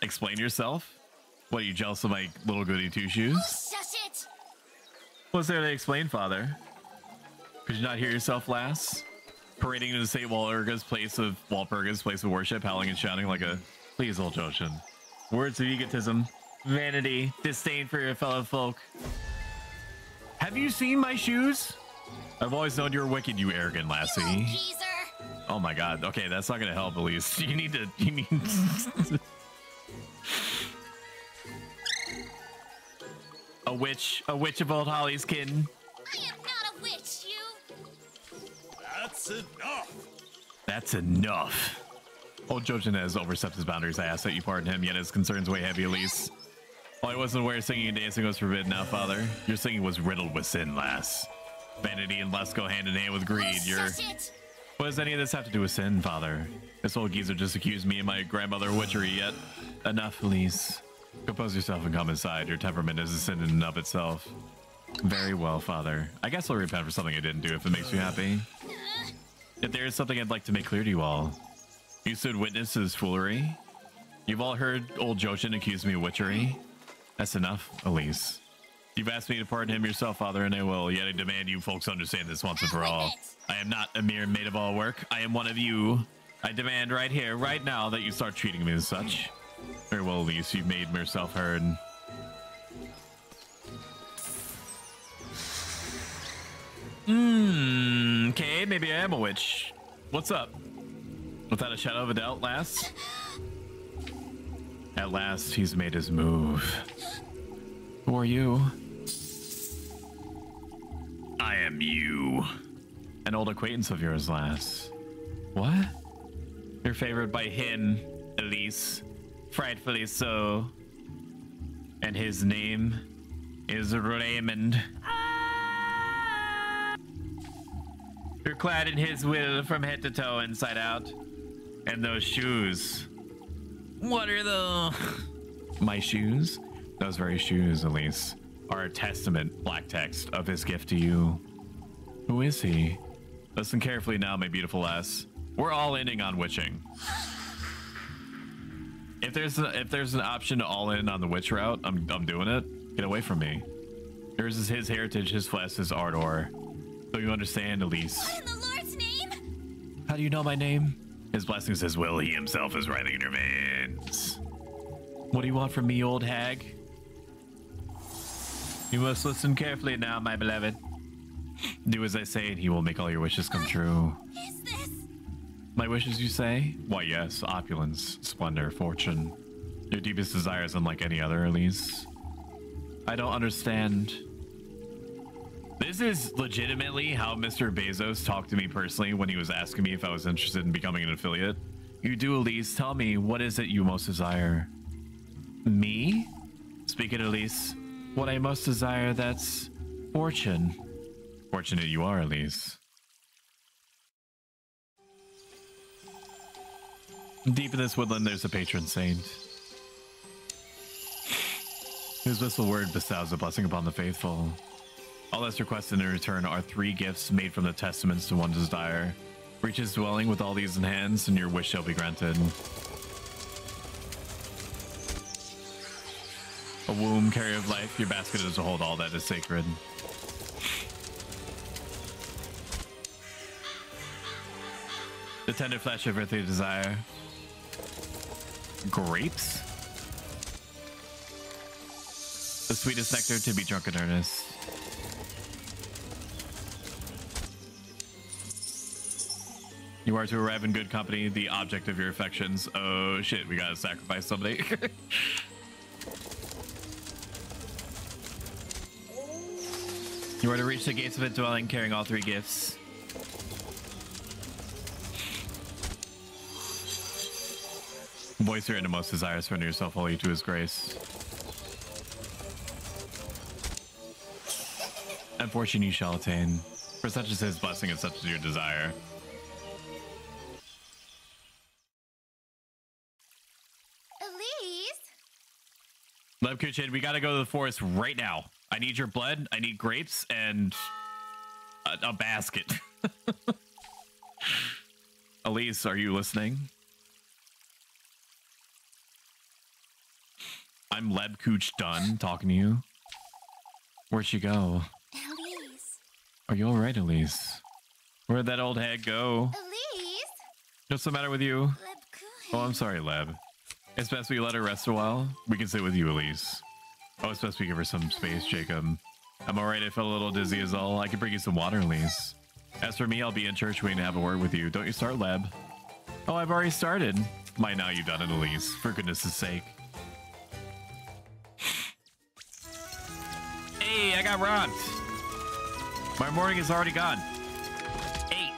Explain yourself? What, are you jealous of my little Goody Two Shoes? What's there to explain, Father? Could you not hear yourself, lass? Parading into St. Walpurga's place of worship, howling and shouting like a... Please, old Joshin. Words of egotism, vanity, disdain for your fellow folk. Have you seen my shoes? I've always known you were wicked, you arrogant lassie. Oh my god. Okay, that's not gonna help, Elise. You need... A witch of old Holly's kin. I am not a witch, you. That's enough. That's enough. Old Jojin has overstepped his boundaries. I ask that you pardon him, yet his concerns weigh heavy, Elise. While I wasn't aware singing and dancing was forbidden now, Father, your singing was riddled with sin, lass. Vanity and lust go hand in hand with greed. What does any of this have to do with sin, Father? This old geezer just accused me and my grandmother of witchery, yet enough, Elise. Compose yourself and come inside. Your temperament is a sin in and of itself. Very well, Father. I guess I'll repent for something I didn't do if it makes you happy. If there is something I'd like to make clear to you all. You stood witness to this foolery. You've all heard old Joshin accuse me of witchery. That's enough, Elise. You've asked me to pardon him yourself, Father, and I will. Yet I demand you folks understand this once and for all. I am not a mere maid of all work. I am one of you. I demand right here, right now, that you start treating me as such. Very well, Elise. You've made yourself heard. Okay, maybe I am a witch. What's up? Without a shadow of a doubt, lass. At last, he's made his move. Who are you? I am you. An old acquaintance of yours, lass. What? You're favored by him, Elise. Frightfully so. And his name is Raymond. You're clad in his will from head to toe, inside out. And those shoes. What are those? My shoes? Those very shoes, Elise, are a testament, black text, of his gift to you. Who is he? Listen carefully now, my beautiful lass. We're all inning on witching. If there's an option to all in on the witch route, I'm doing it. Get away from me. Yours is his heritage, his flesh, his ardor. So you understand, Elise. What in the Lord's name? How do you know my name? His blessings as will. He himself is writhing in your veins. What do you want from me, old hag? You must listen carefully now, my beloved. Do as I say, and he will make all your wishes come true. Is this? My wishes, you say? Why, yes. Opulence, splendor, fortune. Your deepest desire is unlike any other, Elise. I don't understand. This is legitimately how Mr. Bezos talked to me personally when he was asking me if I was interested in becoming an affiliate. You do, Elise. Tell me, what is it you most desire? Me? Speaking, Elise, what I most desire, that's fortune. Fortunate you are, Elise. Deep in this woodland, there's a patron saint, whose whistle word bestows a blessing upon the faithful. All that's requested in return are 3 gifts made from the testaments to one desire. Reach his dwelling with all these in hands, and your wish shall be granted. A womb, carrier of life, your basket is to hold all that is sacred. The tender flesh of earthly desire. Grapes? The sweetest nectar to be drunk in earnest. You are to arrive in good company, the object of your affections. Oh shit, we gotta sacrifice somebody. You are to reach the gates of a dwelling carrying all 3 gifts. Voice your innermost desires, surrender yourself wholly to his grace. And fortune you shall attain, for such is his blessing and such is your desire. Elise? Love Kuchin, we gotta go to the forest right now. I need your blood, I need grapes, and a basket. Elise, are you listening? I'm Leb Cooch done talking to you. Where'd she go? Elise? Are you alright, Elise? Where'd that old hag go? Elise? What's the matter with you? Leb Oh, I'm sorry, Leb. It's best we let her rest a while. We can sit with you, Elise. Oh, it's best we give her some space, Jacob. I'm alright, I felt a little dizzy is all. I can bring you some water, Elise. As for me, I'll be in church waiting to have a word with you. Don't you start, Leb. Oh, I've already started. By now you've done it, Elise. For goodness' sake. Hey, I got robbed. My morning is already gone. Hey.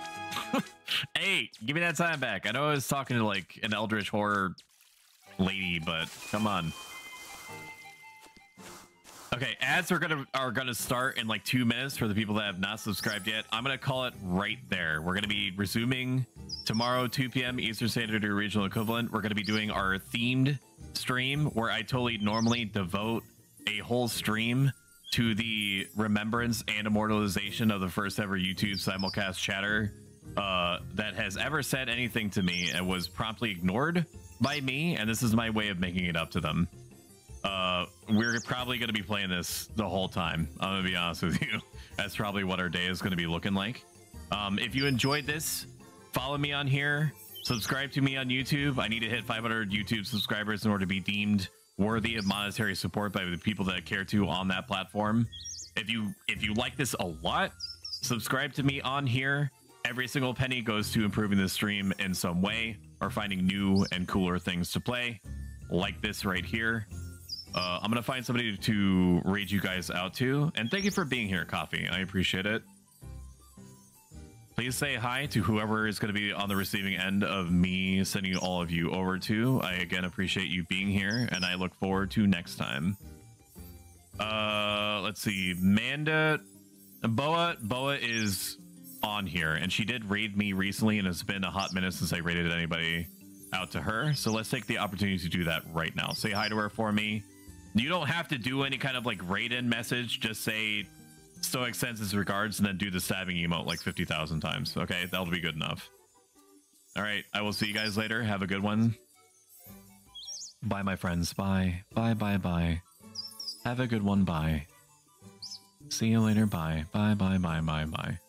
Hey, give me that time back. I know I was talking to like an eldritch horror lady, but come on. Okay, ads are gonna start in like 2 minutes for the people that have not subscribed yet. I'm gonna call it right there. We're gonna be resuming tomorrow, 2 p.m. Eastern Standard or regional equivalent. We're gonna be doing our themed stream where I totally normally devote a whole stream to the remembrance and immortalization of the first ever YouTube simulcast chatter that has ever said anything to me and was promptly ignored by me, and this is my way of making it up to them. We're probably going to be playing this the whole time. I'm going to be honest with you. That's probably what our day is going to be looking like. If you enjoyed this, follow me on here. Subscribe to me on YouTube. I need to hit 500 YouTube subscribers in order to be deemed worthy of monetary support by the people that I care to on that platform. If you like this a lot, subscribe to me on here. Every single penny goes to improving the stream in some way or finding new and cooler things to play, like this right here. I'm gonna find somebody to raid you guys out to, and thank you for being here, Coffee. I appreciate it. Please say hi to whoever is going to be on the receiving end of me sending all of you over to. I again appreciate you being here, and I look forward to next time. Let's see, Boa is on here, and she did raid me recently, and it's been a hot minute since I raided anybody out to her. So let's take the opportunity to do that right now. Say hi to her for me. You don't have to do any kind of like raid-in message. Just say Stoic sends his regards and then do the stabbing emote like 50,000 times. Okay, that'll be good enough. All right, I will see you guys later. Have a good one. Bye, my friends. Bye. Bye, bye, bye. Have a good one. Bye. See you later. Bye. Bye, bye, bye, bye, bye.